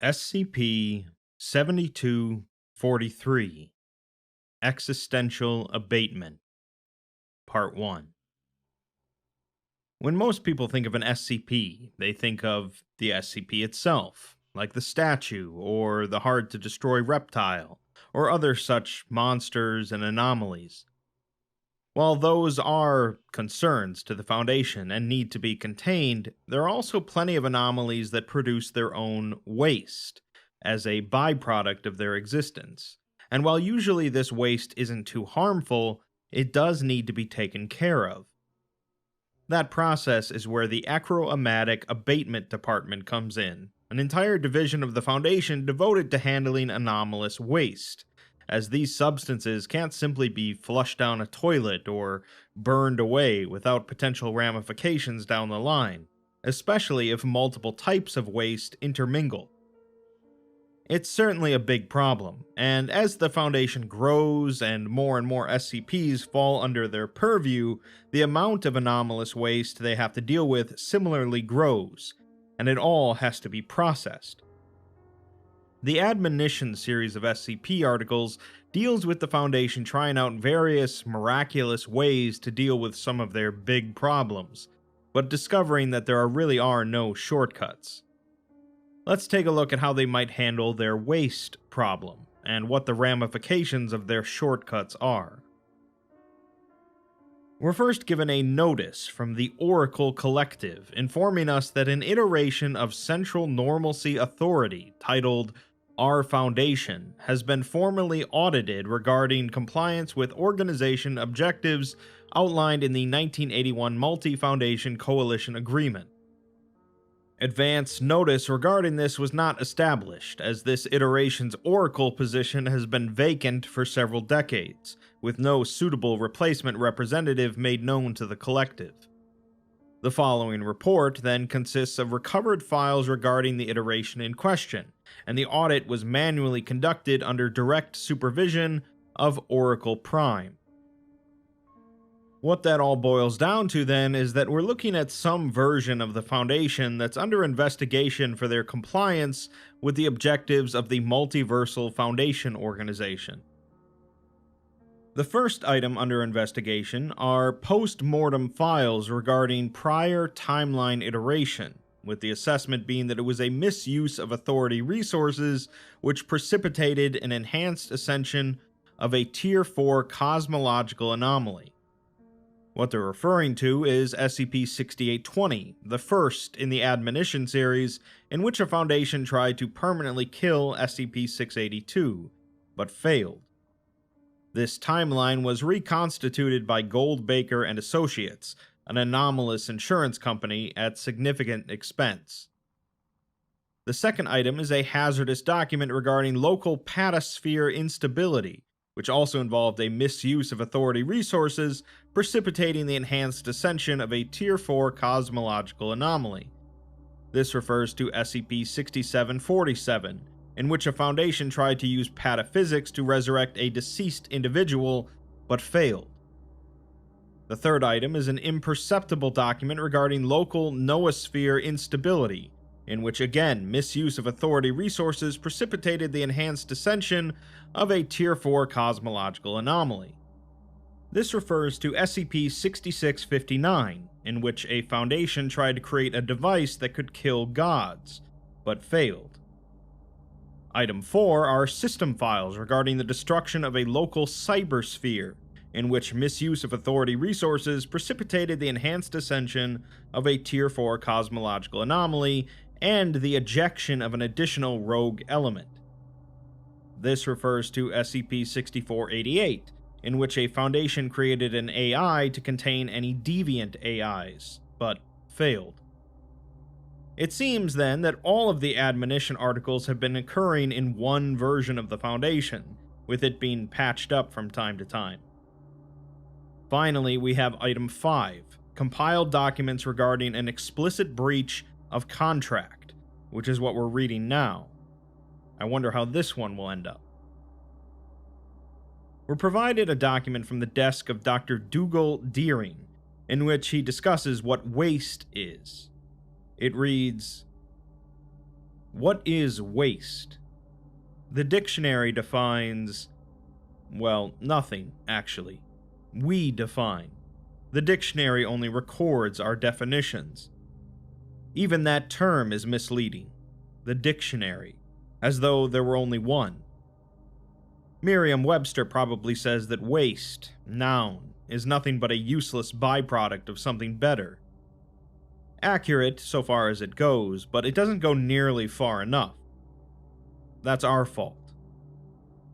SCP-7243 Existential Abatement Part 1. When most people think of an SCP, they think of the SCP itself, like the statue or the hard-to-destroy reptile, or other such monsters and anomalies. While those are concerns to the Foundation and need to be contained, there are also plenty of anomalies that produce their own waste as a byproduct of their existence. And while usually this waste isn't too harmful, it does need to be taken care of. That process is where the Acroamatic Abatement Department comes in, an entire division of the Foundation devoted to handling anomalous waste, as these substances can't simply be flushed down a toilet or burned away without potential ramifications down the line, especially if multiple types of waste intermingle. It's certainly a big problem, and as the Foundation grows and more SCPs fall under their purview, the amount of anomalous waste they have to deal with similarly grows, and it all has to be processed. The Admonition series of SCP articles deals with the Foundation trying out various miraculous ways to deal with some of their big problems, but discovering that there really are no shortcuts. Let's take a look at how they might handle their waste problem, and what the ramifications of their shortcuts are. We're first given a notice from the Oracle Collective informing us that an iteration of Central Normalcy Authority titled Our Foundation has been formally audited regarding compliance with organization objectives outlined in the 1981 Multi-Foundation Coalition Agreement. Advance notice regarding this was not established, as this iteration's Oracle position has been vacant for several decades, with no suitable replacement representative made known to the collective. The following report then consists of recovered files regarding the iteration in question, and the audit was manually conducted under direct supervision of Oracle Prime. What that all boils down to then is that we're looking at some version of the Foundation that's under investigation for their compliance with the objectives of the Multiversal Foundation organization. The first item under investigation are post-mortem files regarding prior timeline iteration, with the assessment being that it was a misuse of authority resources which precipitated an enhanced ascension of a Tier 4 cosmological anomaly. What they're referring to is SCP-6820, the first in the Admonition series, in which a Foundation tried to permanently kill SCP-682, but failed. This timeline was reconstituted by Goldbaker and Associates, an anomalous insurance company, at significant expense. The second item is a hazardous document regarding local patasphere instability, which also involved a misuse of authority resources, precipitating the enhanced ascension of a Tier 4 cosmological anomaly. This refers to SCP-6747, in which a Foundation tried to use pataphysics to resurrect a deceased individual, but failed. The third item is an imperceptible document regarding local noosphere instability, in which again misuse of authority resources precipitated the enhanced ascension of a Tier 4 cosmological anomaly. This refers to SCP-6659, in which a Foundation tried to create a device that could kill gods, but failed. Item 4 are system files regarding the destruction of a local cybersphere, in which misuse of authority resources precipitated the enhanced ascension of a Tier 4 cosmological anomaly and the ejection of an additional rogue element. This refers to SCP-6488, in which a Foundation created an AI to contain any deviant AIs, but failed. It seems then that all of the Admonition articles have been occurring in one version of the Foundation, with it being patched up from time to time. Finally, we have Item 5, compiled documents regarding an explicit breach of contract, which is what we're reading now. I wonder how this one will end up. We're provided a document from the desk of Dr. Dougal Deering, in which he discusses what waste is. It reads, What is waste? The dictionary defines, well, nothing, actually. We define. The dictionary only records our definitions. Even that term is misleading. The dictionary, as though there were only one. Merriam-Webster probably says that waste, noun, is nothing but a useless byproduct of something better. Accurate so far as it goes, but it doesn't go nearly far enough. That's our fault.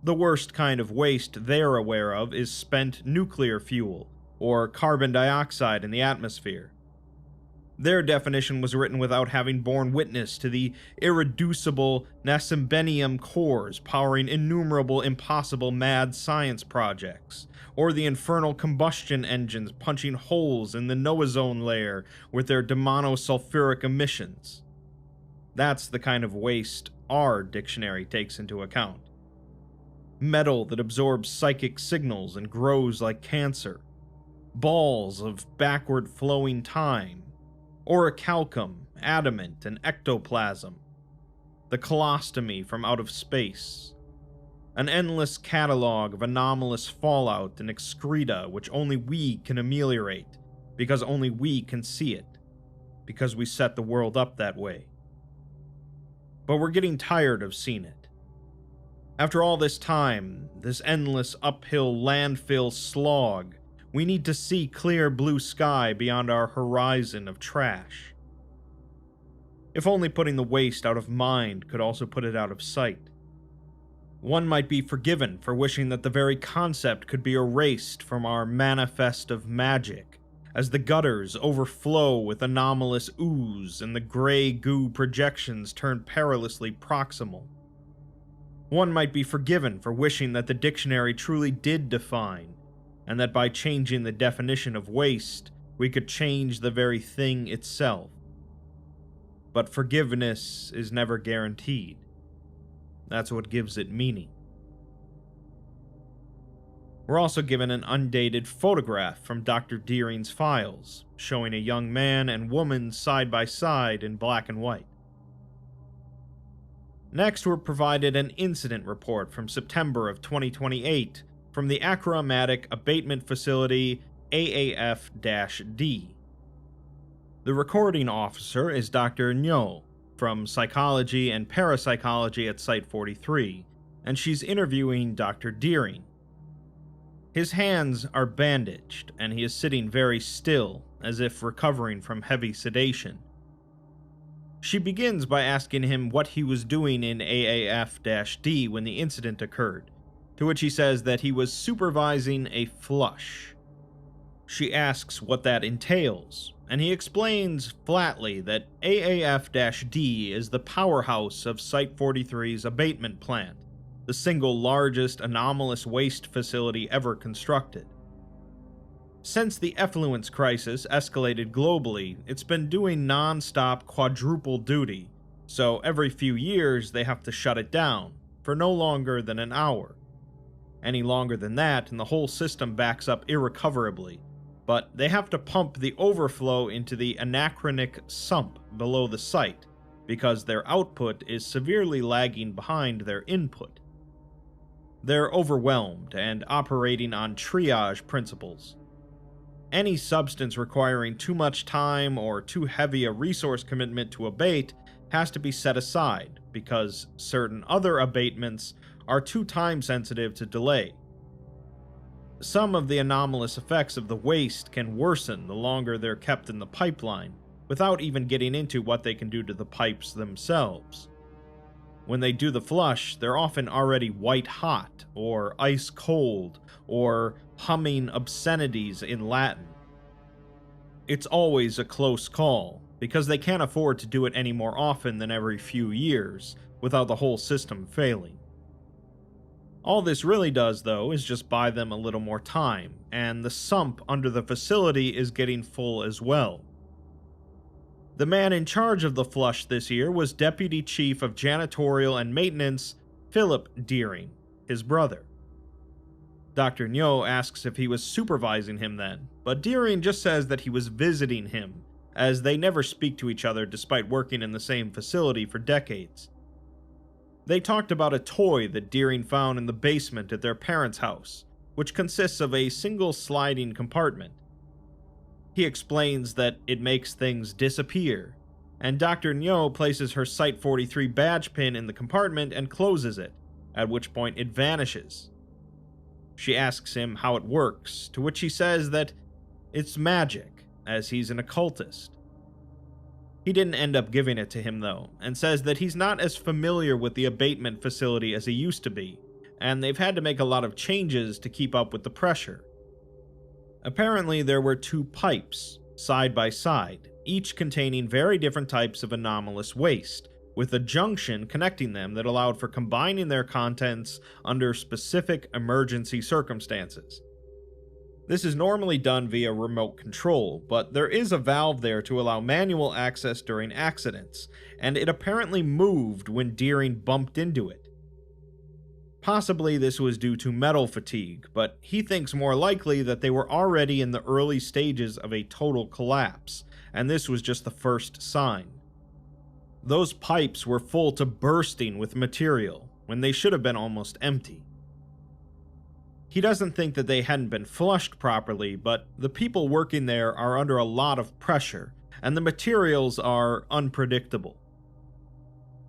The worst kind of waste they're aware of is spent nuclear fuel, or carbon dioxide in the atmosphere. Their definition was written without having borne witness to the irreducible Nascimbenium cores powering innumerable impossible mad science projects, or the infernal combustion engines punching holes in the noazone layer with their demonosulfuric emissions. That's the kind of waste our dictionary takes into account. Metal that absorbs psychic signals and grows like cancer. Balls of backward-flowing time. Orichalcum, adamant, and ectoplasm. The colostomy from out of space. An endless catalog of anomalous fallout and excreta which only we can ameliorate, because only we can see it, because we set the world up that way. But we're getting tired of seeing it. After all this time, this endless uphill landfill slog, we need to see clear blue sky beyond our horizon of trash. If only putting the waste out of mind could also put it out of sight. One might be forgiven for wishing that the very concept could be erased from our manifest of magic, as the gutters overflow with anomalous ooze and the gray goo projections turn perilously proximal. One might be forgiven for wishing that the dictionary truly did define, and that by changing the definition of waste, we could change the very thing itself. But forgiveness is never guaranteed. That's what gives it meaning. We're also given an undated photograph from Dr. Deering's files, showing a young man and woman side by side in black and white. Next, we're provided an incident report from September of 2028 from the Achromatic Abatement Facility AAF-D. The recording officer is Dr. Nyo from Psychology and Parapsychology at Site-43, and she's interviewing Dr. Deering. His hands are bandaged, and he is sitting very still, as if recovering from heavy sedation. She begins by asking him what he was doing in AAF-D when the incident occurred, to which he says that he was supervising a flush. She asks what that entails, and he explains flatly that AAF-D is the powerhouse of Site-43's abatement plant, the single largest anomalous waste facility ever constructed. Since the effluence crisis escalated globally, it's been doing non-stop quadruple duty, so every few years they have to shut it down, for no longer than an hour. Any longer than that, and the whole system backs up irrecoverably, but they have to pump the overflow into the anachronic sump below the site, because their output is severely lagging behind their input. They're overwhelmed and operating on triage principles. Any substance requiring too much time or too heavy a resource commitment to abate has to be set aside, because certain other abatements are too time-sensitive to delay. Some of the anomalous effects of the waste can worsen the longer they're kept in the pipeline, without even getting into what they can do to the pipes themselves. When they do the flush, they're often already white-hot, or ice-cold, or humming obscenities in Latin. It's always a close call, because they can't afford to do it any more often than every few years, without the whole system failing. All this really does, though, is just buy them a little more time, and the sump under the facility is getting full as well. The man in charge of the flush this year was Deputy Chief of Janitorial and Maintenance Philip Deering, his brother. Dr. Nyo asks if he was supervising him then, but Deering just says that he was visiting him, as they never speak to each other despite working in the same facility for decades. They talked about a toy that Deering found in the basement at their parents' house, which consists of a single sliding compartment. He explains that it makes things disappear, and Dr. Nyo places her Site-43 badge pin in the compartment and closes it, at which point it vanishes. She asks him how it works, to which he says that it's magic, as he's an occultist. He didn't end up giving it to him though, and says that he's not as familiar with the abatement facility as he used to be, and they've had to make a lot of changes to keep up with the pressure. Apparently there were 2 pipes, side by side, each containing very different types of anomalous waste, with a junction connecting them that allowed for combining their contents under specific emergency circumstances. This is normally done via remote control, but there is a valve there to allow manual access during accidents, and it apparently moved when Deering bumped into it. Possibly this was due to metal fatigue, but he thinks more likely that they were already in the early stages of a total collapse, and this was just the first sign. Those pipes were full to bursting with material, when they should have been almost empty. He doesn't think that they hadn't been flushed properly, but the people working there are under a lot of pressure, and the materials are unpredictable.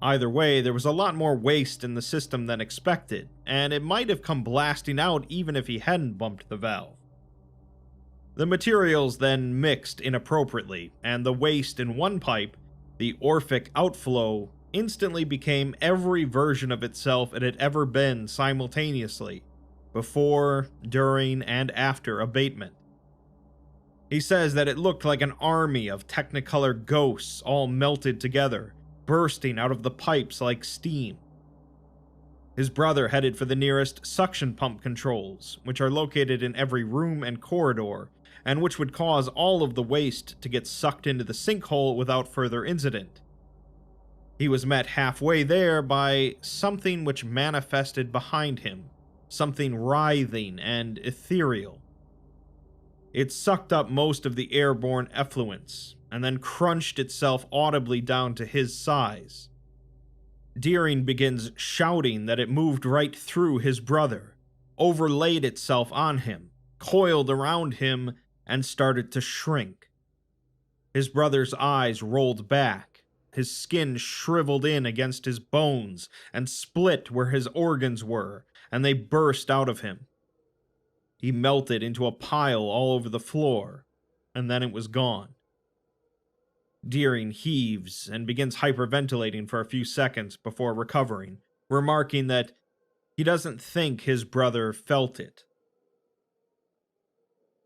Either way, there was a lot more waste in the system than expected, and it might have come blasting out even if he hadn't bumped the valve. The materials then mixed inappropriately, and the waste in one pipe, the Orphic outflow, instantly became every version of itself it had ever been simultaneously, before, during, and after abatement. He says that it looked like an army of Technicolor ghosts all melted together, bursting out of the pipes like steam. His brother headed for the nearest suction pump controls, which are located in every room and corridor, and which would cause all of the waste to get sucked into the sinkhole without further incident. He was met halfway there by something which manifested behind him, something writhing and ethereal. It sucked up most of the airborne effluents, and then crunched itself audibly down to his size. Deering begins shouting that it moved right through his brother, overlaid itself on him, coiled around him, and started to shrink. His brother's eyes rolled back, his skin shriveled in against his bones and split where his organs were, and they burst out of him. He melted into a pile all over the floor, and then it was gone. Deering heaves and begins hyperventilating for a few seconds before recovering, remarking that he doesn't think his brother felt it.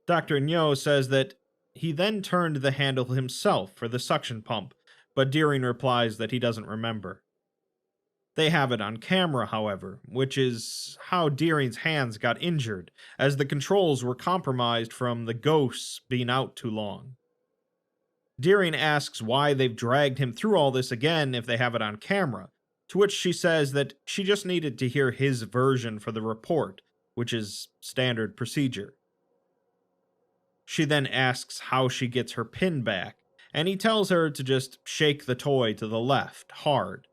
Dr. Nyo says that he then turned the handle himself for the suction pump, but Deering replies that he doesn't remember. They have it on camera, however, which is how Deering's hands got injured, as the controls were compromised from the ghosts being out too long. Deering asks why they've dragged him through all this again if they have it on camera, to which she says that she just needed to hear his version for the report, which is standard procedure. She then asks how she gets her pin back, and he tells her to just shake the toy to the left, hard.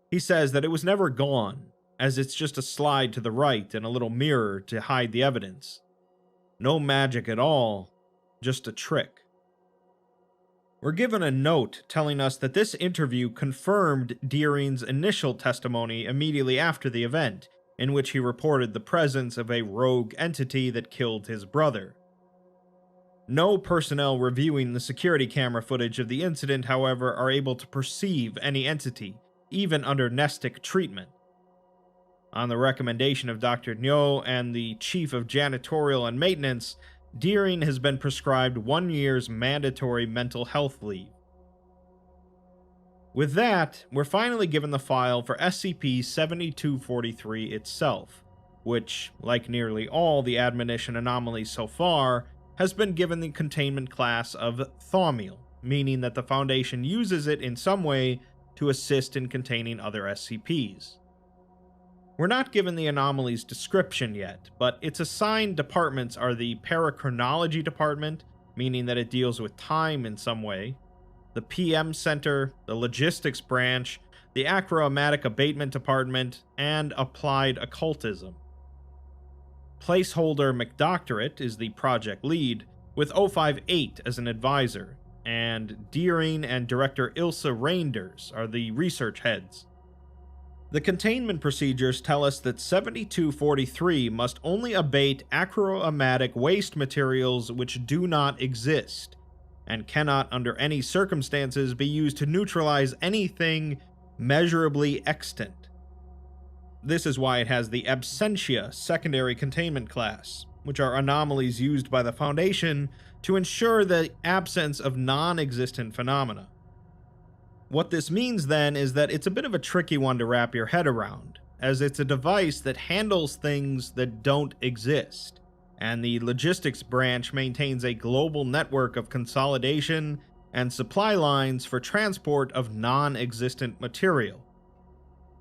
He says that it was never gone, as it's just a slide to the right and a little mirror to hide the evidence. No magic at all, just a trick. We're given a note telling us that this interview confirmed Deering's initial testimony immediately after the event, in which he reported the presence of a rogue entity that killed his brother. No personnel reviewing the security camera footage of the incident, however, are able to perceive any entity, even under nestic treatment. On the recommendation of Dr. Nyo and the Chief of Janitorial and Maintenance, Deering has been prescribed 1 year's mandatory mental health leave. With that, we're finally given the file for SCP-7243 itself, which, like nearly all the admonition anomalies so far, has been given the containment class of Thaumiel, meaning that the Foundation uses it in some way to assist in containing other SCPs. We're not given the anomaly's description yet, but its assigned departments are the Parachronology Department, meaning that it deals with time in some way, the PM Center, the Logistics Branch, the Achromatic Abatement Department, and Applied Occultism. Placeholder McDoctorate is the project lead, with 058 as an advisor, and Liryn and Director Ilsa Reinders are the research heads. The containment procedures tell us that 7243 must only abate achromatic waste materials which do not exist, and cannot under any circumstances be used to neutralize anything measurably extant. This is why it has the Absentia secondary containment class, which are anomalies used by the Foundation to ensure the absence of non-existent phenomena. What this means then is that it's a bit of a tricky one to wrap your head around, as it's a device that handles things that don't exist, and the Logistics Branch maintains a global network of consolidation and supply lines for transport of non-existent material.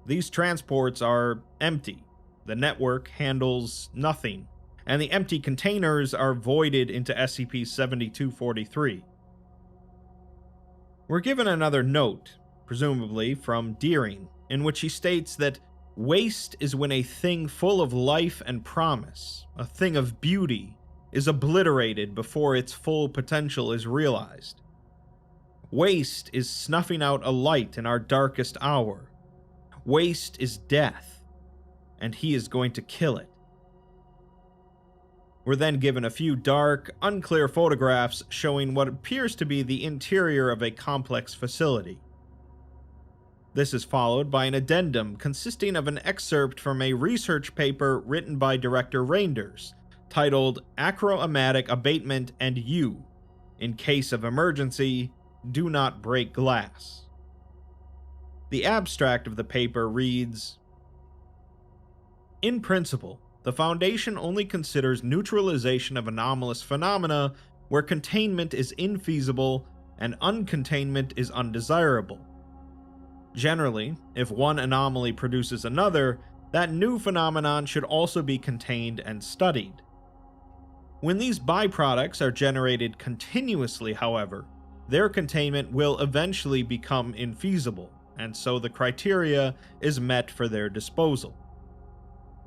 These transports are empty, the network handles nothing, and the empty containers are voided into SCP-7243. We're given another note, presumably from Liryn, in which he states that waste is when a thing full of life and promise, a thing of beauty, is obliterated before its full potential is realized. Waste is snuffing out a light in our darkest hour. Waste is death, and he is going to kill it. We're then given a few dark, unclear photographs showing what appears to be the interior of a complex facility. This is followed by an addendum consisting of an excerpt from a research paper written by Director Reinders, titled Achromatic Abatement and You. In case of emergency, do not break glass. The abstract of the paper reads, "In principle, the Foundation only considers neutralization of anomalous phenomena where containment is infeasible and uncontainment is undesirable. Generally, if one anomaly produces another, that new phenomenon should also be contained and studied. When these byproducts are generated continuously, however, their containment will eventually become infeasible, and so the criteria is met for their disposal.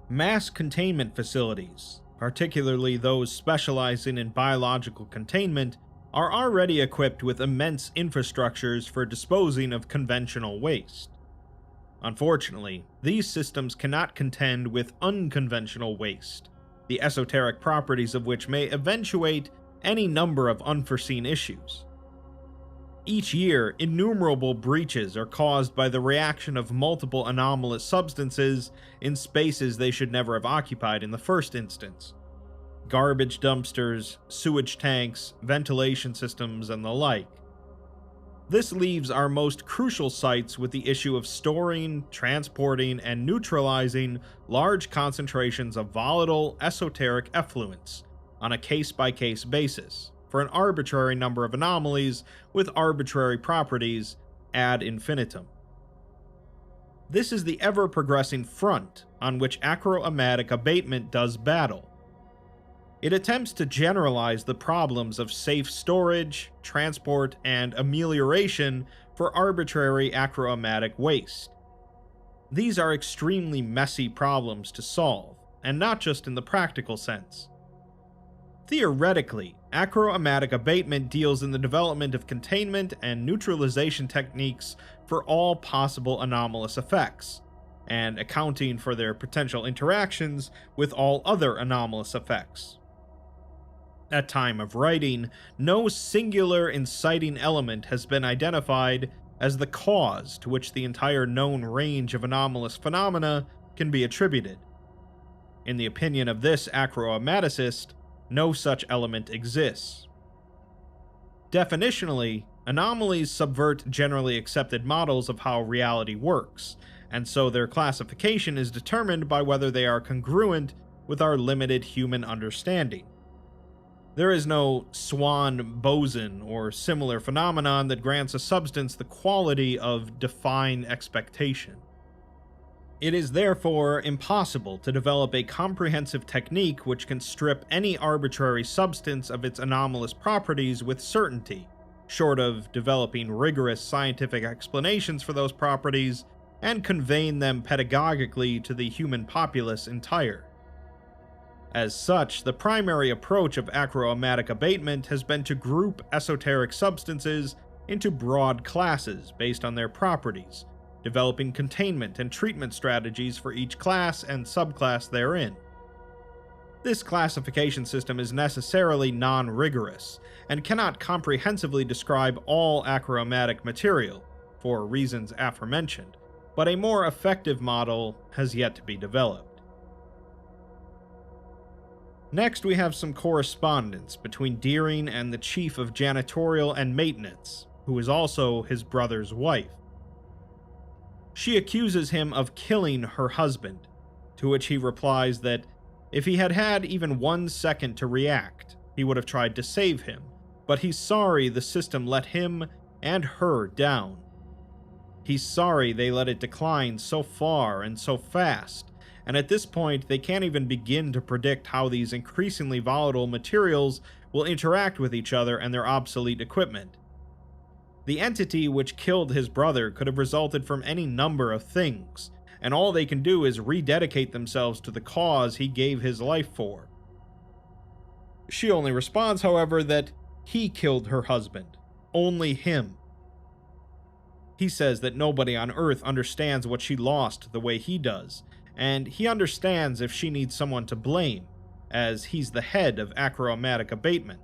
Mass containment facilities, particularly those specializing in biological containment, are already equipped with immense infrastructures for disposing of conventional waste. Unfortunately, these systems cannot contend with unconventional waste, the esoteric properties of which may eventuate any number of unforeseen issues. Each year, innumerable breaches are caused by the reaction of multiple anomalous substances in spaces they should never have occupied in the first instance. Garbage dumpsters, sewage tanks, ventilation systems, and the like. This leaves our most crucial sites with the issue of storing, transporting, and neutralizing large concentrations of volatile, esoteric effluents on a case-by-case basis, for an arbitrary number of anomalies with arbitrary properties ad infinitum. This is the ever-progressing front on which achromatic abatement does battle. It attempts to generalize the problems of safe storage, transport, and amelioration for arbitrary achromatic waste. These are extremely messy problems to solve, and not just in the practical sense. Theoretically, achromatic abatement deals in the development of containment and neutralization techniques for all possible anomalous effects, and accounting for their potential interactions with all other anomalous effects. At time of writing, no singular inciting element has been identified as the cause to which the entire known range of anomalous phenomena can be attributed. In the opinion of this achromaticist, no such element exists. Definitionally, anomalies subvert generally accepted models of how reality works, and so their classification is determined by whether they are congruent with our limited human understanding. There is no Swan boson or similar phenomenon that grants a substance the quality of define expectation. It is therefore impossible to develop a comprehensive technique which can strip any arbitrary substance of its anomalous properties with certainty, short of developing rigorous scientific explanations for those properties and conveying them pedagogically to the human populace entire. As such, the primary approach of achromatic abatement has been to group esoteric substances into broad classes based on their properties, developing containment and treatment strategies for each class and subclass therein. This classification system is necessarily non-rigorous, and cannot comprehensively describe all achromatic material, for reasons aforementioned, but a more effective model has yet to be developed. Next, we have some correspondence between Liryn and the chief of janitorial and maintenance, who is also his brother's wife. She accuses him of killing her husband, to which he replies that if he had had even 1 second to react, he would have tried to save him, but he's sorry the system let him and her down. He's sorry they let it decline so far and so fast, and at this point they can't even begin to predict how these increasingly volatile materials will interact with each other and their obsolete equipment. The entity which killed his brother could have resulted from any number of things, and all they can do is rededicate themselves to the cause he gave his life for. She only responds, however, that he killed her husband. Only him. He says that nobody on Earth understands what she lost the way he does, and he understands if she needs someone to blame, as he's the head of achromatic abatement.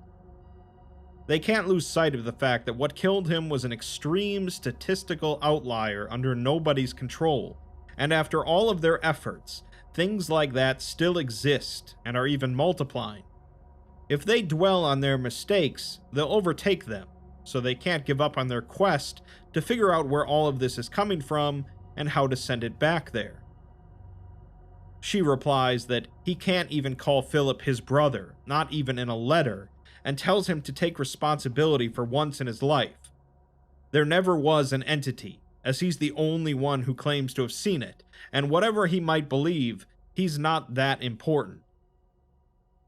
They can't lose sight of the fact that what killed him was an extreme statistical outlier under nobody's control, and after all of their efforts, things like that still exist and are even multiplying. If they dwell on their mistakes, they'll overtake them, so they can't give up on their quest to figure out where all of this is coming from and how to send it back there. She replies that he can't even call Philip his brother, not even in a letter, and tells him to take responsibility for once in his life. There never was an entity, as he's the only one who claims to have seen it, and whatever he might believe, he's not that important.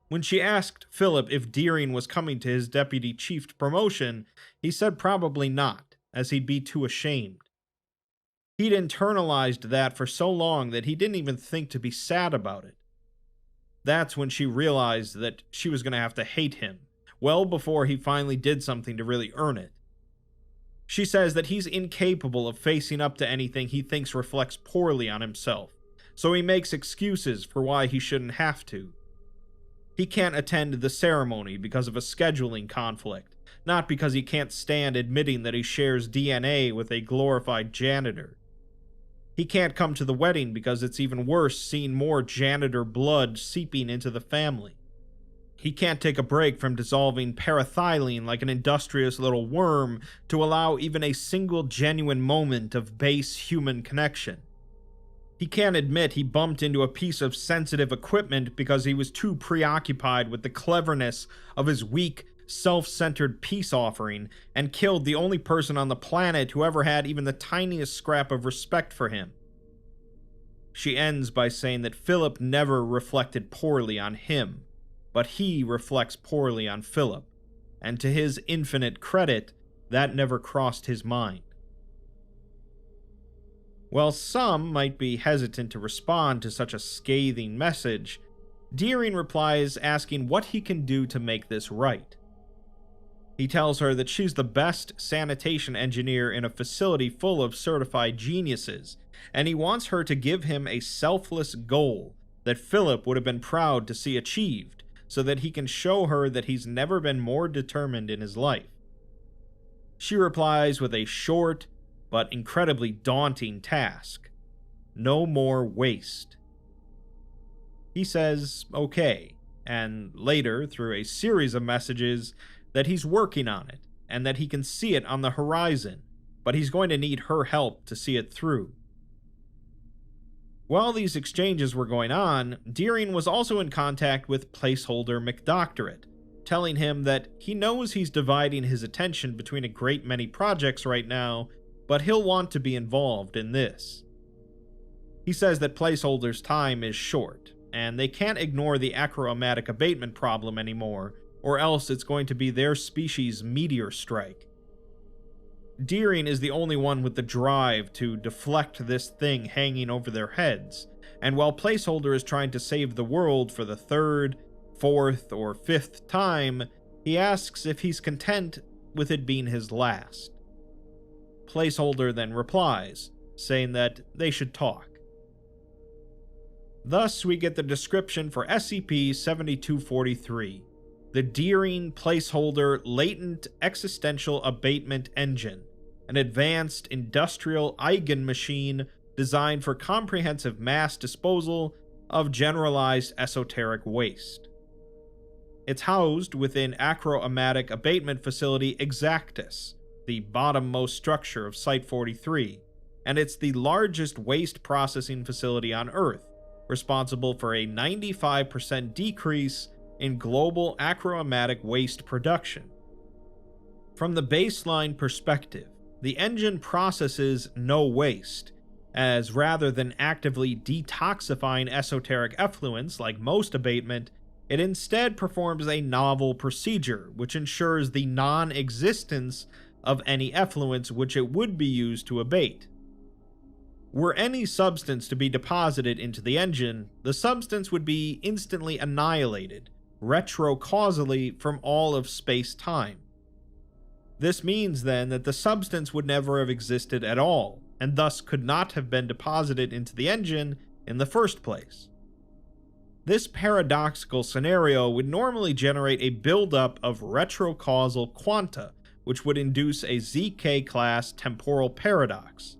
When she asked Philip if Liryn was coming to his deputy chief promotion, he said probably not, as he'd be too ashamed. He'd internalized that for so long that he didn't even think to be sad about it. That's when she realized that she was going to have to hate him, well before he finally did something to really earn it. She says that he's incapable of facing up to anything he thinks reflects poorly on himself, so he makes excuses for why he shouldn't have to. He can't attend the ceremony because of a scheduling conflict, not because he can't stand admitting that he shares DNA with a glorified janitor. He can't come to the wedding because it's even worse seeing more janitor blood seeping into the family. He can't take a break from dissolving parathylene like an industrious little worm to allow even a single genuine moment of base human connection. He can't admit he bumped into a piece of sensitive equipment because he was too preoccupied with the cleverness of his weak, self-centered peace offering and killed the only person on the planet who ever had even the tiniest scrap of respect for him. She ends by saying that Philip never reflected poorly on him, but he reflects poorly on Philip, and to his infinite credit, that never crossed his mind. While some might be hesitant to respond to such a scathing message, Liryn replies asking what he can do to make this right. He tells her that she's the best sanitation engineer in a facility full of certified geniuses, and he wants her to give him a selfless goal that Philip would have been proud to see achieved, so that he can show her that he's never been more determined in his life. She replies with a short, but incredibly daunting task. No more waste. He says, okay, and later, through a series of messages, that he's working on it, and that he can see it on the horizon, but he's going to need her help to see it through. While these exchanges were going on, Liryn was also in contact with Placeholder McDoctorate, telling him that he knows he's dividing his attention between a great many projects right now, but he'll want to be involved in this. He says that Placeholder's time is short, and they can't ignore the achromatic abatement problem anymore, or else it's going to be their species' meteor strike. Liryn is the only one with the drive to deflect this thing hanging over their heads, and while Placeholder is trying to save the world for the third, fourth, or fifth time, he asks if he's content with it being his last. Placeholder then replies, saying that they should talk. Thus, we get the description for SCP-7243, the Liryn Placeholder Latent Existential Abatement Engine, an advanced industrial Eigen machine designed for comprehensive mass disposal of generalized esoteric waste. It's housed within achromatic abatement facility Exactus, the bottommost structure of Site-43, and it's the largest waste processing facility on Earth, responsible for a 95% decrease in global achromatic waste production. From the baseline perspective, the engine processes no waste, as rather than actively detoxifying esoteric effluents like most abatement, it instead performs a novel procedure which ensures the non-existence of any effluents which it would be used to abate. Were any substance to be deposited into the engine, the substance would be instantly annihilated, retrocausally from all of space-time. This means then that the substance would never have existed at all, and thus could not have been deposited into the engine in the first place. This paradoxical scenario would normally generate a buildup of retrocausal quanta, which would induce a ZK-class temporal paradox.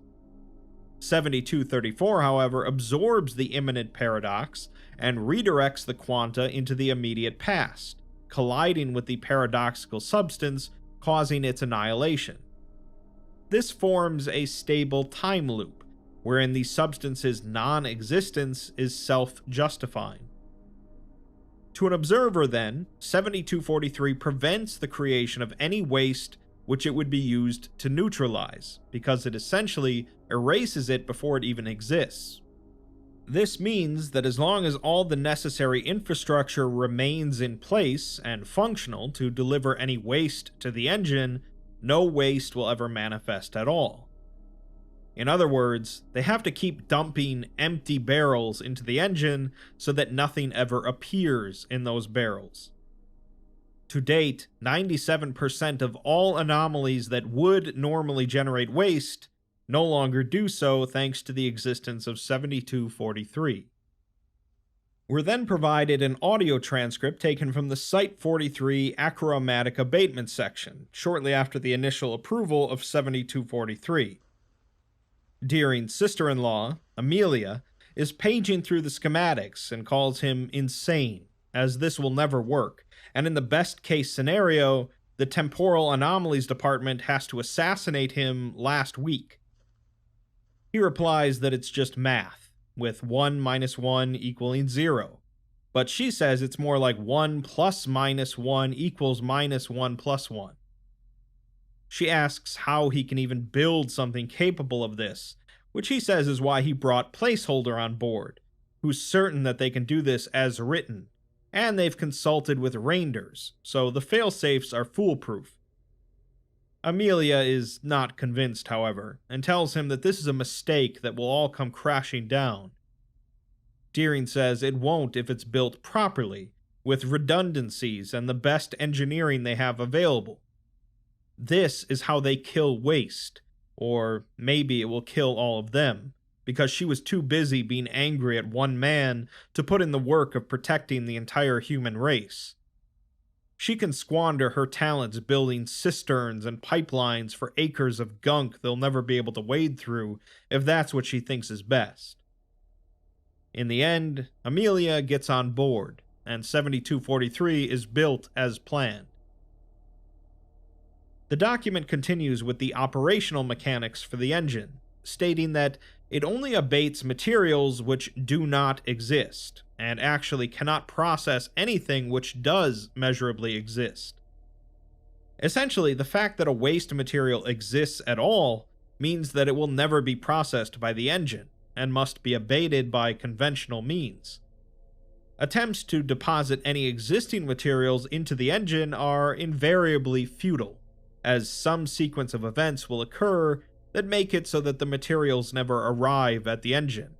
7234, however, absorbs the imminent paradox and redirects the quanta into the immediate past, colliding with the paradoxical substance, causing its annihilation. This forms a stable time loop, wherein the substance's non-existence is self-justifying. To an observer, then, 7243 prevents the creation of any waste which it would be used to neutralize, because it essentially erases it before it even exists. This means that as long as all the necessary infrastructure remains in place and functional to deliver any waste to the engine, no waste will ever manifest at all. In other words, they have to keep dumping empty barrels into the engine so that nothing ever appears in those barrels. To date, 97% of all anomalies that would normally generate waste no longer do so thanks to the existence of 7243. We're then provided an audio transcript taken from the Site-43 achromatic abatement section, shortly after the initial approval of 7243. Liryn's sister-in-law, Amelia, is paging through the schematics and calls him insane, as this will never work, and in the best-case scenario, the Temporal Anomalies Department has to assassinate him last week. He replies that it's just math, with 1 minus 1 equaling 0, but she says it's more like 1 plus minus 1 equals minus 1 plus 1. She asks how he can even build something capable of this, which he says is why he brought Placeholder on board, who's certain that they can do this as written, and they've consulted with Rangers, so the failsafes are foolproof. Amelia is not convinced, however, and tells him that this is a mistake that will all come crashing down. Liryn says it won't if it's built properly, with redundancies and the best engineering they have available. This is how they kill waste, or maybe it will kill all of them, because she was too busy being angry at one man to put in the work of protecting the entire human race. She can squander her talents building cisterns and pipelines for acres of gunk they'll never be able to wade through if that's what she thinks is best. In the end, Amelia gets on board, and 7243 is built as planned. The document continues with the operational mechanics for the engine, stating that it only abates materials which do not exist, and actually cannot process anything which does measurably exist. Essentially, the fact that a waste material exists at all means that it will never be processed by the engine, and must be abated by conventional means. Attempts to deposit any existing materials into the engine are invariably futile, as some sequence of events will occur that make it so that the materials never arrive at the engine.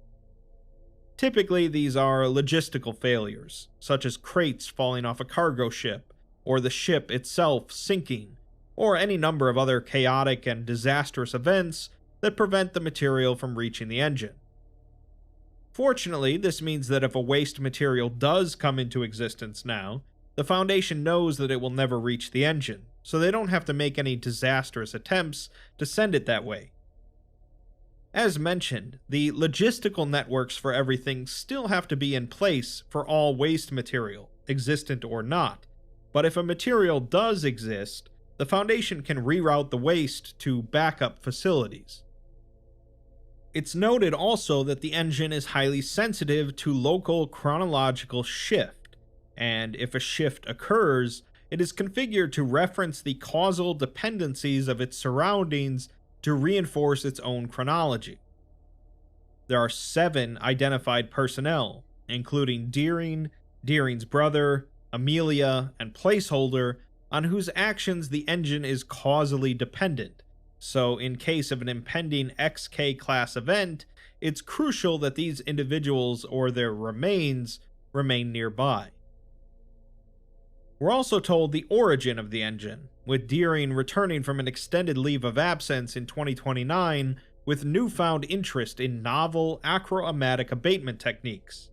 Typically, these are logistical failures, such as crates falling off a cargo ship, or the ship itself sinking, or any number of other chaotic and disastrous events that prevent the material from reaching the engine. Fortunately, this means that if a waste material does come into existence now, the Foundation knows that it will never reach the engine, so they don't have to make any disastrous attempts to send it that way. As mentioned, the logistical networks for everything still have to be in place for all waste material, existent or not, but if a material does exist, the Foundation can reroute the waste to backup facilities. It's noted also that the engine is highly sensitive to local chronological shift, and if a shift occurs, it is configured to reference the causal dependencies of its surroundings to reinforce its own chronology. There are 7 identified personnel, including Liryn, Liryn's brother, Amelia, and Placeholder, on whose actions the engine is causally dependent. So in case of an impending XK-class event, it's crucial that these individuals or their remains remain nearby. We're also told the origin of the engine, with Liryn returning from an extended leave of absence in 2029 with newfound interest in novel achromatic abatement techniques.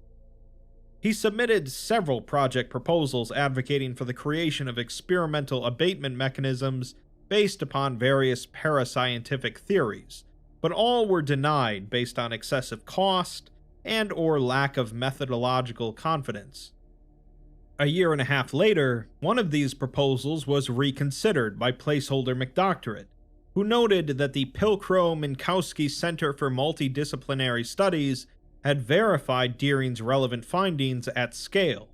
He submitted several project proposals advocating for the creation of experimental abatement mechanisms based upon various parascientific theories, but all were denied based on excessive cost and/or lack of methodological confidence. A year and a half later, one of these proposals was reconsidered by Placeholder McDoctorate, who noted that the Pilcrow-Minkowski Center for Multidisciplinary Studies had verified Liryn's relevant findings at scale.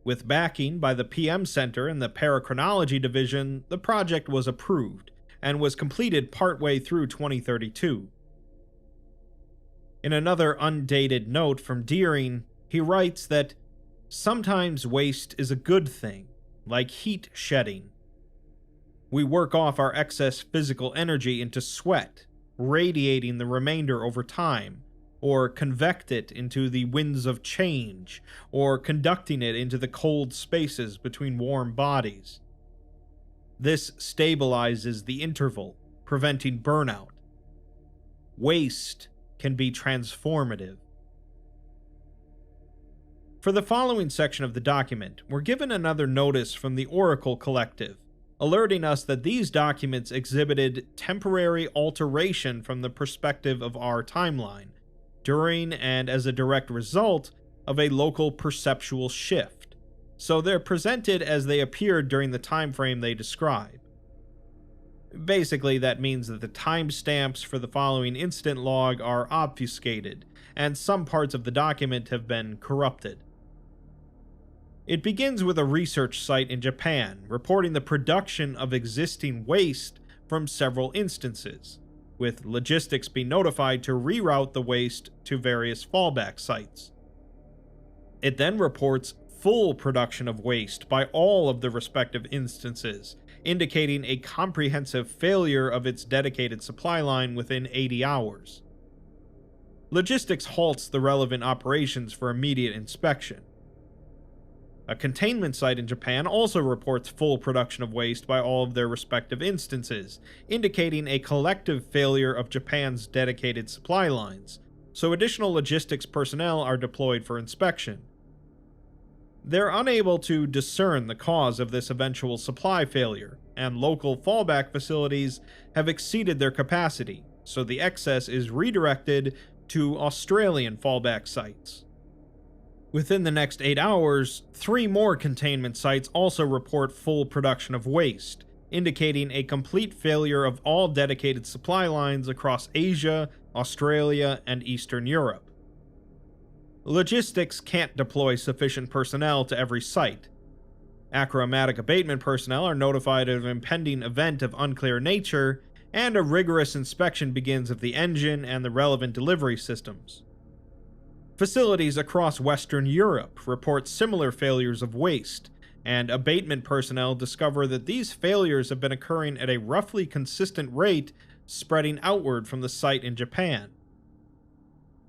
With backing by the PM Center and the Parachronology Division, the project was approved, and was completed partway through 2032. In another undated note from Liryn, he writes that, "Sometimes waste is a good thing, like heat shedding. We work off our excess physical energy into sweat, radiating the remainder over time, or convect it into the winds of change, or conducting it into the cold spaces between warm bodies. This stabilizes the interval, preventing burnout. Waste can be transformative." For the following section of the document, we're given another notice from the Oracle Collective, alerting us that these documents exhibited temporary alteration from the perspective of our timeline, during and as a direct result of a local perceptual shift, so they're presented as they appeared during the time frame they describe. Basically, that means that the timestamps for the following incident log are obfuscated, and some parts of the document have been corrupted. It begins with a research site in Japan reporting the production of existing waste from several instances, with logistics being notified to reroute the waste to various fallback sites. It then reports full production of waste by all of the respective instances, indicating a comprehensive failure of its dedicated supply line within 80 hours. Logistics halts the relevant operations for immediate inspection. A containment site in Japan also reports full production of waste by all of their respective instances, indicating a collective failure of Japan's dedicated supply lines, so additional logistics personnel are deployed for inspection. They're unable to discern the cause of this eventual supply failure, and local fallback facilities have exceeded their capacity, so the excess is redirected to Australian fallback sites. Within the next 8 hours, 3 more containment sites also report full production of waste, indicating a complete failure of all dedicated supply lines across Asia, Australia, and Eastern Europe. Logistics can't deploy sufficient personnel to every site. Achromatic abatement personnel are notified of an impending event of unclear nature, and a rigorous inspection begins of the engine and the relevant delivery systems. Facilities across Western Europe report similar failures of waste, and abatement personnel discover that these failures have been occurring at a roughly consistent rate spreading outward from the site in Japan.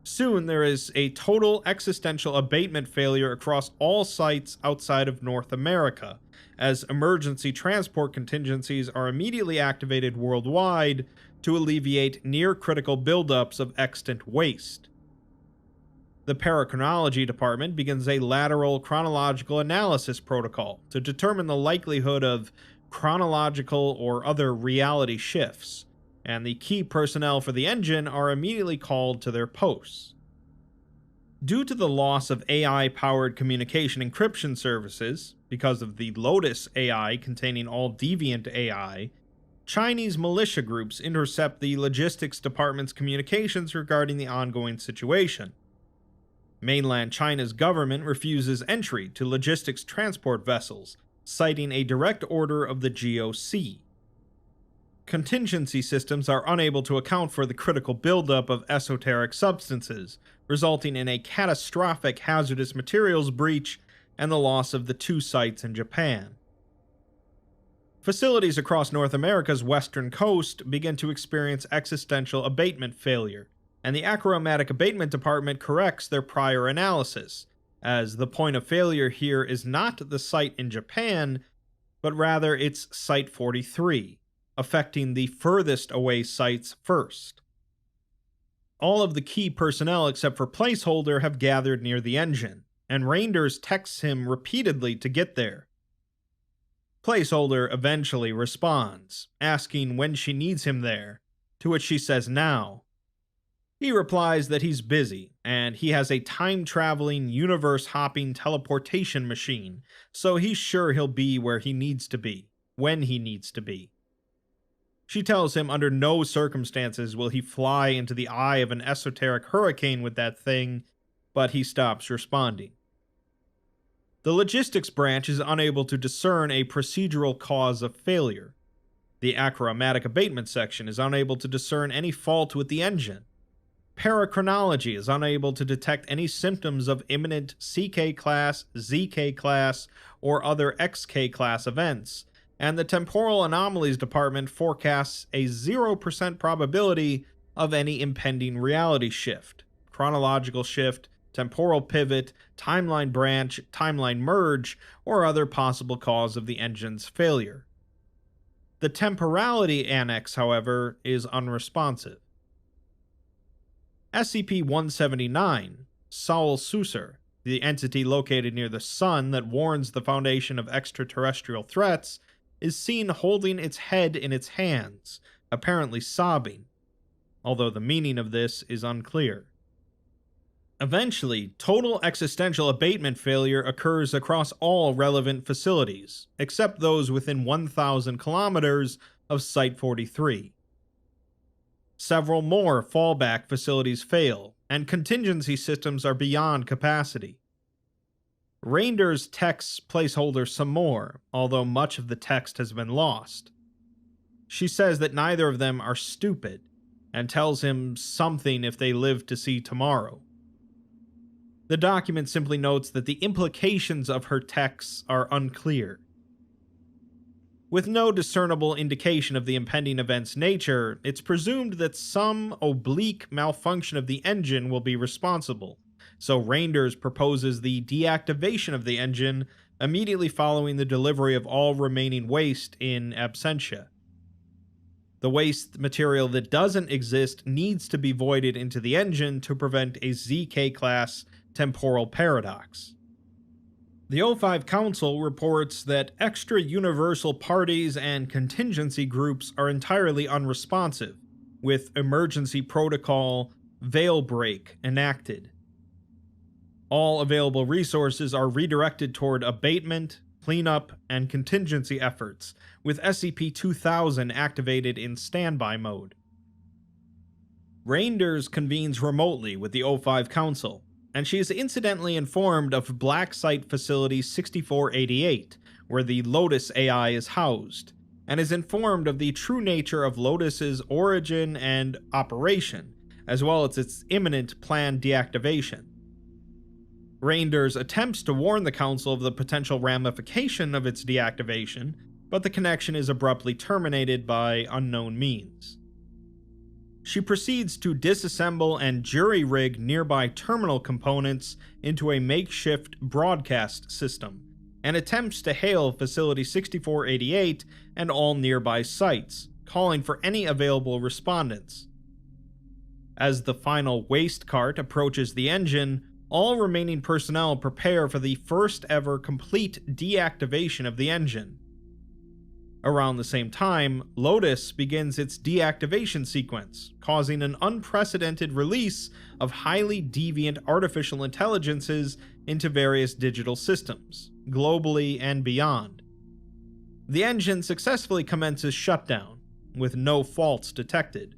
Soon there is a total existential abatement failure across all sites outside of North America, as emergency transport contingencies are immediately activated worldwide to alleviate near-critical buildups of extant waste. The Parachronology Department begins a lateral chronological analysis protocol to determine the likelihood of chronological or other reality shifts, and the key personnel for the engine are immediately called to their posts. Due to the loss of AI-powered communication encryption services, because of the Lotus AI containing all deviant AI, Chinese militia groups intercept the Logistics Department's communications regarding the ongoing situation. Mainland China's government refuses entry to logistics transport vessels, citing a direct order of the GOC. Contingency systems are unable to account for the critical buildup of esoteric substances, resulting in a catastrophic hazardous materials breach and the loss of the 2 sites in Japan. Facilities across North America's western coast begin to experience existential abatement failure, and the Achromatic Abatement Department corrects their prior analysis, as the point of failure here is not the site in Japan, but rather it's Site 43, affecting the furthest away sites first. All of the key personnel except for Placeholder have gathered near the engine, and Reinders texts him repeatedly to get there. Placeholder eventually responds, asking when she needs him there, to which she says now. He replies that he's busy, and he has a time-traveling, universe-hopping teleportation machine, so he's sure he'll be where he needs to be, when he needs to be. She tells him under no circumstances will he fly into the eye of an esoteric hurricane with that thing, but he stops responding. The logistics branch is unable to discern a procedural cause of failure. The Achromatic Abatement section is unable to discern any fault with the engine. Parachronology is unable to detect any symptoms of imminent CK class, ZK class, or other XK class events, and the Temporal Anomalies Department forecasts a 0% probability of any impending reality shift, chronological shift, temporal pivot, timeline branch, timeline merge, or other possible cause of the engine's failure. The Temporality Annex, however, is unresponsive. SCP-179, Saul Susser, the entity located near the Sun that warns the Foundation of extraterrestrial threats, is seen holding its head in its hands, apparently sobbing, although the meaning of this is unclear. Eventually, total existential abatement failure occurs across all relevant facilities, except those within 1,000 kilometers of Site 43. Several more fallback facilities fail, and contingency systems are beyond capacity. Reinders texts Placeholder some more, although much of the text has been lost. She says that neither of them are stupid, and tells him something if they live to see tomorrow. The document simply notes that the implications of her texts are unclear. With no discernible indication of the impending event's nature, it's presumed that some oblique malfunction of the engine will be responsible, so Reinders proposes the deactivation of the engine immediately following the delivery of all remaining waste in absentia. The waste material that doesn't exist needs to be voided into the engine to prevent a ZK-class temporal paradox. The O5 Council reports that extra-universal parties and contingency groups are entirely unresponsive, with emergency protocol Veil Break enacted. All available resources are redirected toward abatement, cleanup, and contingency efforts, with SCP-2000 activated in standby mode. Reinders convenes remotely with the O5 Council, and she is incidentally informed of Black Site Facility 6488, where the Lotus AI is housed, and is informed of the true nature of Lotus's origin and operation, as well as its imminent planned deactivation. Reinders attempts to warn the Council of the potential ramification of its deactivation, but the connection is abruptly terminated by unknown means. She proceeds to disassemble and jury-rig nearby terminal components into a makeshift broadcast system, and attempts to hail Facility 6488 and all nearby sites, calling for any available respondents. As the final waste cart approaches the engine, all remaining personnel prepare for the first ever complete deactivation of the engine. Around the same time, Lotus begins its deactivation sequence, causing an unprecedented release of highly deviant artificial intelligences into various digital systems, globally and beyond. The engine successfully commences shutdown, with no faults detected.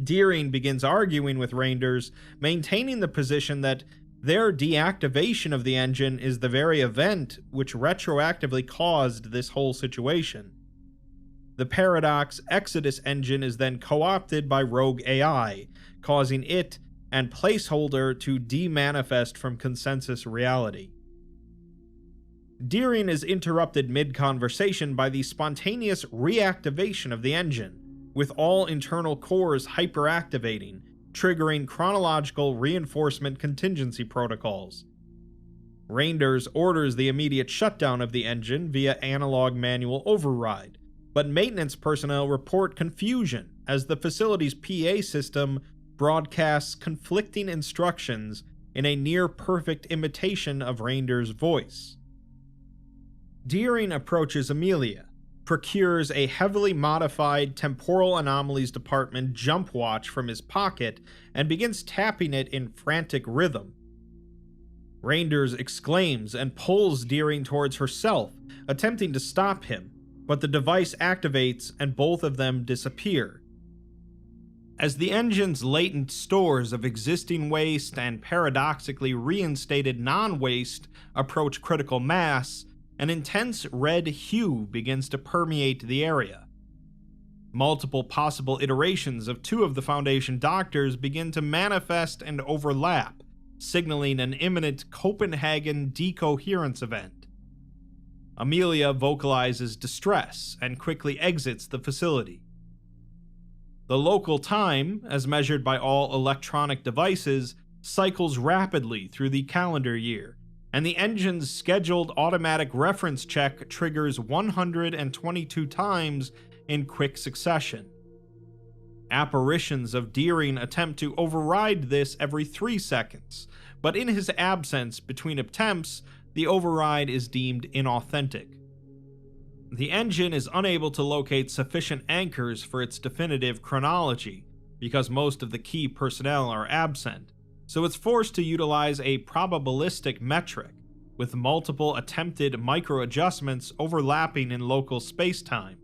Deering begins arguing with Reinders, maintaining the position that their deactivation of the engine is the very event which retroactively caused this whole situation. The Paradox Exodus engine is then co-opted by Rogue AI, causing it and Placeholder to demanifest from consensus reality. Deering is interrupted mid-conversation by the spontaneous reactivation of the engine, with all internal cores hyperactivating, triggering chronological reinforcement contingency protocols. Reinders orders the immediate shutdown of the engine via analog manual override, but maintenance personnel report confusion as the facility's PA system broadcasts conflicting instructions in a near-perfect imitation of Reinders' voice. Deering approaches Amelia, procures a heavily modified Temporal Anomalies Department jump watch from his pocket, and begins tapping it in frantic rhythm. Reinders exclaims and pulls Deering towards herself, attempting to stop him, but the device activates and both of them disappear. As the engine's latent stores of existing waste and paradoxically reinstated non-waste approach critical mass, an intense red hue begins to permeate the area. Multiple possible iterations of two of the Foundation doctors begin to manifest and overlap, signaling an imminent Copenhagen decoherence event. Amelia vocalizes distress and quickly exits the facility. The local time, as measured by all electronic devices, cycles rapidly through the calendar year, and the engine's scheduled automatic reference check triggers 122 times in quick succession. Apparitions of Deering attempt to override this every 3 seconds, but in his absence between attempts, the override is deemed inauthentic. The engine is unable to locate sufficient anchors for its definitive chronology, because most of the key personnel are absent, so it's forced to utilize a probabilistic metric, with multiple attempted micro-adjustments overlapping in local space-time.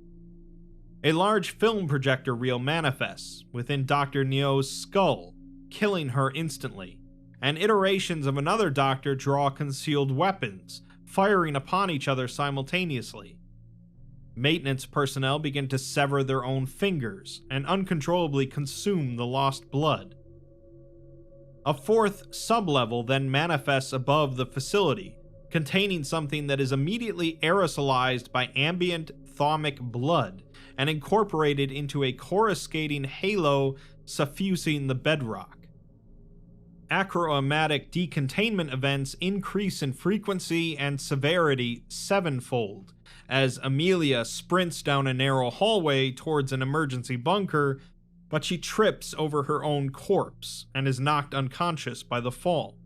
A large film projector reel manifests within Dr. Neo's skull, killing her instantly, and iterations of another doctor draw concealed weapons, firing upon each other simultaneously. Maintenance personnel begin to sever their own fingers and uncontrollably consume the lost blood. A fourth sublevel then manifests above the facility, containing something that is immediately aerosolized by ambient thaumic blood and incorporated into a coruscating halo suffusing the bedrock. Achromatic decontainment events increase in frequency and severity 7-fold, as Amelia sprints down a narrow hallway towards an emergency bunker, but she trips over her own corpse and is knocked unconscious by the fall.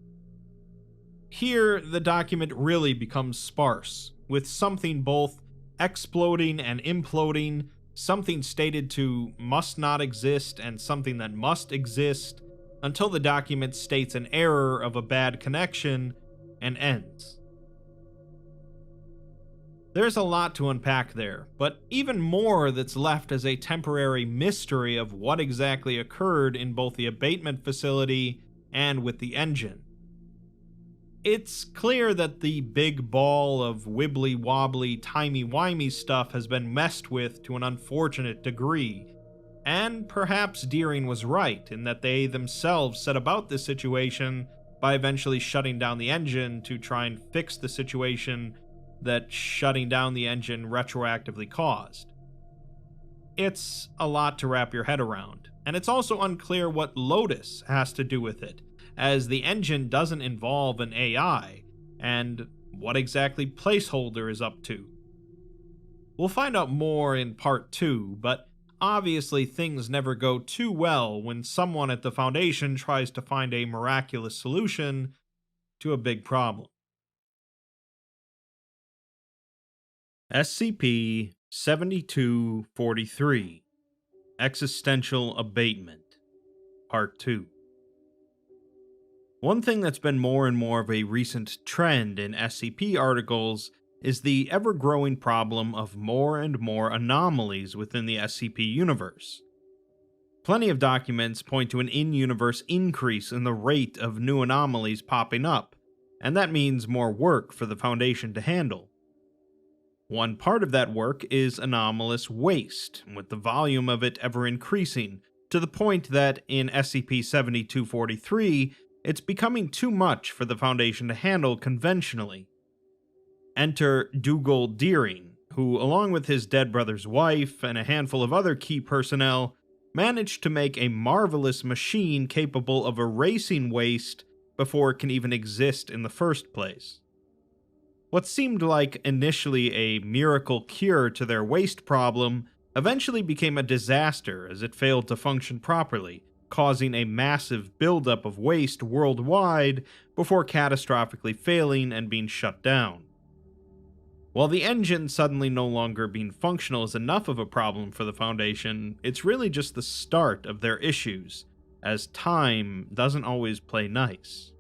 Here, the document really becomes sparse, with something both exploding and imploding, something stated to must not exist and something that must exist, until the document states an error of a bad connection and ends. There's a lot to unpack there, but even more that's left as a temporary mystery of what exactly occurred in both the abatement facility and with the engine. It's clear that the big ball of wibbly-wobbly, timey-wimey stuff has been messed with to an unfortunate degree, and perhaps Deering was right in that they themselves set about this situation by eventually shutting down the engine to try and fix the situation that shutting down the engine retroactively caused. It's a lot to wrap your head around, and it's also unclear what Lotus has to do with it, as the engine doesn't involve an AI, and what exactly Placeholder is up to. We'll find out more in part 2, but obviously things never go too well when someone at the Foundation tries to find a miraculous solution to a big problem. SCP-7243 Existential Abatement Part 2. One thing that's been more and more of a recent trend in SCP articles is the ever-growing problem of more and more anomalies within the SCP universe. Plenty of documents point to an in-universe increase in the rate of new anomalies popping up, and that means more work for the Foundation to handle. One part of that work is anomalous waste, with the volume of it ever increasing, to the point that in SCP-7243, it's becoming too much for the Foundation to handle conventionally. Enter Dougal Deering, who, along with his dead brother's wife and a handful of other key personnel, managed to make a marvelous machine capable of erasing waste before it can even exist in the first place. What seemed like initially a miracle cure to their waste problem eventually became a disaster as it failed to function properly, causing a massive buildup of waste worldwide before catastrophically failing and being shut down. While the engine suddenly no longer being functional is enough of a problem for the Foundation, it's really just the start of their issues, as time doesn't always play nice.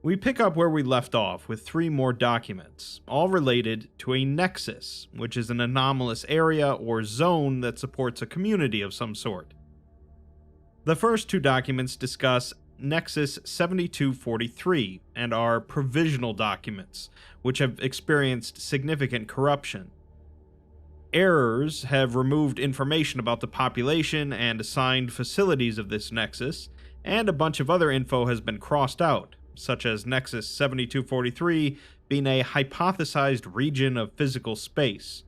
We pick up where we left off with 3 more documents, all related to a nexus, which is an anomalous area or zone that supports a community of some sort. The first 2 documents discuss Nexus 7243 and are provisional documents, which have experienced significant corruption. Errors have removed information about the population and assigned facilities of this nexus, and a bunch of other info has been crossed out, such as Nexus 7243 being a hypothesized region of physical space.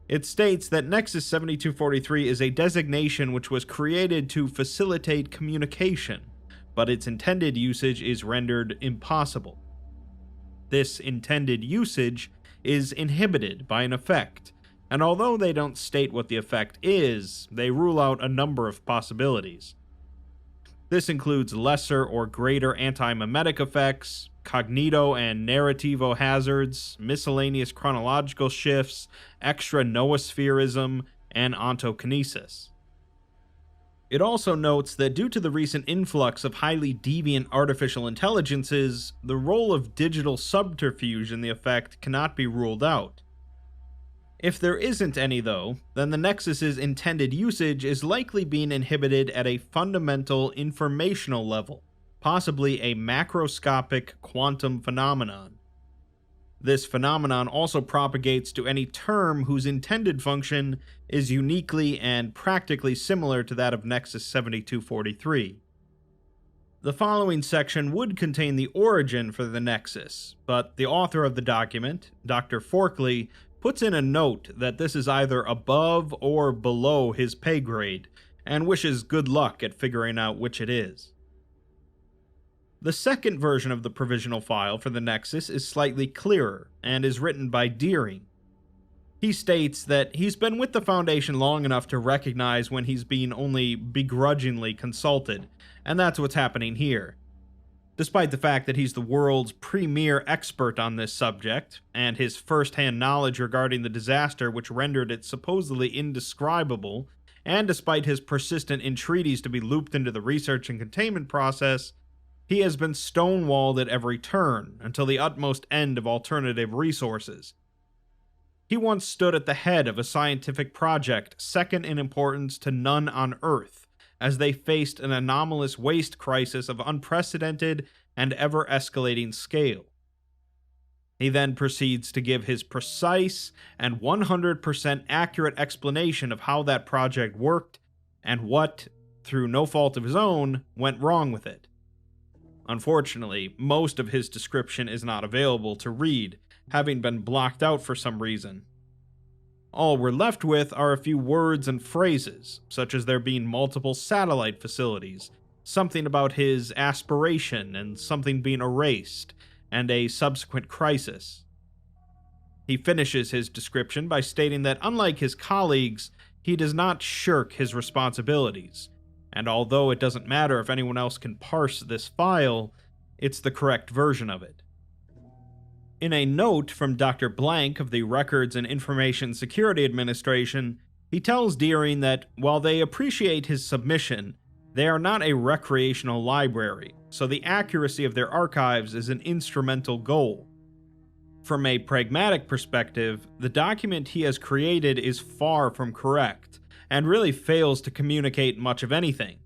It states that Nexus 7243 is a designation which was created to facilitate communication, but its intended usage is rendered impossible. This intended usage is inhibited by an effect, and although they don't state what the effect is, they rule out a number of possibilities. This includes lesser or greater anti-memetic effects, cognito and narrativo hazards, miscellaneous chronological shifts, extra noospherism, and ontokinesis. It also notes that due to the recent influx of highly deviant artificial intelligences, the role of digital subterfuge in the effect cannot be ruled out. If there isn't any though, then the Nexus's intended usage is likely being inhibited at a fundamental informational level, possibly a macroscopic quantum phenomenon. This phenomenon also propagates to any term whose intended function is uniquely and practically similar to that of Nexus 7243. The following section would contain the origin for the Nexus, but the author of the document, Dr. Forkley, puts in a note that this is either above or below his pay grade, and wishes good luck at figuring out which it is. The second version of the provisional file for the Nexus is slightly clearer, and is written by Deering. He states that he's been with the Foundation long enough to recognize when he's being only begrudgingly consulted, and that's what's happening here. Despite the fact that he's the world's premier expert on this subject, and his first-hand knowledge regarding the disaster which rendered it supposedly indescribable, and despite his persistent entreaties to be looped into the research and containment process, he has been stonewalled at every turn until the utmost end of alternative resources. He once stood at the head of a scientific project second in importance to none on Earth, as they faced an anomalous waste crisis of unprecedented and ever-escalating scale. He then proceeds to give his precise and 100% accurate explanation of how that project worked and what, through no fault of his own, went wrong with it. Unfortunately, most of his description is not available to read, having been blocked out for some reason. All we're left with are a few words and phrases, such as there being multiple satellite facilities, something about his aspiration and something being erased, and a subsequent crisis. He finishes his description by stating that unlike his colleagues, he does not shirk his responsibilities, and although it doesn't matter if anyone else can parse this file, it's the correct version of it. In a note from Dr. Blank of the Records and Information Security Administration, he tells Deering that while they appreciate his submission, they are not a recreational library, so the accuracy of their archives is an instrumental goal. From a pragmatic perspective, the document he has created is far from correct, and really fails to communicate much of anything.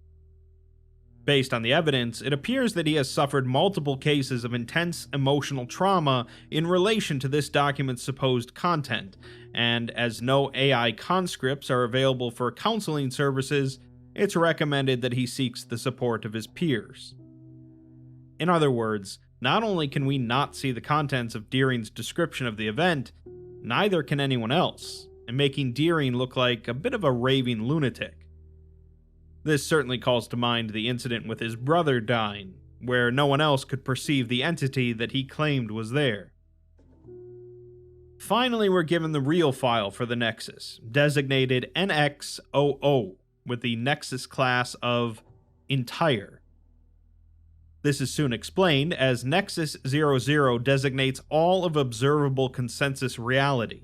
Based on the evidence, it appears that he has suffered multiple cases of intense emotional trauma in relation to this document's supposed content, and as no AI conscripts are available for counseling services, it's recommended that he seeks the support of his peers. In other words, not only can we not see the contents of Deering's description of the event, neither can anyone else, and making Deering look like a bit of a raving lunatic. This certainly calls to mind the incident with his brother dying, where no one else could perceive the entity that he claimed was there. Finally, we're given the real file for the Nexus, designated NX00, with the Nexus class of Entire. This is soon explained, as Nexus 00 designates all of observable consensus reality.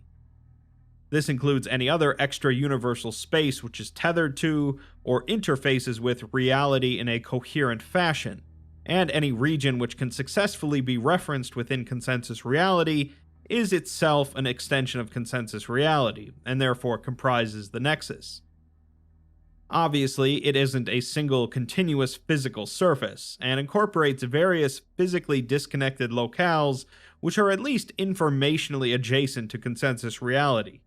This includes any other extra-universal space which is tethered to or interfaces with reality in a coherent fashion, and any region which can successfully be referenced within consensus reality is itself an extension of consensus reality, and therefore comprises the Nexus. Obviously, it isn't a single continuous physical surface, and incorporates various physically disconnected locales which are at least informationally adjacent to consensus reality.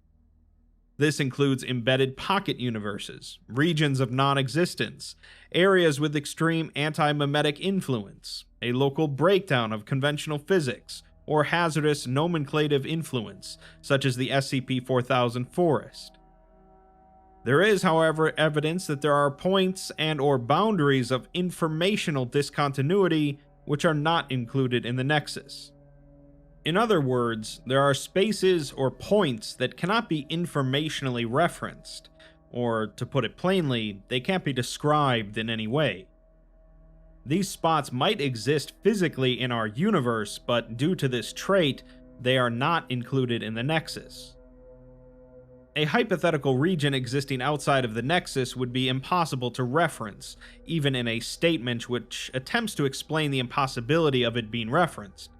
This includes embedded pocket universes, regions of non-existence, areas with extreme anti-memetic influence, a local breakdown of conventional physics, or hazardous nomenclative influence, such as the SCP-4000 forest. There is, however, evidence that there are points and/or boundaries of informational discontinuity which are not included in the Nexus. In other words, there are spaces or points that cannot be informationally referenced, or, to put it plainly, they can't be described in any way. These spots might exist physically in our universe, but due to this trait, they are not included in the Nexus. A hypothetical region existing outside of the Nexus would be impossible to reference, even in a statement which attempts to explain the impossibility of it being referenced.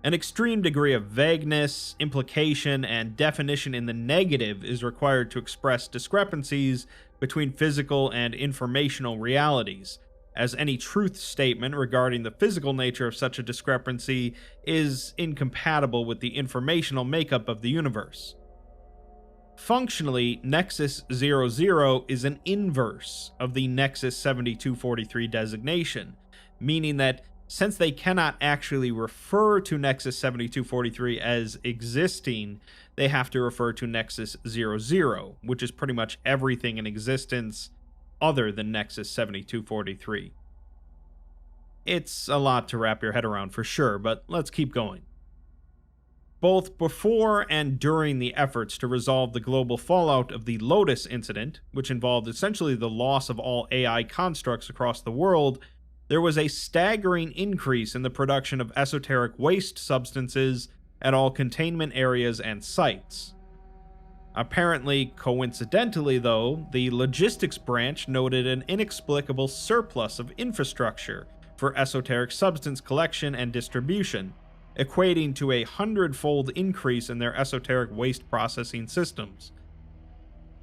An extreme degree of vagueness, implication, and definition in the negative is required to express discrepancies between physical and informational realities, as any truth statement regarding the physical nature of such a discrepancy is incompatible with the informational makeup of the universe. Functionally, Nexus 00 is an inverse of the Nexus 7243 designation, meaning that since they cannot actually refer to Nexus 7243 as existing, they have to refer to Nexus 00, which is pretty much everything in existence other than Nexus 7243. It's a lot to wrap your head around for sure, but let's keep going. Both before and during the efforts to resolve the global fallout of the Lotus incident, which involved essentially the loss of all AI constructs across the world, there was a staggering increase in the production of esoteric waste substances at all containment areas and sites. Apparently, coincidentally though, the logistics branch noted an inexplicable surplus of infrastructure for esoteric substance collection and distribution, equating to a 100-fold increase in their esoteric waste processing systems.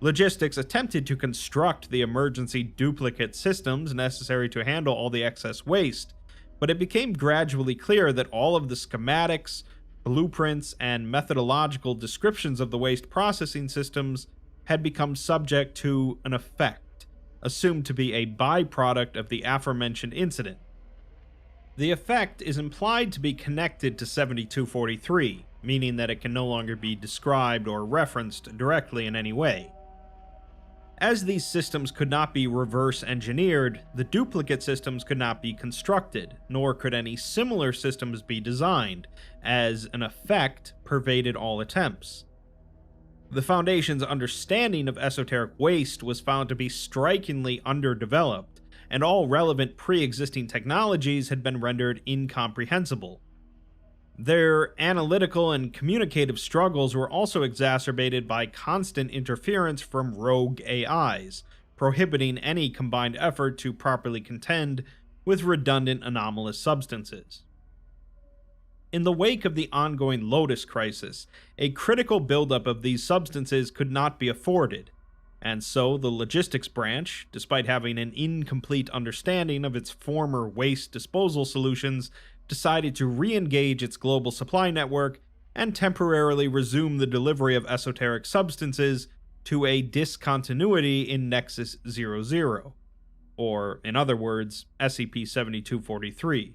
Logistics attempted to construct the emergency duplicate systems necessary to handle all the excess waste, but it became gradually clear that all of the schematics, blueprints, and methodological descriptions of the waste processing systems had become subject to an effect, assumed to be a byproduct of the aforementioned incident. The effect is implied to be connected to 7243, meaning that it can no longer be described or referenced directly in any way. As these systems could not be reverse engineered, the duplicate systems could not be constructed, nor could any similar systems be designed, as an effect pervaded all attempts. The Foundation's understanding of esoteric waste was found to be strikingly underdeveloped, and all relevant pre-existing technologies had been rendered incomprehensible. Their analytical and communicative struggles were also exacerbated by constant interference from rogue AIs, prohibiting any combined effort to properly contend with redundant anomalous substances. In the wake of the ongoing Lotus crisis, a critical buildup of these substances could not be afforded, and so the logistics branch, despite having an incomplete understanding of its former waste disposal solutions, decided to re-engage its global supply network and temporarily resume the delivery of esoteric substances to a discontinuity in Nexus 00, or, in other words, SCP-7243.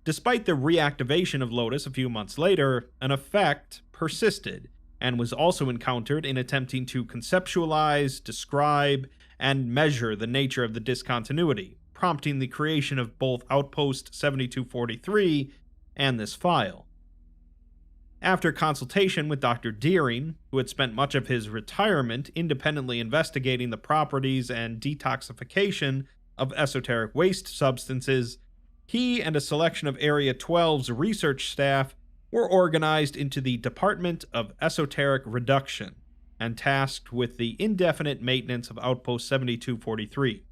Despite the reactivation of Lotus a few months later, an effect persisted, and was also encountered in attempting to conceptualize, describe, and measure the nature of the discontinuity, prompting the creation of both Outpost 7243 and this file. After consultation with Dr. Liryn, who had spent much of his retirement independently investigating the properties and detoxification of esoteric waste substances, he and a selection of Area 12's research staff were organized into the Department of Esoteric Reduction and tasked with the indefinite maintenance of Outpost 7243.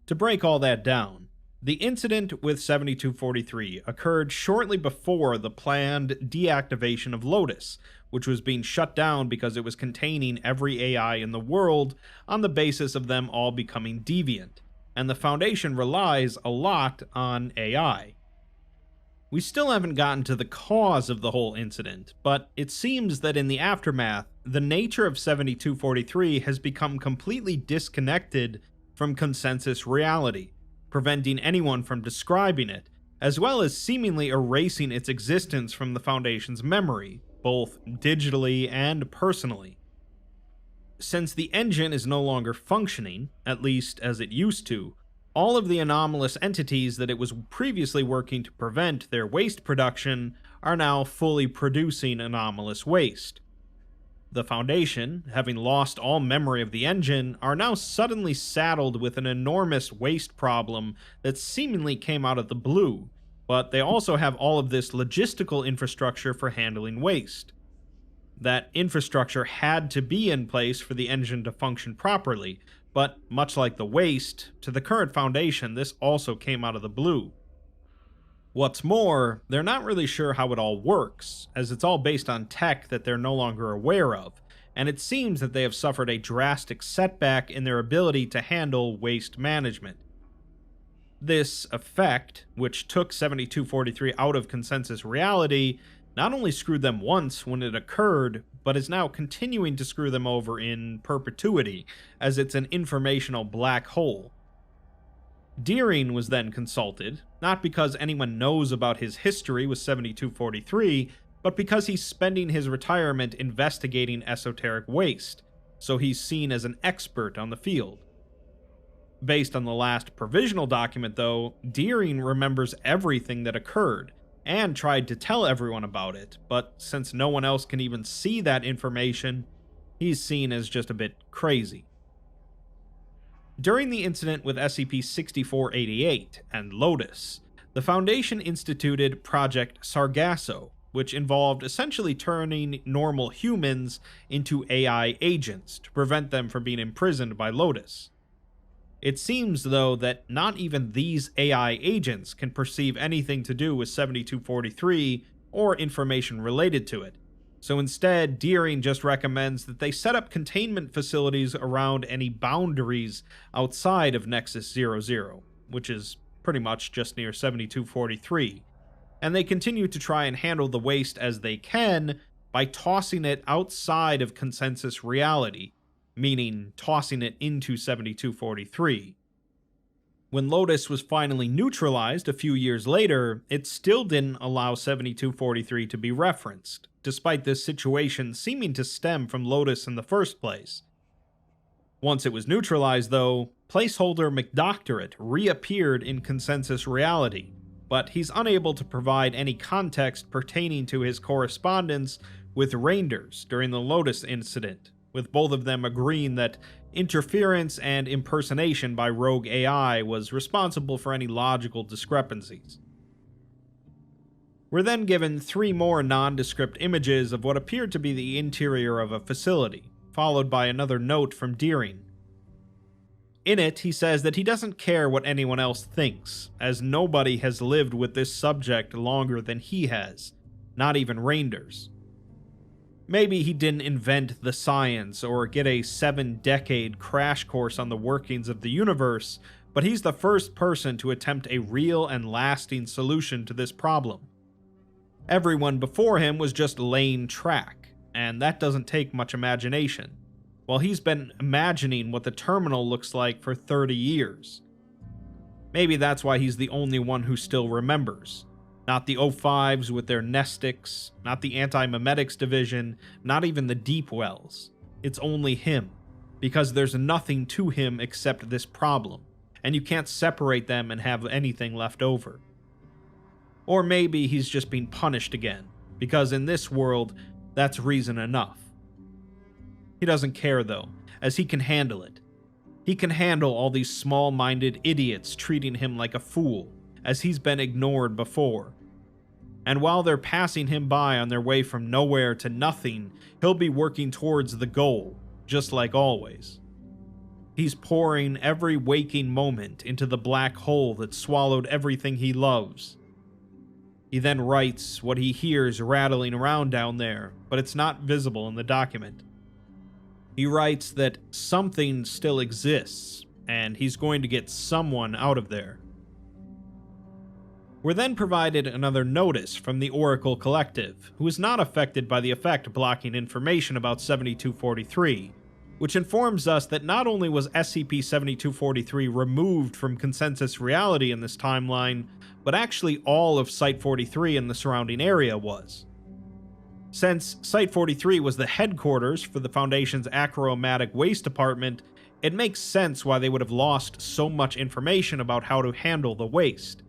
To break all that down, the incident with 7243 occurred shortly before the planned deactivation of Lotus, which was being shut down because it was containing every AI in the world on the basis of them all becoming deviant, and the Foundation relies a lot on AI. We still haven't gotten to the cause of the whole incident, but it seems that in the aftermath, the nature of 7243 has become completely disconnected from consensus reality, preventing anyone from describing it, as well as seemingly erasing its existence from the Foundation's memory, both digitally and personally. Since the engine is no longer functioning, at least as it used to, all of the anomalous entities that it was previously working to prevent their waste production are now fully producing anomalous waste. The Foundation, having lost all memory of the engine, are now suddenly saddled with an enormous waste problem that seemingly came out of the blue, but they also have all of this logistical infrastructure for handling waste. That infrastructure had to be in place for the engine to function properly, but much like the waste, to the current Foundation, this also came out of the blue. What's more, they're not really sure how it all works, as it's all based on tech that they're no longer aware of, and it seems that they have suffered a drastic setback in their ability to handle waste management. This effect, which took 7243 out of consensus reality, not only screwed them once when it occurred, but is now continuing to screw them over in perpetuity, as it's an informational black hole. Liryn was then consulted, not because anyone knows about his history with 7243, but because he's spending his retirement investigating esoteric waste, so he's seen as an expert on the field. Based on the last provisional document, though, Liryn remembers everything that occurred, and tried to tell everyone about it, but since no one else can even see that information, he's seen as just a bit crazy. During the incident with SCP-6488 and Lotus, the Foundation instituted Project Sargasso, which involved essentially turning normal humans into AI agents to prevent them from being imprisoned by Lotus. It seems, though, that not even these AI agents can perceive anything to do with 7243 or information related to it, So instead, Deering just recommends that they set up containment facilities around any boundaries outside of Nexus 00, which is pretty much just near 7243, and they continue to try and handle the waste as they can by tossing it outside of consensus reality, meaning tossing it into 7243. When Lotus was finally neutralized a few years later, it still didn't allow 7243 to be referenced, despite this situation seeming to stem from Lotus in the first place. Once it was neutralized, though, Placeholder McDoctorate reappeared in consensus reality, but he's unable to provide any context pertaining to his correspondence with Reinders during the Lotus incident, with both of them agreeing that interference and impersonation by rogue AI was responsible for any logical discrepancies. We're then given 3 more nondescript images of what appeared to be the interior of a facility, followed by another note from Deering. In it, he says that he doesn't care what anyone else thinks, as nobody has lived with this subject longer than he has, not even Reinders. Maybe he didn't invent the science or get a 7-decade crash course on the workings of the universe, but he's the first person to attempt a real and lasting solution to this problem. Everyone before him was just laying track, and that doesn't take much imagination. Well, he's been imagining what the terminal looks like for 30 years. Maybe that's why he's the only one who still remembers. Not the O5s with their nestics, not the anti-memetics division, not even the deep wells. It's only him, because there's nothing to him except this problem, and you can't separate them and have anything left over. Or maybe he's just being punished again, because in this world, that's reason enough. He doesn't care though, as he can handle it. He can handle all these small-minded idiots treating him like a fool, as he's been ignored before. And while they're passing him by on their way from nowhere to nothing, he'll be working towards the goal, just like always. He's pouring every waking moment into the black hole that swallowed everything he loves. He then writes what he hears rattling around down there, but it's not visible in the document. He writes that something still exists, and he's going to get someone out of there. We're then provided another notice from the Oracle Collective, who is not affected by the effect blocking information about 7243, which informs us that not only was SCP-7243 removed from consensus reality in this timeline, but actually all of Site-43 and the surrounding area was. Since Site-43 was the headquarters for the Foundation's Achromatic Waste Department, it makes sense why they would have lost so much information about how to handle the waste.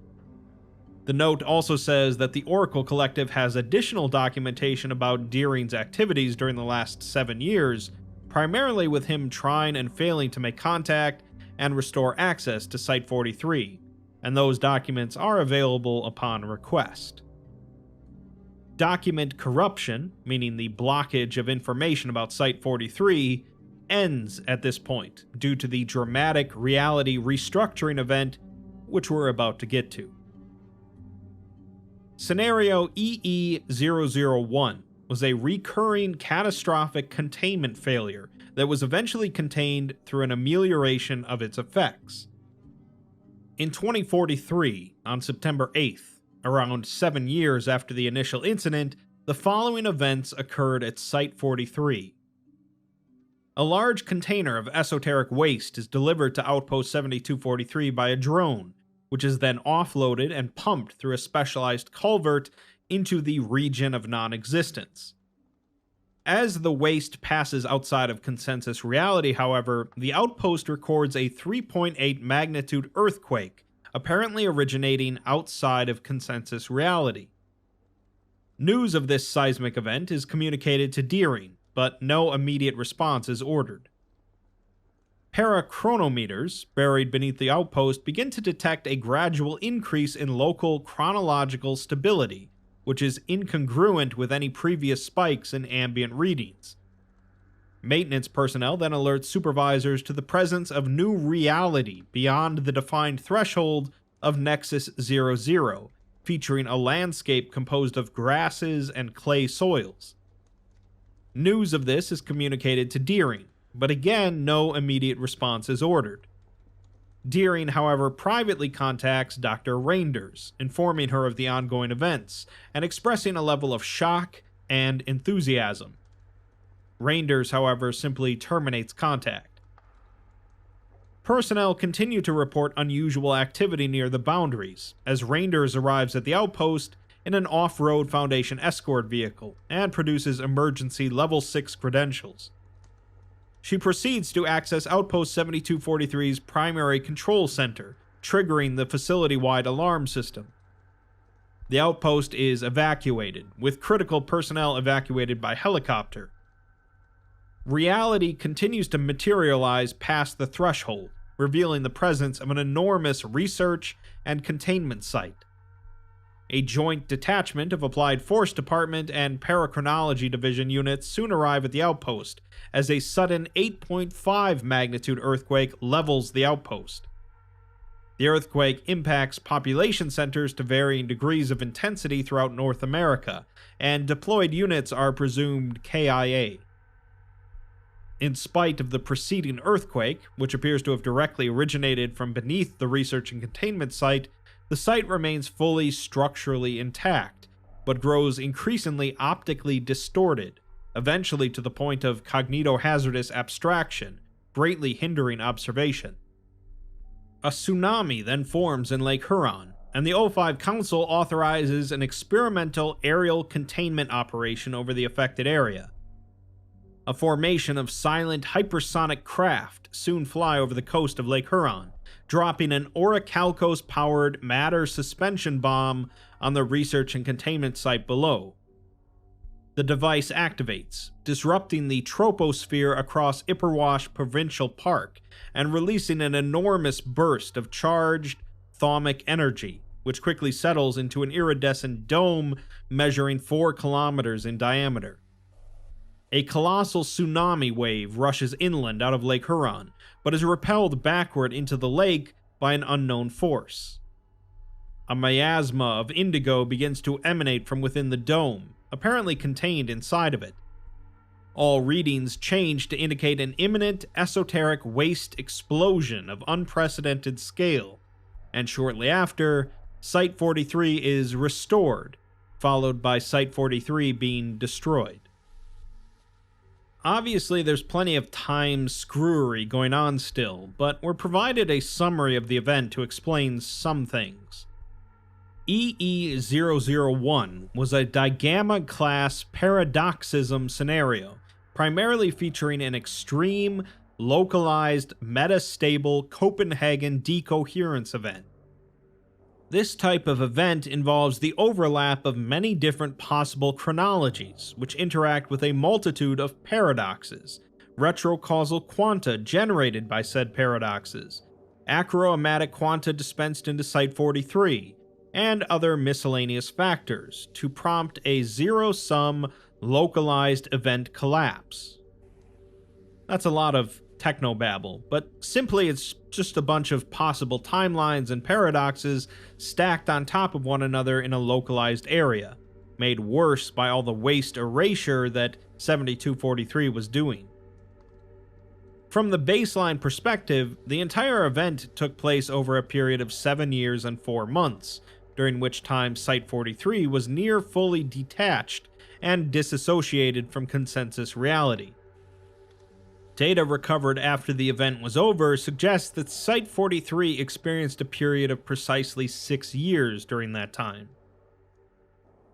The note also says that the Oracle Collective has additional documentation about Deering's activities during the last 7 years, primarily with him trying and failing to make contact and restore access to Site-43, and those documents are available upon request. Document corruption, meaning the blockage of information about Site-43, ends at this point due to the dramatic reality restructuring event which we're about to get to. Scenario EE-001 was a recurring catastrophic containment failure that was eventually contained through an amelioration of its effects. In 2043, on September 8th, around 7 years after the initial incident, the following events occurred at Site-43. A large container of esoteric waste is delivered to Outpost 7243 by a drone, which is then offloaded and pumped through a specialized culvert into the region of non-existence. As the waste passes outside of consensus reality, however, the outpost records a 3.8 magnitude earthquake, apparently originating outside of consensus reality. News of this seismic event is communicated to Deering, but no immediate response is ordered. Parachronometers buried beneath the outpost begin to detect a gradual increase in local chronological stability, which is incongruent with any previous spikes in ambient readings. Maintenance personnel then alert supervisors to the presence of new reality beyond the defined threshold of Nexus 00, featuring a landscape composed of grasses and clay soils. News of this is communicated to Liryn, but again, no immediate response is ordered. Liryn, however, privately contacts Dr. Reinders, informing her of the ongoing events and expressing a level of shock and enthusiasm. Reinders, however, simply terminates contact. Personnel continue to report unusual activity near the boundaries, as Reinders arrives at the outpost in an off-road Foundation escort vehicle and produces emergency Level 6 credentials. She proceeds to access Outpost 7243's primary control center, triggering the facility-wide alarm system. The outpost is evacuated, with critical personnel evacuated by helicopter. Reality continues to materialize past the threshold, revealing the presence of an enormous research and containment site. A joint detachment of Applied Force Department and Parachronology Division units soon arrive at the outpost, as a sudden 8.5 magnitude earthquake levels the outpost. The earthquake impacts population centers to varying degrees of intensity throughout North America, and deployed units are presumed KIA. In spite of the preceding earthquake, which appears to have directly originated from beneath the research and containment site, the site remains fully structurally intact, but grows increasingly optically distorted, eventually to the point of cognitohazardous abstraction, greatly hindering observation. A tsunami then forms in Lake Huron, and the O5 Council authorizes an experimental aerial containment operation over the affected area. A formation of silent hypersonic craft soon fly over the coast of Lake Huron, dropping an orichalcos-powered matter suspension bomb on the research and containment site below. The device activates, disrupting the troposphere across Ipperwash Provincial Park and releasing an enormous burst of charged, thaumic energy, which quickly settles into an iridescent dome measuring 4 kilometers in diameter. A colossal tsunami wave rushes inland out of Lake Huron, but is repelled backward into the lake by an unknown force. A miasma of indigo begins to emanate from within the dome, apparently contained inside of it. All readings change to indicate an imminent esoteric waste explosion of unprecedented scale, and shortly after, Site 43 is restored, followed by Site 43 being destroyed. Obviously, there's plenty of time screwery going on still, but we're provided a summary of the event to explain some things. EE-001 was a digamma-class paradoxism scenario, primarily featuring an extreme, localized, metastable Copenhagen decoherence event. This type of event involves the overlap of many different possible chronologies, which interact with a multitude of paradoxes, retrocausal quanta generated by said paradoxes, achromatic quanta dispensed into Site 43, and other miscellaneous factors to prompt a zero-sum, localized event collapse. That's a lot of technobabble, but simply it's just a bunch of possible timelines and paradoxes stacked on top of one another in a localized area, made worse by all the waste erasure that 7243 was doing. From the baseline perspective, the entire event took place over a period of 7 years and 4 months, during which time Site 43 was near fully detached and disassociated from consensus reality. Data recovered after the event was over suggests that Site 43 experienced a period of precisely 6 years during that time.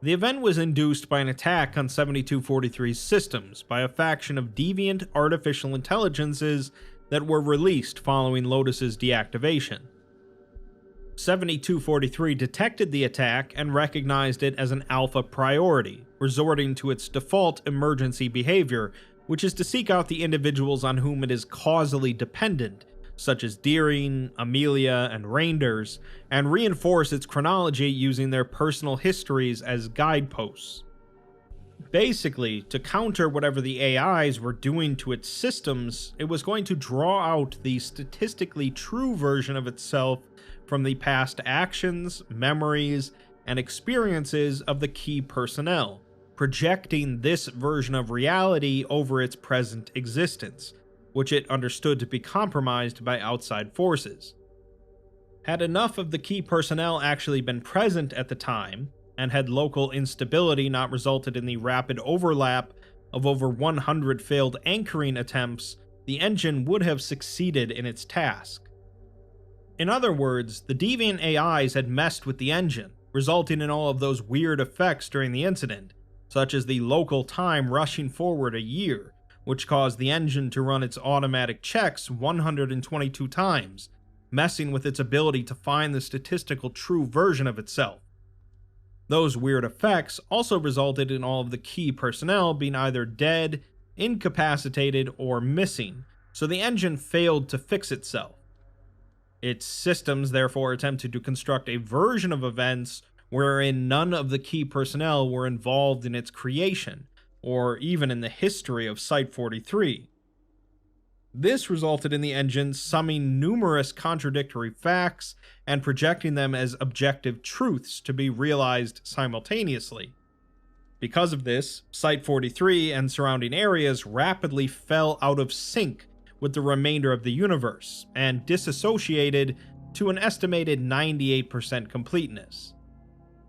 The event was induced by an attack on 7243's systems by a faction of deviant artificial intelligences that were released following Lotus's deactivation. 7243 detected the attack and recognized it as an alpha priority, resorting to its default emergency behavior, which is to seek out the individuals on whom it is causally dependent, such as Liryn, Amelia, and Reinders, and reinforce its chronology using their personal histories as guideposts. Basically, to counter whatever the AIs were doing to its systems, it was going to draw out the statistically true version of itself from the past actions, memories, and experiences of the key personnel, projecting this version of reality over its present existence, which it understood to be compromised by outside forces. Had enough of the key personnel actually been present at the time, and had local instability not resulted in the rapid overlap of over 100 failed anchoring attempts, the engine would have succeeded in its task. In other words, the deviant AIs had messed with the engine, resulting in all of those weird effects during the incident, such as the local time rushing forward a year, which caused the engine to run its automatic checks 122 times, messing with its ability to find the statistical true version of itself. Those weird effects also resulted in all of the key personnel being either dead, incapacitated, or missing, so the engine failed to fix itself. Its systems therefore attempted to construct a version of events wherein none of the key personnel were involved in its creation, or even in the history of Site-43. This resulted in the engine summing numerous contradictory facts and projecting them as objective truths to be realized simultaneously. Because of this, Site-43 and surrounding areas rapidly fell out of sync with the remainder of the universe and disassociated to an estimated 98% completeness.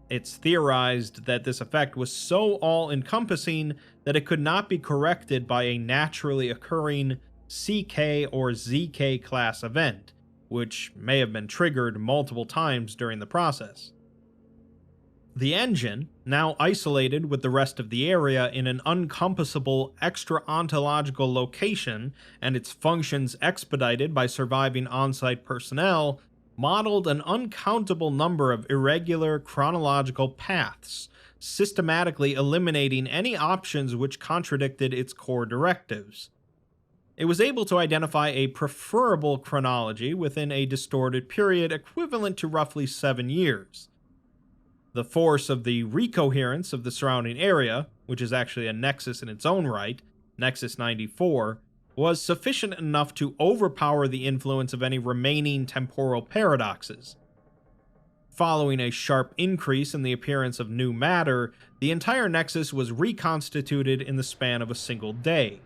It's theorized that this effect was so all-encompassing that it could not be corrected by a naturally occurring CK or ZK class event, which may have been triggered multiple times during the process. The engine, now isolated with the rest of the area in an uncompassable extra-ontological location and its functions expedited by surviving on-site personnel, modeled an uncountable number of irregular chronological paths, systematically eliminating any options which contradicted its core directives. It was able to identify a preferable chronology within a distorted period equivalent to roughly 7 years. The force of the recoherence of the surrounding area, which is actually a nexus in its own right, Nexus 94, was sufficient enough to overpower the influence of any remaining temporal paradoxes. Following a sharp increase in the appearance of new matter, the entire nexus was reconstituted in the span of a single day.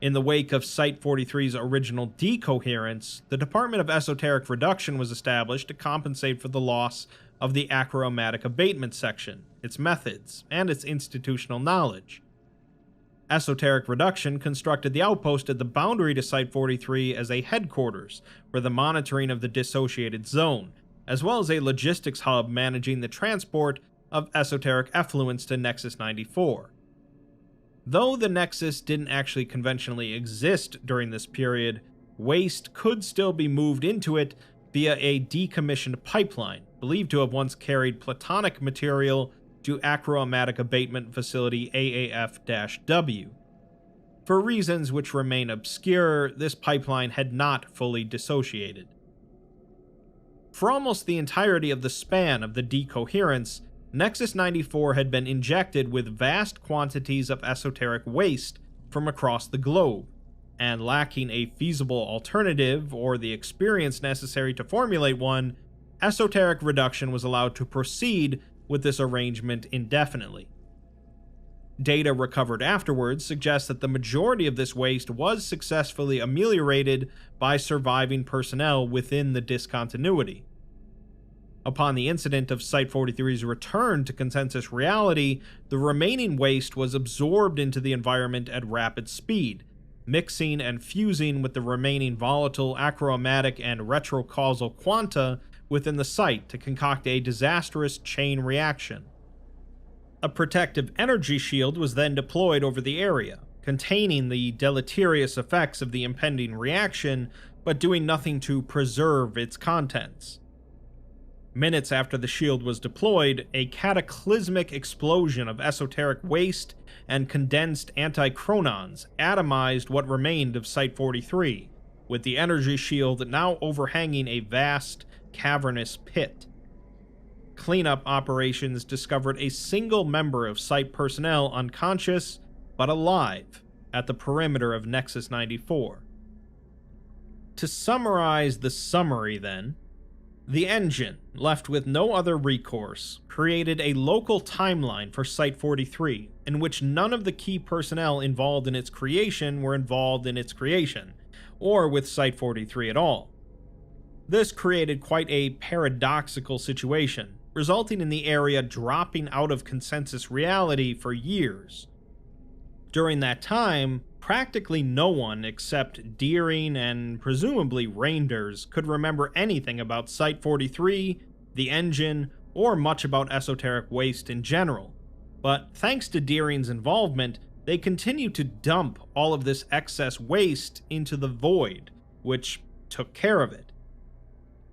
In the wake of Site-43's original decoherence, the Department of Esoteric Reduction was established to compensate for the loss of the achromatic abatement section, its methods, and its institutional knowledge. Esoteric Reduction constructed the outpost at the boundary to Site-43 as a headquarters for the monitoring of the dissociated zone, as well as a logistics hub managing the transport of esoteric effluents to Nexus 94. Though the Nexus didn't actually conventionally exist during this period, waste could still be moved into it via a decommissioned pipeline, believed to have once carried platonic material to Achromatic Abatement Facility AAF-W. For reasons which remain obscure, this pipeline had not fully dissociated. For almost the entirety of the span of the decoherence, Nexus 94 had been injected with vast quantities of esoteric waste from across the globe, and lacking a feasible alternative or the experience necessary to formulate one, Esoteric Reduction was allowed to proceed with this arrangement indefinitely. Data recovered afterwards suggests that the majority of this waste was successfully ameliorated by surviving personnel within the discontinuity. Upon the incident of Site-43's return to consensus reality, the remaining waste was absorbed into the environment at rapid speed, mixing and fusing with the remaining volatile achromatic and retrocausal quanta within the site to concoct a disastrous chain reaction. A protective energy shield was then deployed over the area, containing the deleterious effects of the impending reaction, but doing nothing to preserve its contents. Minutes after the shield was deployed, a cataclysmic explosion of esoteric waste and condensed antichronons atomized what remained of Site-43, with the energy shield now overhanging a vast, cavernous pit. Cleanup operations discovered a single member of Site personnel unconscious, but alive, at the perimeter of Nexus 94. To summarize the summary then, The engine, left with no other recourse, created a local timeline for Site-43, in which none of the key personnel involved in its creation were involved in its creation, or with Site-43 at all. This created quite a paradoxical situation, resulting in the area dropping out of consensus reality for years. During that time, practically no one except Liryn and presumably Reindeers could remember anything about Site-43, the engine, or much about esoteric waste in general. But thanks to Liryn's involvement, they continued to dump all of this excess waste into the void, which took care of it.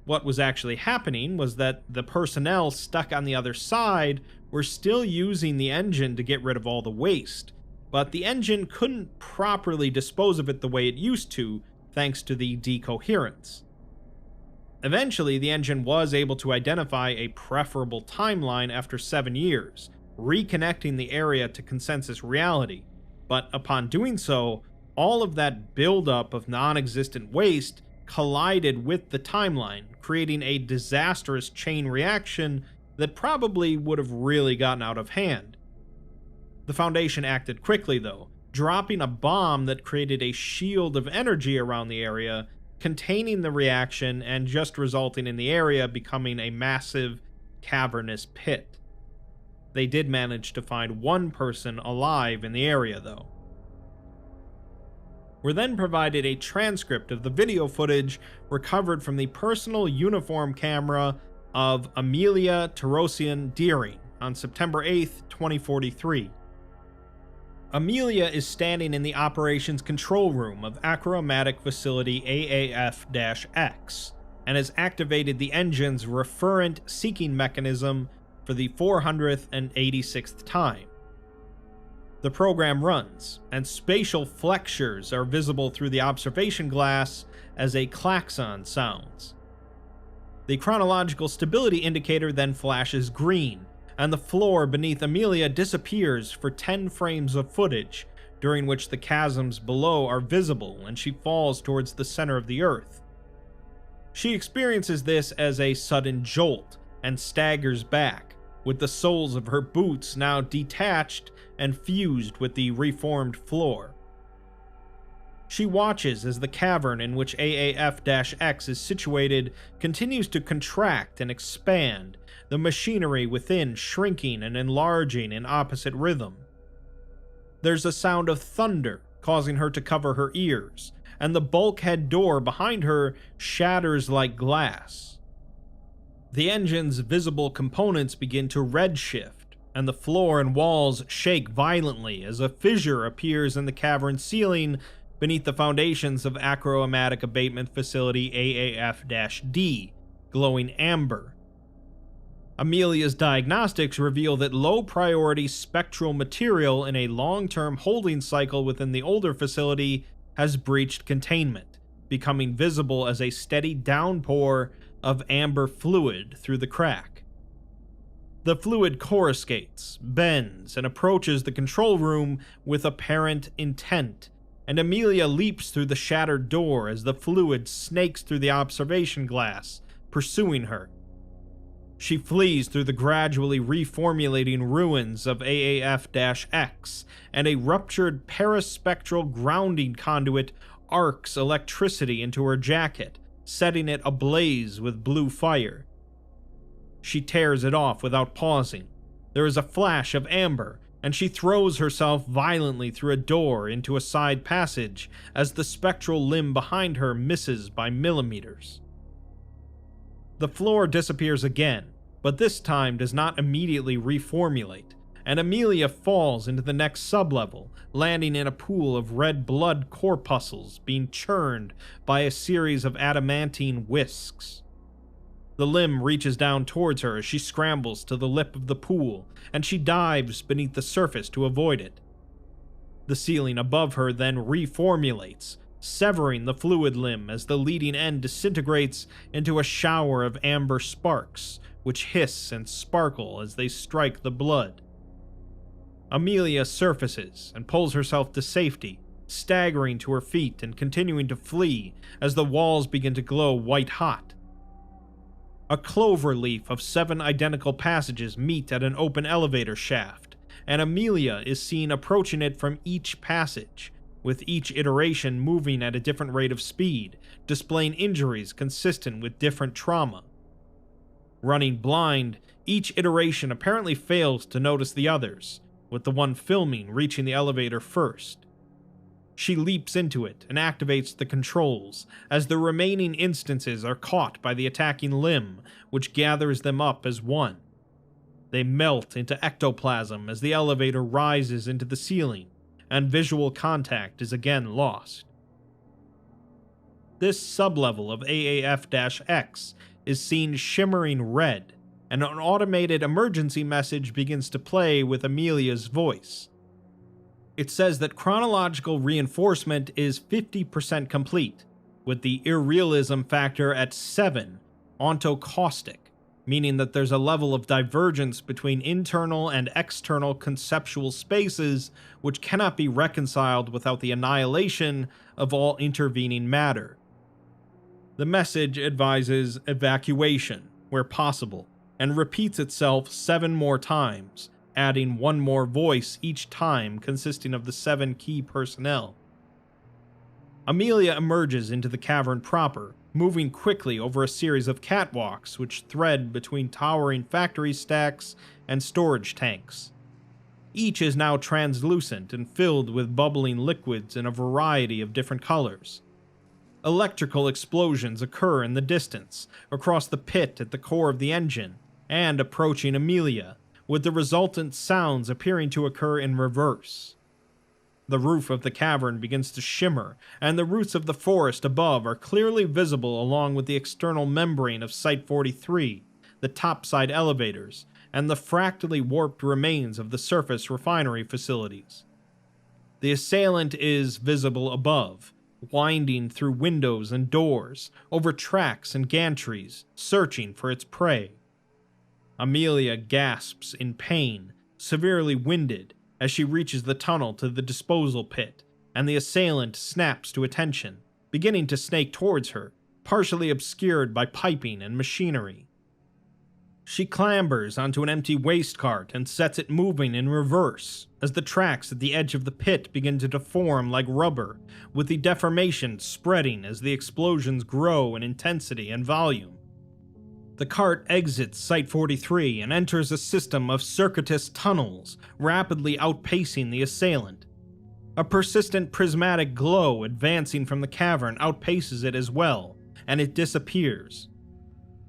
What was actually happening was that the personnel stuck on the other side were still using the engine to get rid of all the waste, but the engine couldn't properly dispose of it the way it used to, thanks to the decoherence. Eventually, the engine was able to identify a preferable timeline after 7 years, reconnecting the area to consensus reality, but upon doing so, all of that buildup of non-existent waste collided with the timeline, creating a disastrous chain reaction that probably would have really gotten out of hand. The Foundation acted quickly though, dropping a bomb that created a shield of energy around the area, containing the reaction and just resulting in the area becoming a massive, cavernous pit. They did manage to find one person alive in the area though. We're then provided a transcript of the video footage recovered from the personal uniform camera of Amelia Terosian Liryn on September 8th, 2043. Amelia is standing in the operations control room of Abatement Facility AAF-X and has activated the engine's referent seeking mechanism for the 486th time. The program runs, and spatial flexures are visible through the observation glass as a klaxon sounds. The chronological stability indicator then flashes green, and the floor beneath Amelia disappears for 10 frames of footage, during which the chasms below are visible and she falls towards the center of the earth. She experiences this as a sudden jolt and staggers back, with the soles of her boots now detached and fused with the reformed floor. She watches as the cavern in which AAF-X is situated continues to contract and expand, the machinery within shrinking and enlarging in opposite rhythm. There's a sound of thunder, causing her to cover her ears, and the bulkhead door behind her shatters like glass. The engine's visible components begin to redshift, and the floor and walls shake violently as a fissure appears in the cavern ceiling beneath the foundations of Abatement Facility AAF-D, glowing amber. Amelia's diagnostics reveal that low-priority spectral material in a long-term holding cycle within the older facility has breached containment, becoming visible as a steady downpour of amber fluid through the crack. The fluid coruscates, bends, and approaches the control room with apparent intent, and Amelia leaps through the shattered door as the fluid snakes through the observation glass, pursuing her. She flees through the gradually reformulating ruins of AAF-X, and a ruptured paraspectral grounding conduit arcs electricity into her jacket, setting it ablaze with blue fire. She tears it off without pausing. There is a flash of amber, and she throws herself violently through a door into a side passage as the spectral limb behind her misses by millimeters. The floor disappears again, but this time does not immediately reformulate, and Amelia falls into the next sublevel, landing in a pool of red blood corpuscles being churned by a series of adamantine whisks. The limb reaches down towards her as she scrambles to the lip of the pool, and she dives beneath the surface to avoid it. The ceiling above her then reformulates, severing the fluid limb as the leading end disintegrates into a shower of amber sparks, which hiss and sparkle as they strike the blood. Amelia surfaces and pulls herself to safety, staggering to her feet and continuing to flee as the walls begin to glow white hot. A clover leaf of 7 identical passages meet at an open elevator shaft, and Amelia is seen approaching it from each passage, with each iteration moving at a different rate of speed, displaying injuries consistent with different trauma. Running blind, each iteration apparently fails to notice the others, with the one filming reaching the elevator first. She leaps into it and activates the controls, as the remaining instances are caught by the attacking limb, which gathers them up as one. They melt into ectoplasm as the elevator rises into the ceiling, and visual contact is again lost. This sublevel of AAF-X is seen shimmering red, and an automated emergency message begins to play with Amelia's voice. It says that chronological reinforcement is 50% complete, with the irrealism factor at 7, ontocaustic, meaning that there's a level of divergence between internal and external conceptual spaces which cannot be reconciled without the annihilation of all intervening matter. The message advises evacuation, where possible, and repeats itself 7 more times, adding 1 more voice each time consisting of the 7 key personnel. Amelia emerges into the cavern proper, moving quickly over a series of catwalks which thread between towering factory stacks and storage tanks. Each is now translucent and filled with bubbling liquids in a variety of different colors. Electrical explosions occur in the distance, across the pit at the core of the engine, and approaching Amelia, with the resultant sounds appearing to occur in reverse. The roof of the cavern begins to shimmer, and the roots of the forest above are clearly visible along with the external membrane of Site-43, the topside elevators, and the fractally warped remains of the surface refinery facilities. The assailant is visible above, winding through windows and doors, over tracks and gantries, searching for its prey. Amelia gasps in pain, severely winded, as she reaches the tunnel to the disposal pit, and the assailant snaps to attention, beginning to snake towards her, partially obscured by piping and machinery. She clambers onto an empty waste cart and sets it moving in reverse, as the tracks at the edge of the pit begin to deform like rubber, with the deformation spreading as the explosions grow in intensity and volume. The cart exits Site-43 and enters a system of circuitous tunnels, rapidly outpacing the assailant. A persistent prismatic glow advancing from the cavern outpaces it as well, and it disappears.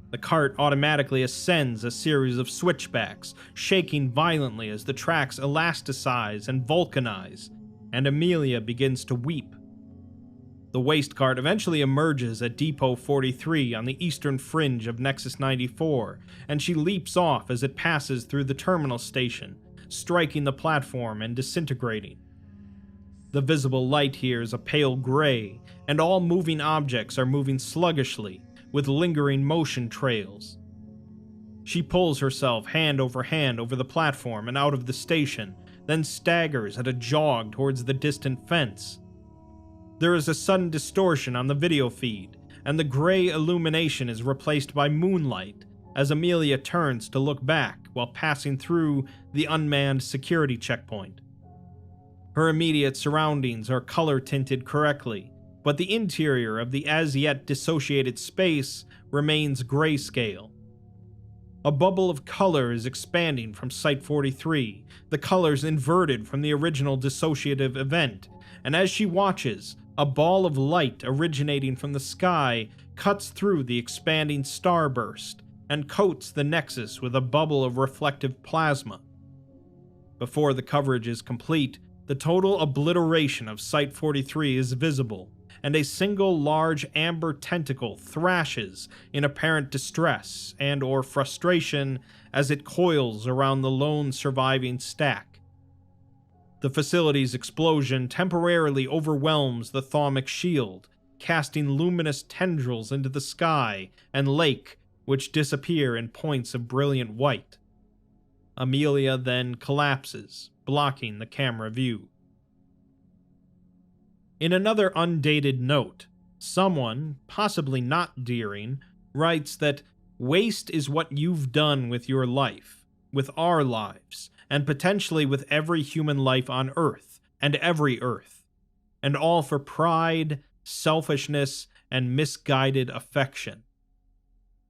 The cart automatically ascends a series of switchbacks, shaking violently as the tracks elasticize and vulcanize, and Amelia begins to weep. The waste cart eventually emerges at Depot 43 on the eastern fringe of Nexus 94, and she leaps off as it passes through the terminal station, striking the platform and disintegrating. The visible light here is a pale gray, and all moving objects are moving sluggishly, with lingering motion trails. She pulls herself hand over the platform and out of the station, then staggers at a jog towards the distant fence. There is a sudden distortion on the video feed, and the gray illumination is replaced by moonlight as Amelia turns to look back while passing through the unmanned security checkpoint. Her immediate surroundings are color-tinted correctly, but the interior of the as-yet dissociated space remains grayscale. A bubble of color is expanding from Site-43, the colors inverted from the original dissociative event, and as she watches, a ball of light originating from the sky cuts through the expanding starburst and coats the Nexus with a bubble of reflective plasma. Before the coverage is complete, the total obliteration of Site-43 is visible, and a single large amber tentacle thrashes in apparent distress and/or frustration as it coils around the lone surviving stack. The facility's explosion temporarily overwhelms the thaumic shield, casting luminous tendrils into the sky and lake, which disappear in points of brilliant white. Amelia then collapses, blocking the camera view. In another undated note, someone, possibly not Deering, writes that Waste is what you've done with your life, with our lives, and potentially with every human life on Earth, and every Earth, and all for pride, selfishness, and misguided affection.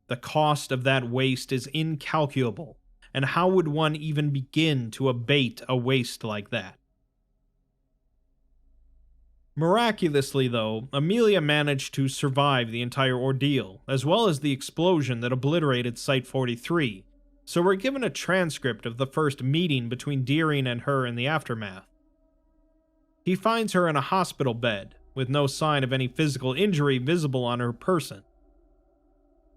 The cost of that waste is incalculable, and how would one even begin to abate a waste like that? Miraculously, though, Amelia managed to survive the entire ordeal, as well as the explosion that obliterated Site-43, so we're given a transcript of the first meeting between Deering and her in the aftermath. He finds her in a hospital bed, with no sign of any physical injury visible on her person.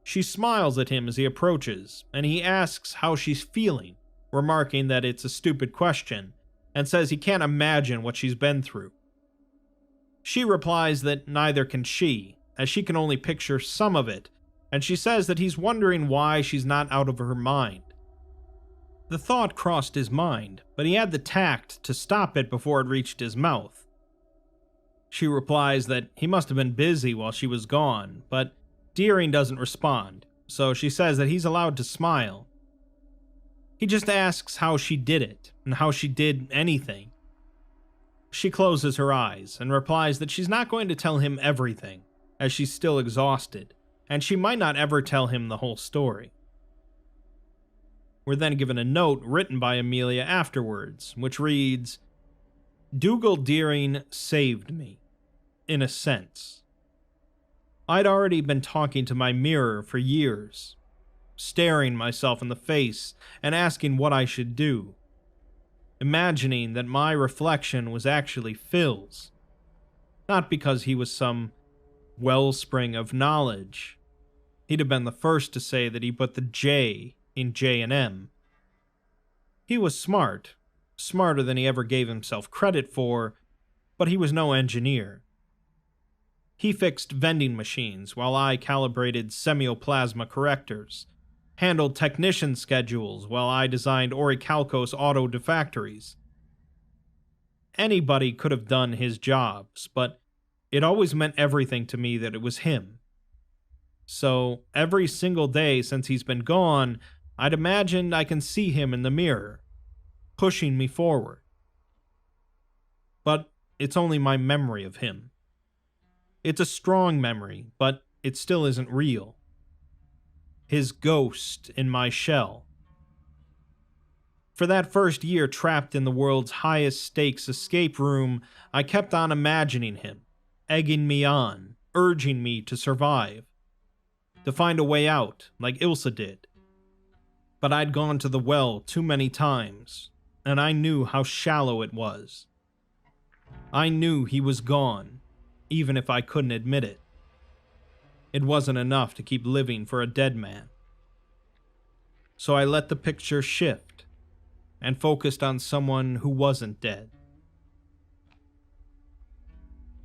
She smiles at him as he approaches, and he asks how she's feeling, remarking that it's a stupid question, and says he can't imagine what she's been through. She replies that neither can she, as she can only picture some of it, and she says that he's wondering why she's not out of her mind. The thought crossed his mind, but he had the tact to stop it before it reached his mouth. She replies that he must have been busy while she was gone, but Deering doesn't respond, so she says that he's allowed to smile. He just asks how she did it, and how she did anything. She closes her eyes and replies that she's not going to tell him everything, as she's still exhausted, and she might not ever tell him the whole story. We're then given a note written by Amelia afterwards, which reads, "Dougal Deering saved me, in a sense. I'd already been talking to my mirror for years, staring myself in the face and asking what I should do, imagining that my reflection was actually Phil's, not because he was some wellspring of knowledge. He'd have been the first to say that he put the J in J&M. He was smart, smarter than he ever gave himself credit for, but he was no engineer. He fixed vending machines while I calibrated semioplasma correctors, handled technician schedules while I designed Orichalcos auto defactories. Anybody could have done his jobs, but it always meant everything to me that it was him. So, every single day since he's been gone, I'd imagined I can see him in the mirror, pushing me forward. But it's only my memory of him. It's a strong memory, but it still isn't real. His ghost in my shell. For that first year trapped in the world's highest stakes escape room, I kept on imagining him, egging me on, urging me to survive, to find a way out, like Ilsa did. But I'd gone to the well too many times, and I knew how shallow it was. I knew he was gone, even if I couldn't admit it. It wasn't enough to keep living for a dead man. So I let the picture shift, and focused on someone who wasn't dead.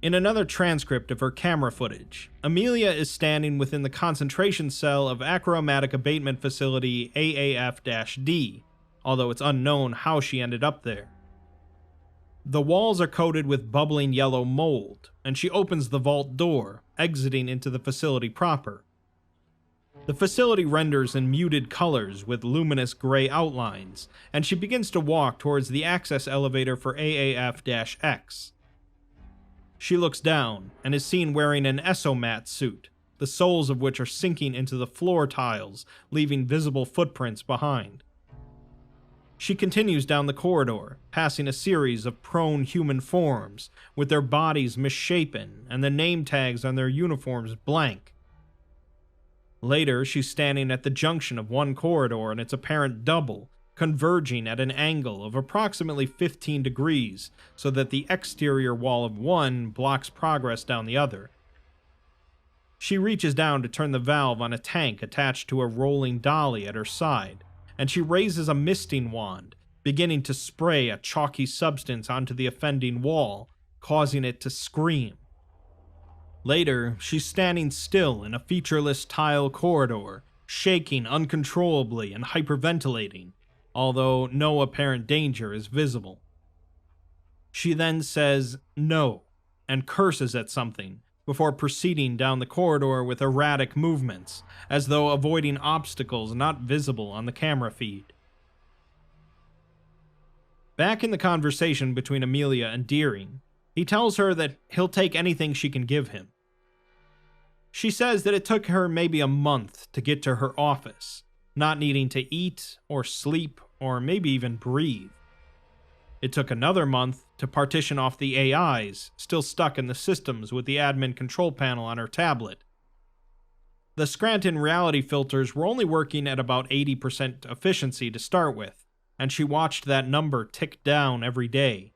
In another transcript of her camera footage, Amelia is standing within the concentration cell of Achromatic Abatement Facility AAF-D, although it's unknown how she ended up there. The walls are coated with bubbling yellow mold, and she opens the vault door, exiting into the facility proper. The facility renders in muted colors with luminous gray outlines, and she begins to walk towards the access elevator for AAF-X. She looks down, and is seen wearing an Esomat suit, the soles of which are sinking into the floor tiles, leaving visible footprints behind. She continues down the corridor, passing a series of prone human forms, with their bodies misshapen and the name tags on their uniforms blank. Later, she's standing at the junction of one corridor and its apparent double, converging at an angle of approximately 15 degrees, so that the exterior wall of one blocks progress down the other. She reaches down to turn the valve on a tank attached to a rolling dolly at her side, and she raises a misting wand, beginning to spray a chalky substance onto the offending wall, causing it to scream. Later, she's standing still in a featureless tile corridor, shaking uncontrollably and hyperventilating, although no apparent danger is visible. She then says no, and curses at something, before proceeding down the corridor with erratic movements, as though avoiding obstacles not visible on the camera feed. Back in the conversation between Amelia and Deering, he tells her that he'll take anything she can give him. She says that it took her maybe a month to get to her office, not needing to eat or sleep or maybe even breathe. It took another month to partition off the AIs still stuck in the systems with the admin control panel on her tablet. The Scranton reality filters were only working at about 80% efficiency to start with, and she watched that number tick down every day.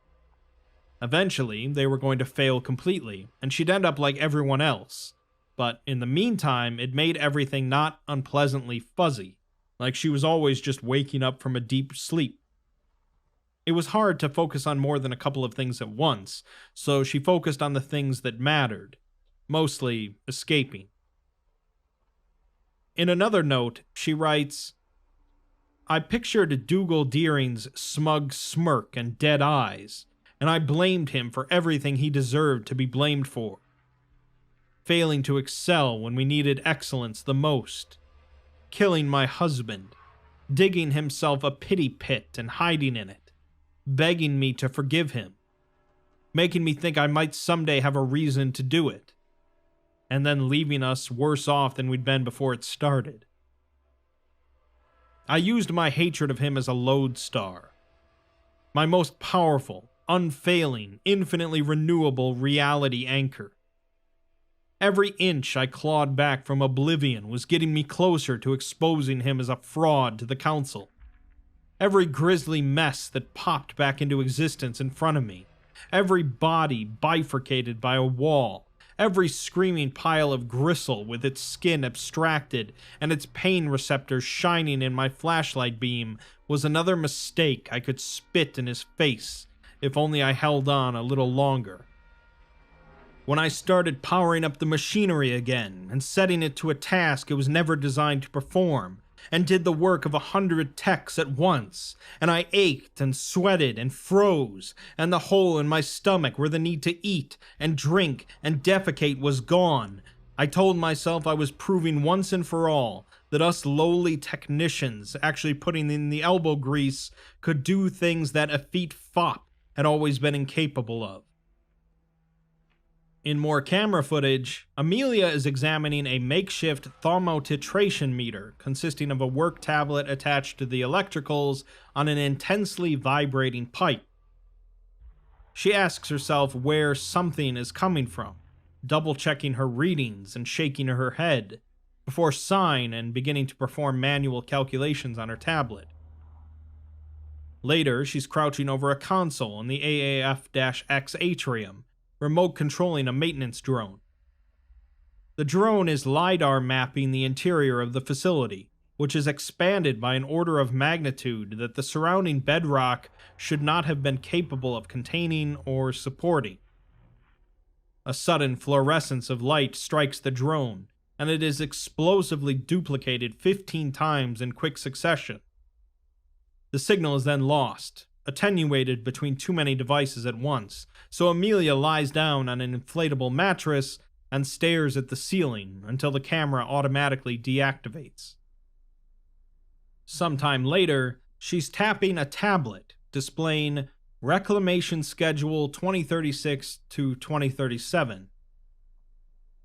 Eventually, they were going to fail completely, and she'd end up like everyone else. But in the meantime, it made everything not unpleasantly fuzzy, like she was always just waking up from a deep sleep. It was hard to focus on more than a couple of things at once, so she focused on the things that mattered, mostly escaping. In another note, she writes, "I pictured Dougal Deering's smug smirk and dead eyes, and I blamed him for everything he deserved to be blamed for. Failing to excel when we needed excellence the most. Killing my husband. Digging himself a pity pit and hiding in it. Begging me to forgive him. Making me think I might someday have a reason to do it. And then leaving us worse off than we'd been before it started. I used my hatred of him as a lodestar. My most powerful, unfailing, infinitely renewable reality anchor. Every inch I clawed back from oblivion was getting me closer to exposing him as a fraud to the Council. Every grisly mess that popped back into existence in front of me, every body bifurcated by a wall, every screaming pile of gristle with its skin abstracted and its pain receptors shining in my flashlight beam was another mistake I could spit in his face if only I held on a little longer. When I started powering up the machinery again and setting it to a task it was never designed to perform, and did the work of 100 techs at once, and I ached and sweated and froze, and the hole in my stomach where the need to eat and drink and defecate was gone, I told myself I was proving once and for all that us lowly technicians actually putting in the elbow grease could do things that effete fop had always been incapable of. In more camera footage, Amelia is examining a makeshift thermotitration meter consisting of a work tablet attached to the electricals on an intensely vibrating pipe. She asks herself where something is coming from, double-checking her readings and shaking her head, before sighing and beginning to perform manual calculations on her tablet. Later, she's crouching over a console in the AAF-X atrium, remote controlling a maintenance drone. The drone is LiDAR mapping the interior of the facility, which is expanded by an order of magnitude that the surrounding bedrock should not have been capable of containing or supporting. A sudden fluorescence of light strikes the drone, and it is explosively duplicated 15 times in quick succession. The signal is then lost, attenuated between too many devices at once, so Amelia lies down on an inflatable mattress and stares at the ceiling until the camera automatically deactivates. Sometime later, she's tapping a tablet displaying Reclamation Schedule 2036 to 2037.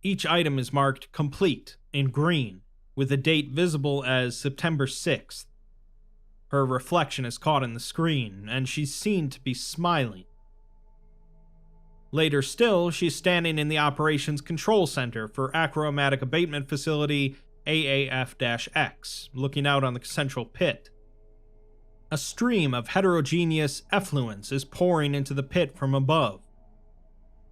Each item is marked complete in green, with the date visible as September 6th. Her reflection is caught in the screen, and she's seen to be smiling. Later still, she's standing in the Operations Control Center for Achromatic Abatement Facility AAF-X, looking out on the central pit. A stream of heterogeneous effluence is pouring into the pit from above.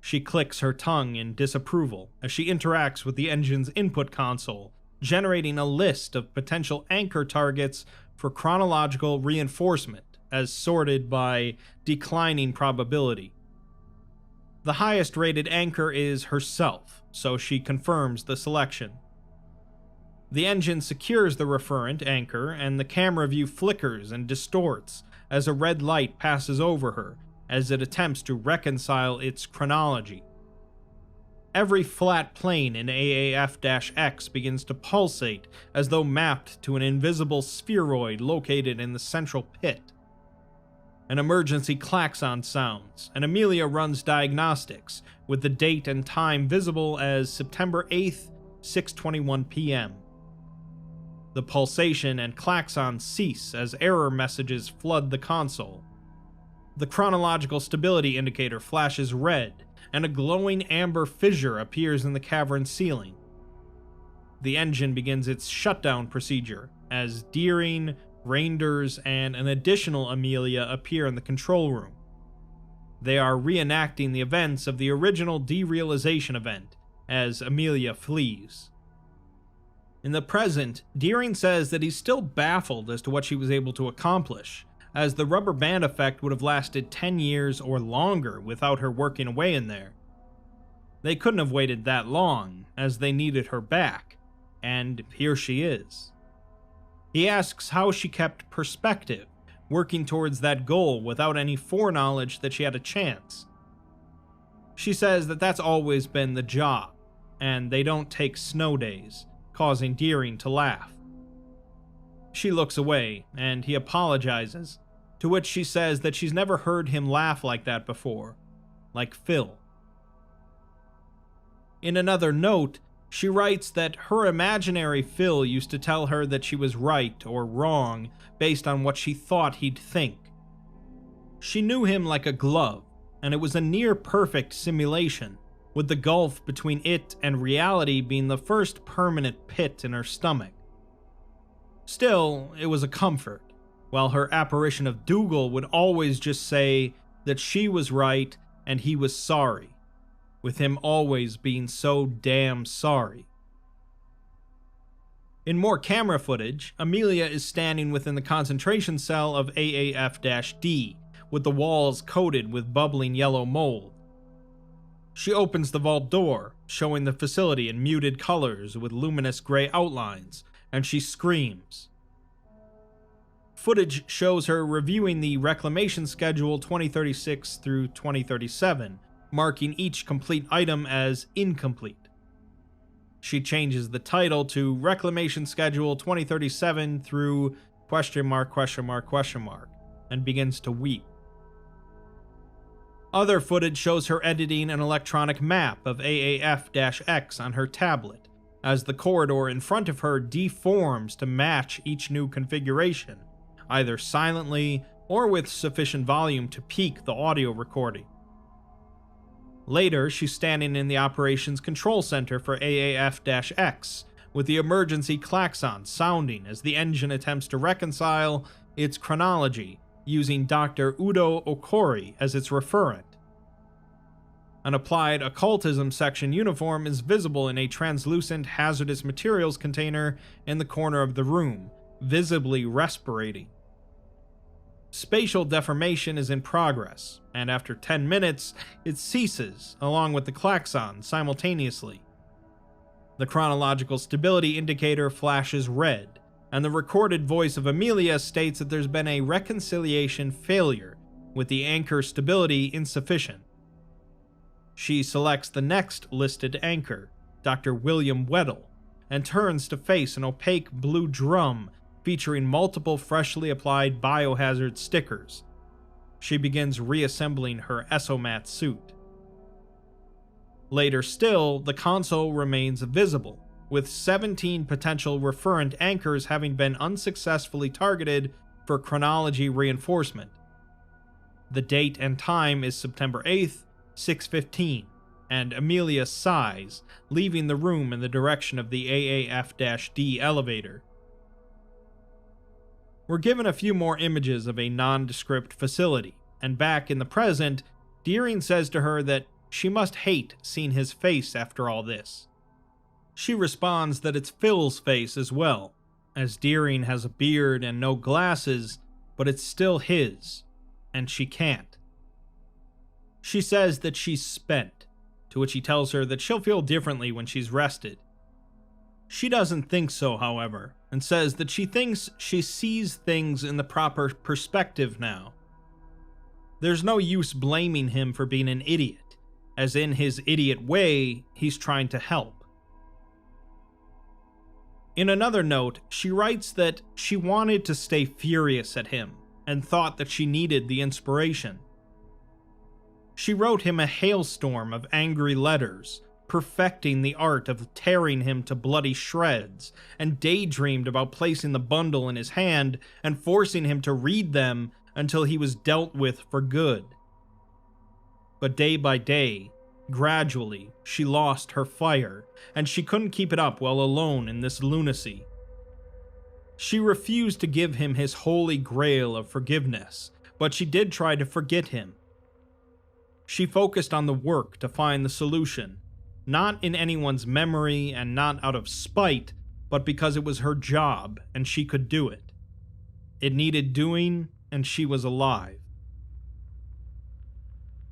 She clicks her tongue in disapproval as she interacts with the engine's input console, generating a list of potential anchor targets for chronological reinforcement as sorted by declining probability. The highest rated anchor is herself, so she confirms the selection. The engine secures the referent anchor, and the camera view flickers and distorts as a red light passes over her as it attempts to reconcile its chronology. Every flat plane in AAF-X begins to pulsate as though mapped to an invisible spheroid located in the central pit. An emergency klaxon sounds, and Amelia runs diagnostics, with the date and time visible as September 8th, 6:21 p.m. The pulsation and klaxon cease as error messages flood the console. The chronological stability indicator flashes red, and a glowing amber fissure appears in the cavern ceiling. The engine begins its shutdown procedure as Deering, Reinders, and an additional Amelia appear in the control room. They are reenacting the events of the original derealization event as Amelia flees. In the present, Deering says that he's still baffled as to what she was able to accomplish, as the rubber band effect would have lasted 10 years or longer without her working away in there. They couldn't have waited that long, as they needed her back, and here she is. He asks how she kept perspective, working towards that goal without any foreknowledge that she had a chance. She says that that's always been the job, and they don't take snow days, causing Deering to laugh. She looks away, and he apologizes, to which she says that she's never heard him laugh like that before, like Phil. In another note, she writes that her imaginary Phil used to tell her that she was right or wrong based on what she thought he'd think. She knew him like a glove, and it was a near-perfect simulation, with the gulf between it and reality being the first permanent pit in her stomach. Still, it was a comfort, while her apparition of Dougal would always just say that she was right and he was sorry, with him always being so damn sorry. In more camera footage, Amelia is standing within the concentration cell of AAF-D, with the walls coated with bubbling yellow mold. She opens the vault door, showing the facility in muted colors with luminous gray outlines, and she screams. Footage shows her reviewing the Reclamation Schedule 2036 through 2037, marking each complete item as incomplete. She changes the title to Reclamation Schedule 2037 through ... and begins to weep. Other footage shows her editing an electronic map of AAF-X on her tablet, as the corridor in front of her deforms to match each new configuration, either silently or with sufficient volume to peak the audio recording. Later, she's standing in the operations control center for AAF-X, with the emergency klaxon sounding as the engine attempts to reconcile its chronology, using Dr. Udo Okori as its referent. An applied occultism section uniform is visible in a translucent hazardous materials container in the corner of the room, visibly respirating. Spatial deformation is in progress, and after 10 minutes, it ceases, along with the klaxon simultaneously. The chronological stability indicator flashes red, and the recorded voice of Amelia states that there's been a reconciliation failure, with the anchor stability insufficient. She selects the next listed anchor, Dr. William Weddle, and turns to face an opaque blue drum featuring multiple freshly applied biohazard stickers. She begins reassembling her Esomat suit. Later still, the console remains visible, with 17 potential referent anchors having been unsuccessfully targeted for chronology reinforcement. The date and time is September 8th, 6:15, and Amelia sighs, leaving the room in the direction of the AAF-D elevator. We're given a few more images of a nondescript facility, and back in the present, Deering says to her that she must hate seeing his face after all this. She responds that it's Phil's face as well, as Deering has a beard and no glasses, but it's still his, and she can't. She says that she's spent, to which he tells her that she'll feel differently when she's rested. She doesn't think so, however, and says that she thinks she sees things in the proper perspective now. There's no use blaming him for being an idiot, as in his idiot way, he's trying to help. In another note, she writes that she wanted to stay furious at him and thought that she needed the inspiration. She wrote him a hailstorm of angry letters, perfecting the art of tearing him to bloody shreds, and daydreamed about placing the bundle in his hand and forcing him to read them until he was dealt with for good. But day by day, gradually, she lost her fire, and she couldn't keep it up while alone in this lunacy. She refused to give him his holy grail of forgiveness, but she did try to forget him. She focused on the work to find the solution, not in anyone's memory and not out of spite, but because it was her job and she could do it. It needed doing, and she was alive.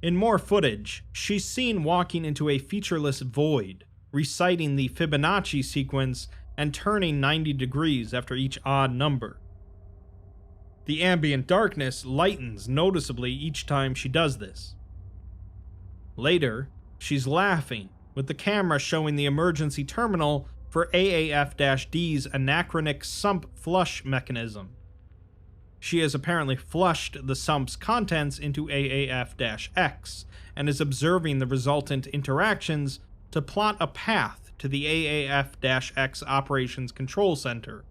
In more footage, she's seen walking into a featureless void, reciting the Fibonacci sequence and turning 90 degrees after each odd number. The ambient darkness lightens noticeably each time she does this. Later, she's laughing, with the camera showing the emergency terminal for AAF-D's anachronic sump flush mechanism. She has apparently flushed the sump's contents into AAF-X and is observing the resultant interactions to plot a path to the AAF-X operations control center.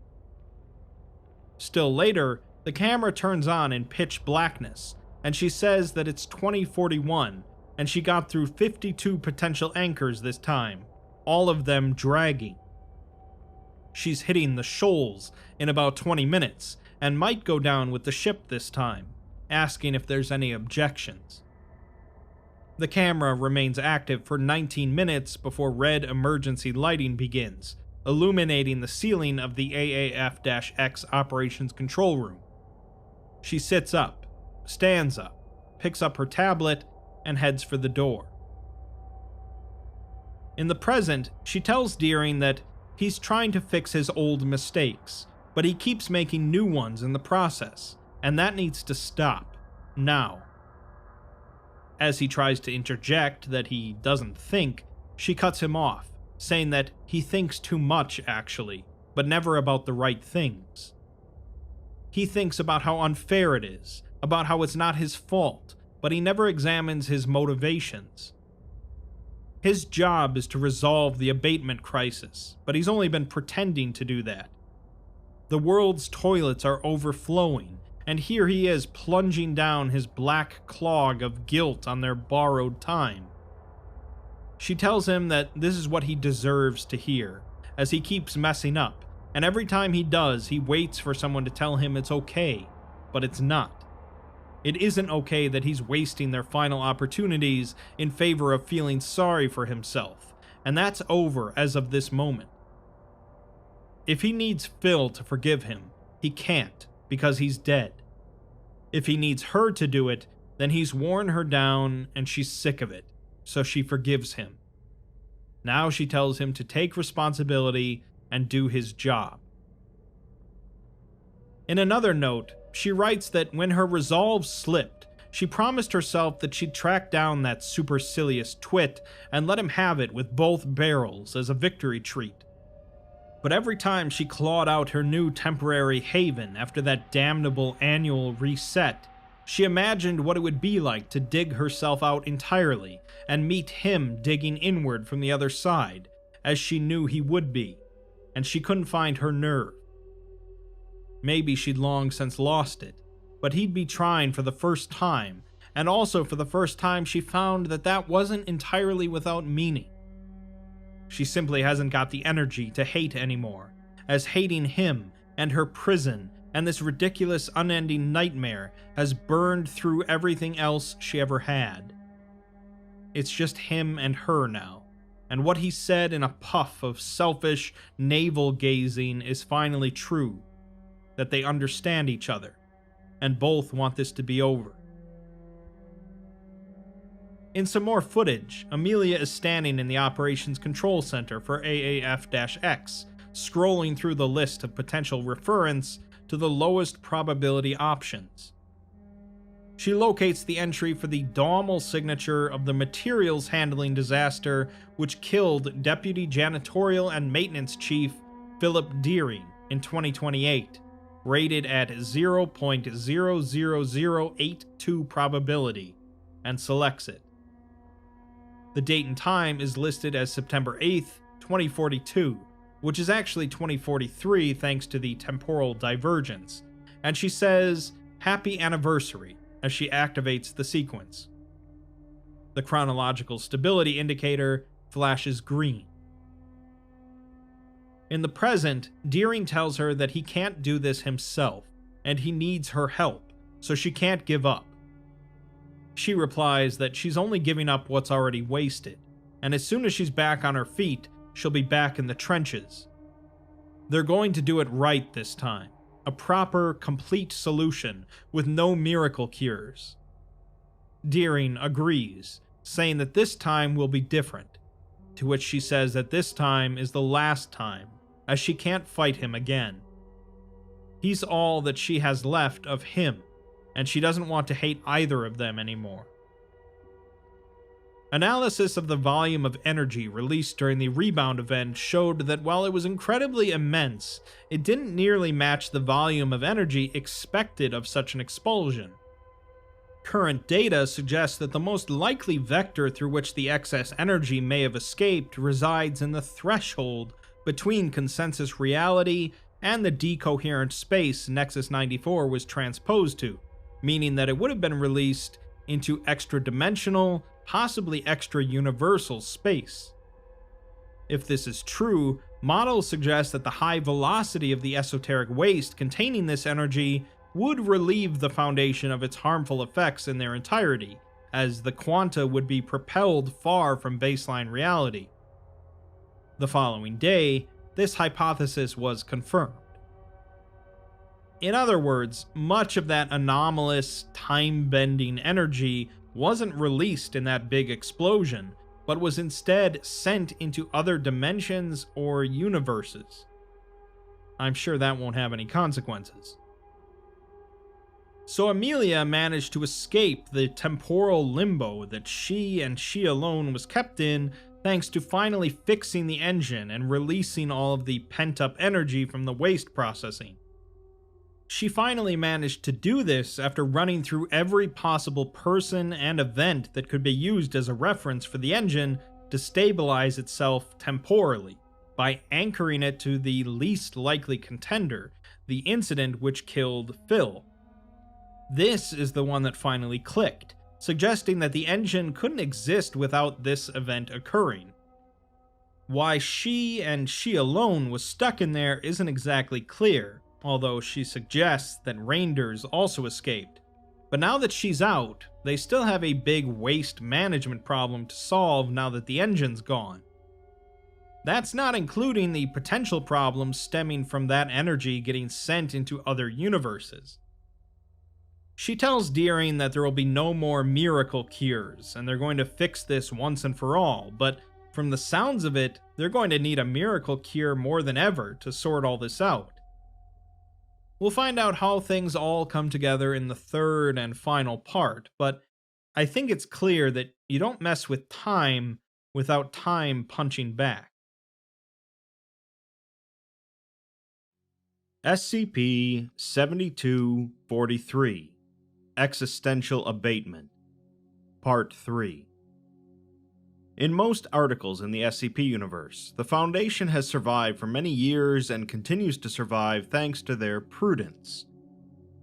Still later, the camera turns on in pitch blackness, and she says that it's 2041, and she got through 52 potential anchors this time, all of them dragging. She's hitting the shoals in about 20 minutes, and might go down with the ship this time, asking if there's any objections. The camera remains active for 19 minutes before red emergency lighting begins, illuminating the ceiling of the AAF-X operations control room. She sits up, stands up, picks up her tablet, and heads for the door. In the present, she tells Deering that he's trying to fix his old mistakes, but he keeps making new ones in the process, and that needs to stop, now. As he tries to interject that he doesn't think, she cuts him off, saying that he thinks too much actually, but never about the right things. He thinks about how unfair it is, about how it's not his fault, but he never examines his motivations. His job is to resolve the abatement crisis, but he's only been pretending to do that. The world's toilets are overflowing, and here he is plunging down his black clog of guilt on their borrowed time. She tells him that this is what he deserves to hear, as he keeps messing up, and every time he does, he waits for someone to tell him it's okay, but it's not. It isn't okay that he's wasting their final opportunities in favor of feeling sorry for himself, and that's over as of this moment. If he needs Phil to forgive him, he can't, because he's dead. If he needs her to do it, then he's worn her down and she's sick of it, so she forgives him. Now she tells him to take responsibility and do his job. In another note, she writes that when her resolve slipped, she promised herself that she'd track down that supercilious twit and let him have it with both barrels as a victory treat. But every time she clawed out her new temporary haven after that damnable annual reset, she imagined what it would be like to dig herself out entirely and meet him digging inward from the other side, as she knew he would be, and she couldn't find her nerve. Maybe she'd long since lost it, but he'd be trying for the first time, and also for the first time she found that that wasn't entirely without meaning. She simply hasn't got the energy to hate anymore, as hating him and her prison and this ridiculous unending nightmare has burned through everything else she ever had. It's just him and her now, and what he said in a puff of selfish navel-gazing is finally true, that they understand each other, and both want this to be over. In some more footage, Amelia is standing in the operations control center for AAF-X, scrolling through the list of potential referents to the lowest probability options. She locates the entry for the Daumal signature of the materials handling disaster which killed Deputy Janitorial and Maintenance Chief Philip Deering in 2028, rated at 0.00082 probability, and selects it. The date and time is listed as September 8th, 2042, which is actually 2043 thanks to the temporal divergence, and she says, "Happy anniversary," as she activates the sequence. The chronological stability indicator flashes green. In the present, Deering tells her that he can't do this himself, and he needs her help, so she can't give up. She replies that she's only giving up what's already wasted, and as soon as she's back on her feet, she'll be back in the trenches. They're going to do it right this time. A proper, complete solution with no miracle cures. Deering agrees, saying that this time will be different, to which she says that this time is the last time, as she can't fight him again. He's all that she has left of him, and she doesn't want to hate either of them anymore. Analysis of the volume of energy released during the rebound event showed that while it was incredibly immense, it didn't nearly match the volume of energy expected of such an expulsion. Current data suggests that the most likely vector through which the excess energy may have escaped resides in the threshold between consensus reality and the decoherent space Nexus 94 was transposed to, meaning that it would have been released into extra-dimensional, possibly extra-universal space. If this is true, models suggest that the high velocity of the esoteric waste containing this energy would relieve the Foundation of its harmful effects in their entirety, as the quanta would be propelled far from baseline reality. The following day, this hypothesis was confirmed. In other words, much of that anomalous, time-bending energy wasn't released in that big explosion, but was instead sent into other dimensions or universes. I'm sure that won't have any consequences. So Amelia managed to escape the temporal limbo that she and she alone was kept in, thanks to finally fixing the engine and releasing all of the pent-up energy from the waste processing. She finally managed to do this after running through every possible person and event that could be used as a reference for the engine to stabilize itself temporally, by anchoring it to the least likely contender, the incident which killed Phil. This is the one that finally clicked, suggesting that the engine couldn't exist without this event occurring. Why she and she alone was stuck in there isn't exactly clear, although she suggests that Reinders also escaped. But now that she's out, they still have a big waste management problem to solve now that the engine's gone. That's not including the potential problems stemming from that energy getting sent into other universes. She tells Deering that there will be no more miracle cures, and they're going to fix this once and for all, but from the sounds of it, they're going to need a miracle cure more than ever to sort all this out. We'll find out how things all come together in the third and final part, but I think it's clear that you don't mess with time without time punching back. SCP-7243 Existential Abatement Part 3. In most articles in the SCP universe, the Foundation has survived for many years and continues to survive thanks to their prudence.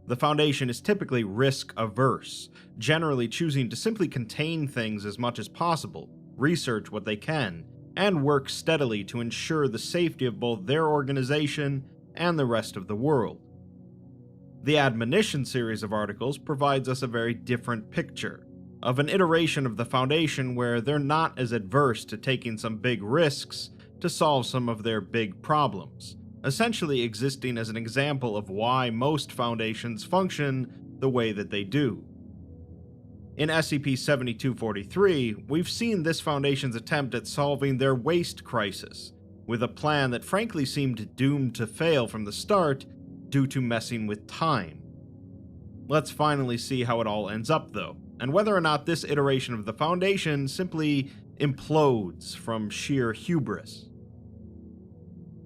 The Foundation is typically risk-averse, generally choosing to simply contain things as much as possible, research what they can, and work steadily to ensure the safety of both their organization and the rest of the world. The Admonition series of articles provides us a very different picture, of an iteration of the Foundation where they're not as adverse to taking some big risks to solve some of their big problems, essentially existing as an example of why most Foundations function the way that they do. In SCP-7243, we've seen this Foundation's attempt at solving their waste crisis, with a plan that frankly seemed doomed to fail from the start due to messing with time. Let's finally see how it all ends up, though, and whether or not this iteration of the Foundation simply implodes from sheer hubris.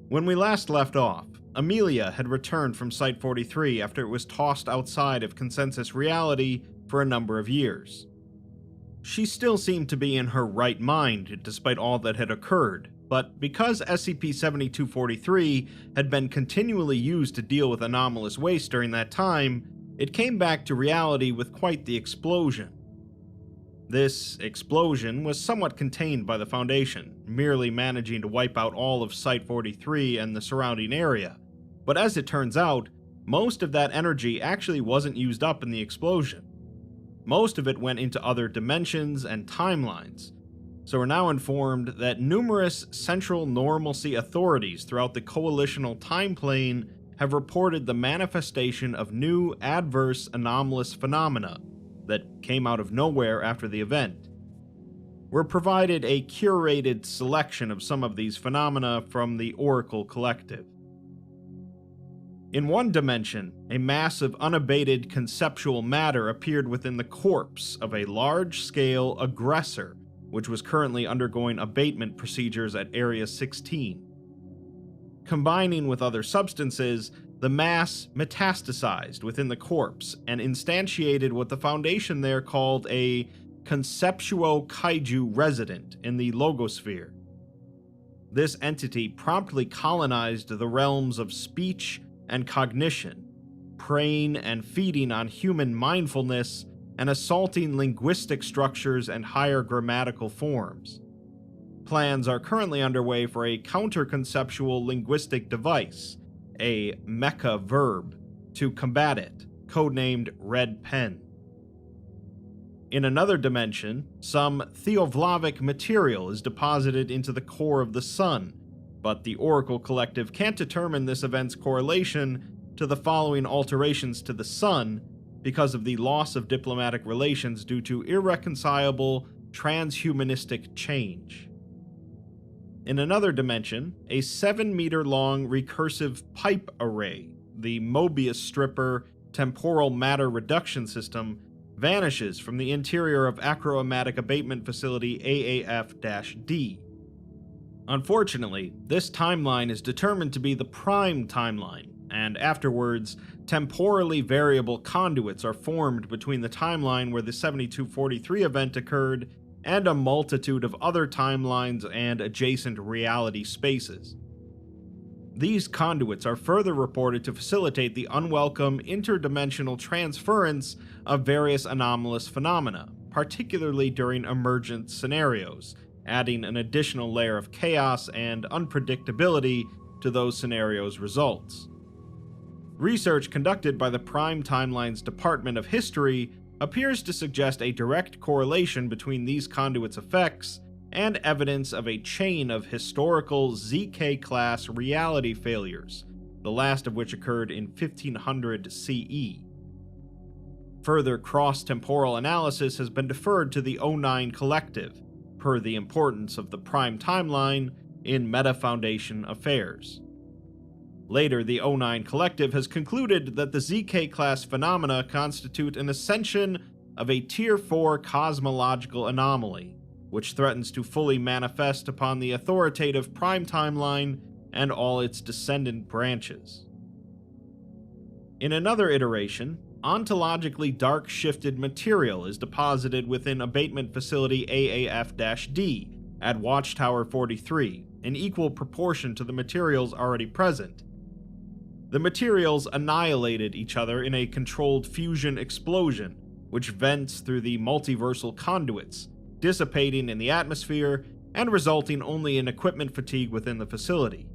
When we last left off, Amelia had returned from Site-43 after it was tossed outside of consensus reality for a number of years. She still seemed to be in her right mind despite all that had occurred, but because SCP-7243 had been continually used to deal with anomalous waste during that time, it came back to reality with quite the explosion. This explosion was somewhat contained by the Foundation, merely managing to wipe out all of Site-43 and the surrounding area, but as it turns out, most of that energy actually wasn't used up in the explosion. Most of it went into other dimensions and timelines, so we're now informed that numerous central normalcy authorities throughout the coalitional time plane have reported the manifestation of new adverse anomalous phenomena that came out of nowhere after the event. We're provided a curated selection of some of these phenomena from the Oracle Collective. In one dimension, a mass of unabated conceptual matter appeared within the corpse of a large-scale aggressor, which was currently undergoing abatement procedures at Area 16. Combining with other substances, the mass metastasized within the corpse and instantiated what the Foundation there called a conceptual kaiju resident in the logosphere. This entity promptly colonized the realms of speech and cognition, preying and feeding on human mindfulness and assaulting linguistic structures and higher grammatical forms. Plans are currently underway for a counter-conceptual linguistic device, a mecha verb, to combat it, codenamed Red Pen. In another dimension, some Theovlavic material is deposited into the core of the Sun, but the Oracle Collective can't determine this event's correlation to the following alterations to the Sun because of the loss of diplomatic relations due to irreconcilable transhumanistic change. In another dimension, a 7-meter-long recursive pipe array, the Mobius stripper temporal matter reduction system, vanishes from the interior of Acroamatic Abatement Facility AAF-D. Unfortunately, this timeline is determined to be the prime timeline, and afterwards, temporally variable conduits are formed between the timeline where the 7243 event occurred and a multitude of other timelines and adjacent reality spaces. These conduits are further reported to facilitate the unwelcome interdimensional transference of various anomalous phenomena, particularly during emergent scenarios, adding an additional layer of chaos and unpredictability to those scenarios' results. Research conducted by the Prime Timeline's Department of History appears to suggest a direct correlation between these conduits' effects and evidence of a chain of historical ZK-class reality failures, the last of which occurred in 1500 CE. Further cross-temporal analysis has been deferred to the O9 Collective, per the importance of the Prime Timeline in Meta-Foundation affairs. Later, the O9 Collective has concluded that the ZK-class phenomena constitute an ascension of a Tier 4 cosmological anomaly, which threatens to fully manifest upon the authoritative Prime Timeline and all its descendant branches. In another iteration, ontologically dark-shifted material is deposited within Abatement Facility AAF-D at Watchtower 43, in equal proportion to the materials already present. The materials annihilated each other in a controlled fusion explosion, which vents through the multiversal conduits, dissipating in the atmosphere and resulting only in equipment fatigue within the facility.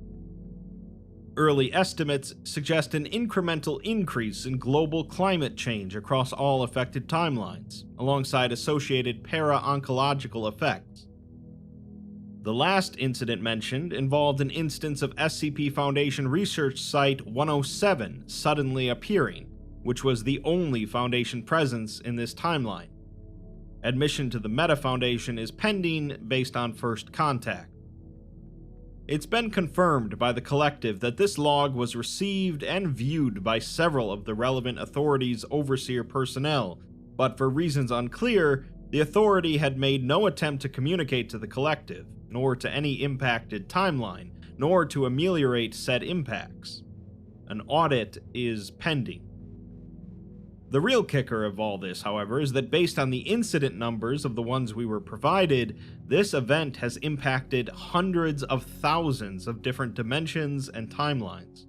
Early estimates suggest an incremental increase in global climate change across all affected timelines, alongside associated para-oncological effects. The last incident mentioned involved an instance of SCP Foundation Research Site 107 suddenly appearing, which was the only Foundation presence in this timeline. Admission to the Meta Foundation is pending based on first contact. It's been confirmed by the collective that this log was received and viewed by several of the relevant authorities' overseer personnel, but for reasons unclear, the authority had made no attempt to communicate to the collective, nor to any impacted timeline, nor to ameliorate said impacts. An audit is pending. The real kicker of all this, however, is that based on the incident numbers of the ones we were provided, this event has impacted hundreds of thousands of different dimensions and timelines.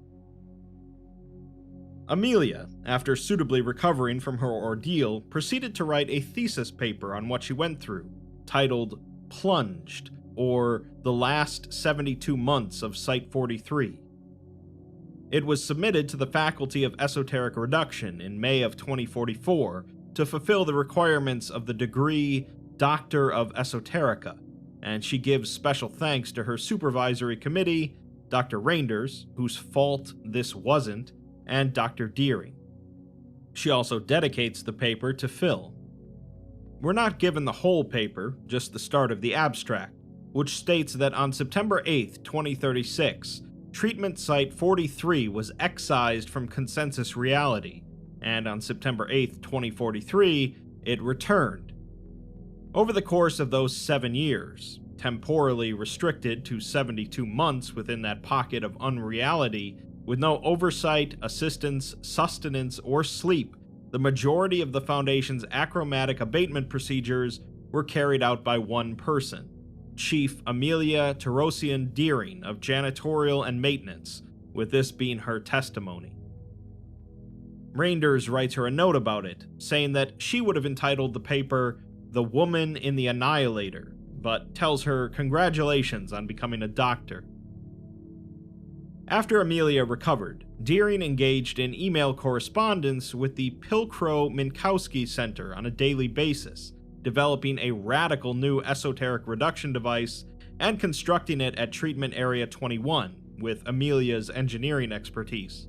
Amelia, after suitably recovering from her ordeal, proceeded to write a thesis paper on what she went through, titled Plunged, or The Last 72 Months of Site-43. It was submitted to the Faculty of Esoteric Reduction in May of 2044 to fulfill the requirements of the degree Doctor of Esoterica, and she gives special thanks to her supervisory committee, Dr. Reinders, whose fault this wasn't, and Dr. Deering. She also dedicates the paper to Phil. We're not given the whole paper, just the start of the abstract, which states that on September 8, 2036, Treatment Site 43 was excised from consensus reality, and on September 8, 2043, it returned. Over the course of those 7 years, temporally restricted to 72 months within that pocket of unreality, with no oversight, assistance, sustenance, or sleep, the majority of the Foundation's achromatic abatement procedures were carried out by one person, Chief Amelia Terosian Deering of Janitorial and Maintenance, with this being her testimony. Reinders writes her a note about it, saying that she would have entitled the paper The Woman in the Annihilator, but tells her congratulations on becoming a doctor. After Amelia recovered, Deering engaged in email correspondence with the Pilcrow-Minkowski Center on a daily basis, developing a radical new esoteric reduction device and constructing it at Treatment Area 21 with Amelia's engineering expertise.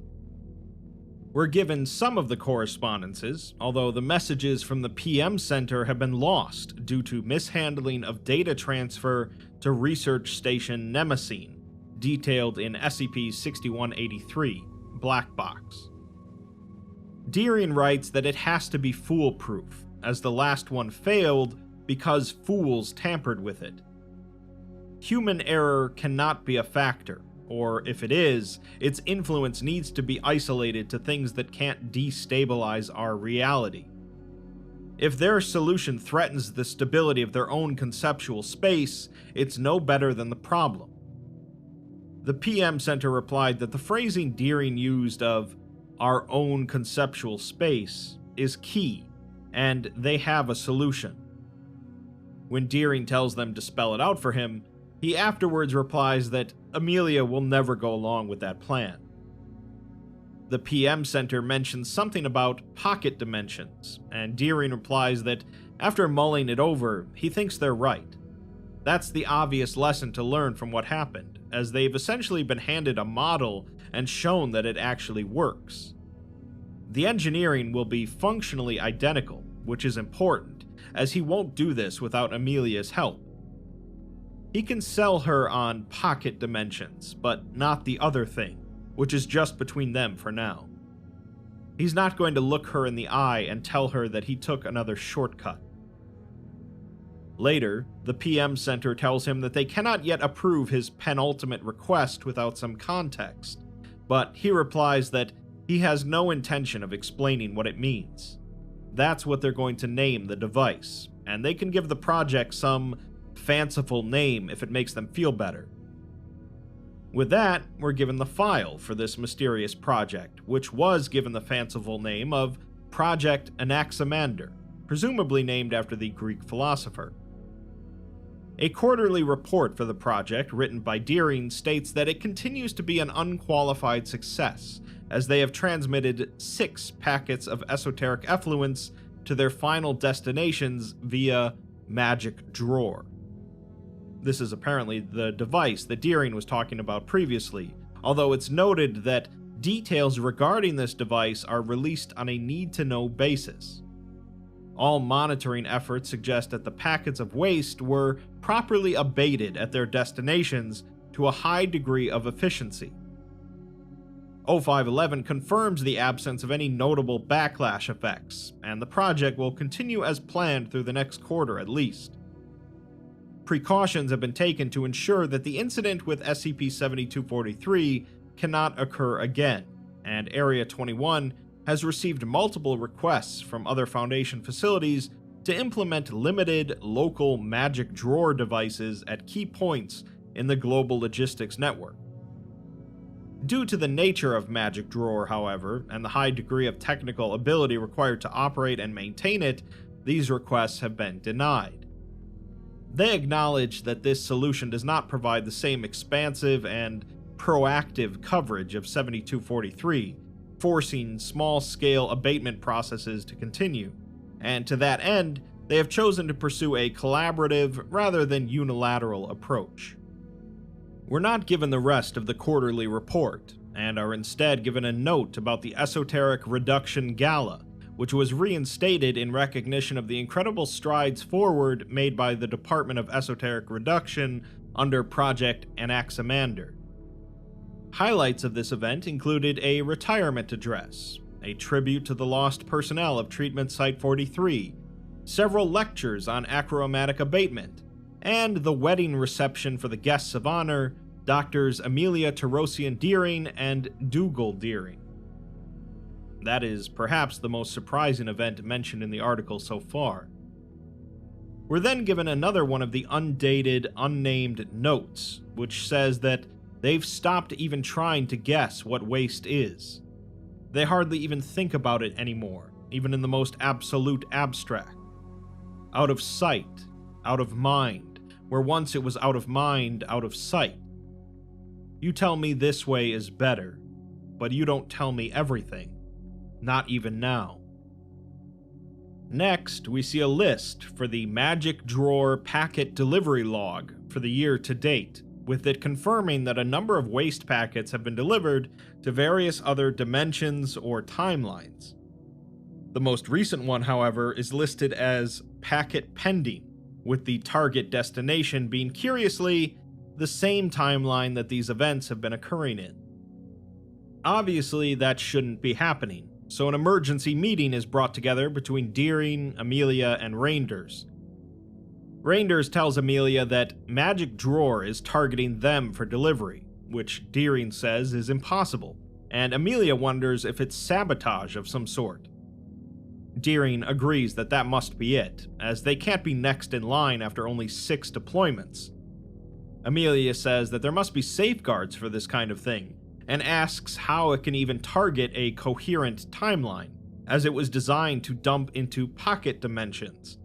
We're given some of the correspondences, although the messages from the PM Center have been lost due to mishandling of data transfer to Research Station Nemesine, detailed in SCP-7143, Black Box. Deering writes that it has to be foolproof, as the last one failed because fools tampered with it. Human error cannot be a factor, or if it is, its influence needs to be isolated to things that can't destabilize our reality. If their solution threatens the stability of their own conceptual space, it's no better than the problem. The PM Center replied that the phrasing Deering used of our own conceptual space is key, and they have a solution. When Deering tells them to spell it out for him, he afterwards replies that Amelia will never go along with that plan. The PM Center mentions something about pocket dimensions, and Deering replies that after mulling it over, he thinks they're right. That's the obvious lesson to learn from what happened, as they've essentially been handed a model and shown that it actually works. The engineering will be functionally identical, which is important, as he won't do this without Amelia's help. He can sell her on pocket dimensions, but not the other thing, which is just between them for now. He's not going to look her in the eye and tell her that he took another shortcut. Later, the PM Center tells him that they cannot yet approve his penultimate request without some context, but he replies that he has no intention of explaining what it means. That's what they're going to name the device, and they can give the project some fanciful name if it makes them feel better. With that, we're given the file for this mysterious project, which was given the fanciful name of Project Anaximander, presumably named after the Greek philosopher. A quarterly report for the project, written by Deering, states that it continues to be an unqualified success, as they have transmitted 6 packets of esoteric effluence to their final destinations via Magic Drawer. This is apparently the device that Deering was talking about previously, although it's noted that details regarding this device are released on a need-to-know basis. All monitoring efforts suggest that the packets of waste were properly abated at their destinations to a high degree of efficiency. 0511 confirms the absence of any notable backlash effects, and the project will continue as planned through the next quarter at least. Precautions have been taken to ensure that the incident with SCP-7243 cannot occur again, and Area 21 has received multiple requests from other Foundation facilities to implement limited, local magic drawer devices at key points in the global logistics network. Due to the nature of Magic Drawer, however, and the high degree of technical ability required to operate and maintain it, these requests have been denied. They acknowledge that this solution does not provide the same expansive and proactive coverage of 7243, forcing small-scale abatement processes to continue, and to that end, they have chosen to pursue a collaborative rather than unilateral approach. We're not given the rest of the quarterly report, and are instead given a note about the Esoteric Reduction Gala, which was reinstated in recognition of the incredible strides forward made by the Department of Esoteric Reduction under Project Anaximander. Highlights of this event included a retirement address, a tribute to the lost personnel of Treatment Site 43, several lectures on achromatic abatement, and the wedding reception for the guests of honor, Doctors Amelia Tarosian Deering and Dougal Deering. That is perhaps the most surprising event mentioned in the article so far. We're then given another one of the undated, unnamed notes, which says that they've stopped even trying to guess what waste is. They hardly even think about it anymore, even in the most absolute abstract. Out of sight, out of mind, where once it was out of mind, out of sight. You tell me this way is better, but you don't tell me everything, not even now. Next, we see a list for the Magic Drawer packet delivery log for the year to date, with it confirming that a number of waste packets have been delivered to various other dimensions or timelines. The most recent one, however, is listed as packet pending, with the target destination being curiously the same timeline that these events have been occurring in. Obviously, that shouldn't be happening, so an emergency meeting is brought together between Deering, Amelia, and Reinders. Reinders tells Amelia that Magic Drawer is targeting them for delivery, which Deering says is impossible, and Amelia wonders if it's sabotage of some sort. Deering agrees that that must be it, as they can't be next in line after only 6 deployments. Amelia says that there must be safeguards for this kind of thing, and asks how it can even target a coherent timeline, as it was designed to dump into pocket dimensions.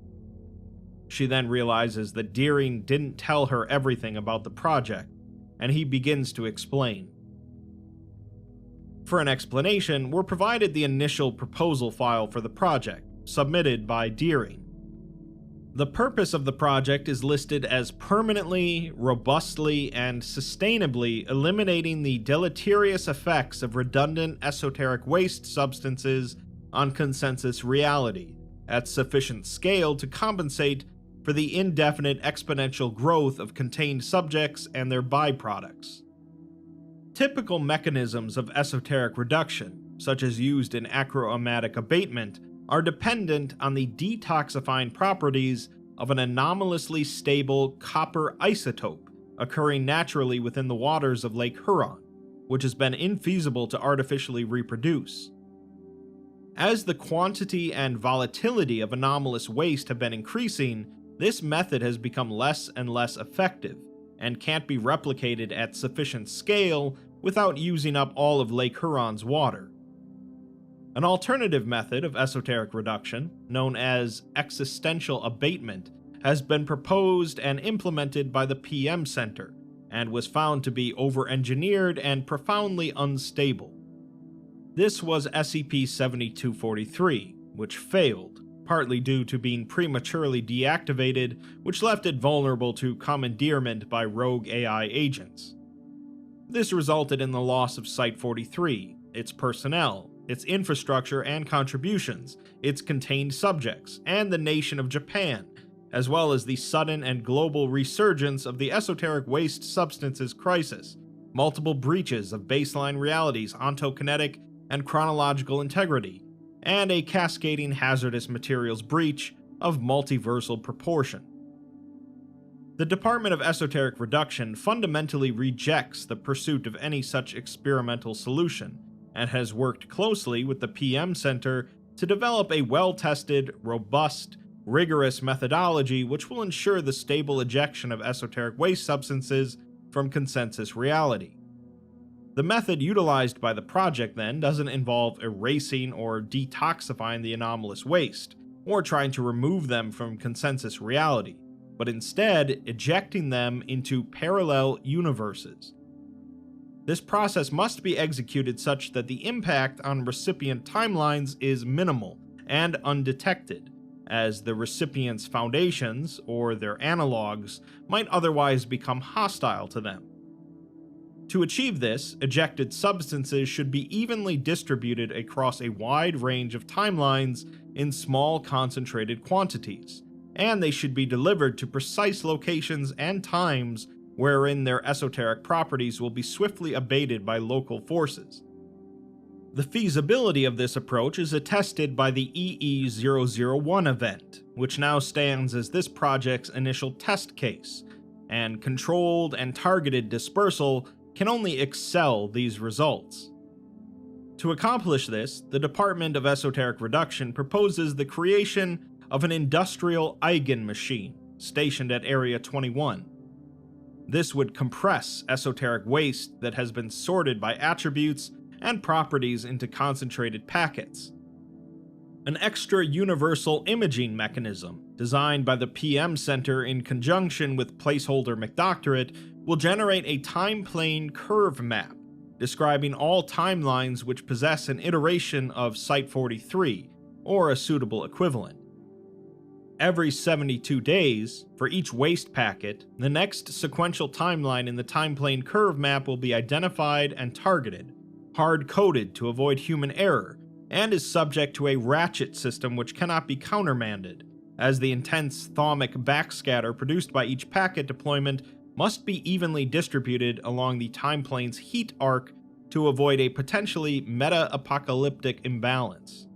She then realizes that Deering didn't tell her everything about the project, and he begins to explain. For an explanation, we're provided the initial proposal file for the project, submitted by Deering. The purpose of the project is listed as permanently, robustly, and sustainably eliminating the deleterious effects of redundant esoteric waste substances on consensus reality, at sufficient scale to compensate for the indefinite exponential growth of contained subjects and their byproducts. Typical mechanisms of esoteric reduction, such as used in achromatic abatement, are dependent on the detoxifying properties of an anomalously stable copper isotope occurring naturally within the waters of Lake Huron, which has been infeasible to artificially reproduce. As the quantity and volatility of anomalous waste have been increasing, this method has become less and less effective, and can't be replicated at sufficient scale without using up all of Lake Huron's water. An alternative method of esoteric reduction, known as existential abatement, has been proposed and implemented by the PM Center, and was found to be over-engineered and profoundly unstable. This was SCP-7243, which failed, partly due to being prematurely deactivated, which left it vulnerable to commandeerment by rogue AI agents. This resulted in the loss of Site-43, its personnel, its infrastructure and contributions, its contained subjects, and the nation of Japan, as well as the sudden and global resurgence of the esoteric waste substances crisis, multiple breaches of baseline realities, ontokinetic and chronological integrity, and a cascading hazardous materials breach of multiversal proportion. The Department of Esoteric Reduction fundamentally rejects the pursuit of any such experimental solution, and has worked closely with the PM Center to develop a well-tested, robust, rigorous methodology which will ensure the stable ejection of esoteric waste substances from consensus reality. The method utilized by the project, then, doesn't involve erasing or detoxifying the anomalous waste, or trying to remove them from consensus reality, but instead ejecting them into parallel universes. This process must be executed such that the impact on recipient timelines is minimal and undetected, as the recipient's foundations, or their analogs, might otherwise become hostile to them. To achieve this, ejected substances should be evenly distributed across a wide range of timelines in small concentrated quantities, and they should be delivered to precise locations and times wherein their esoteric properties will be swiftly abated by local forces. The feasibility of this approach is attested by the EE-001 event, which now stands as this project's initial test case, and controlled and targeted dispersal can only excel these results. To accomplish this, the Department of Esoteric Reduction proposes the creation of an industrial Eigen machine stationed at Area 21. This would compress esoteric waste that has been sorted by attributes and properties into concentrated packets. An extra universal imaging mechanism, designed by the PM Center in conjunction with Placeholder McDoctorate, will generate a time-plane curve map describing all timelines which possess an iteration of Site-43, or a suitable equivalent. Every 72 days, for each waste packet, the next sequential timeline in the time-plane curve map will be identified and targeted, hard-coded to avoid human error, and is subject to a ratchet system which cannot be countermanded, as the intense thaumic backscatter produced by each packet deployment must be evenly distributed along the timeplane's heat arc to avoid a potentially meta-apocalyptic imbalance.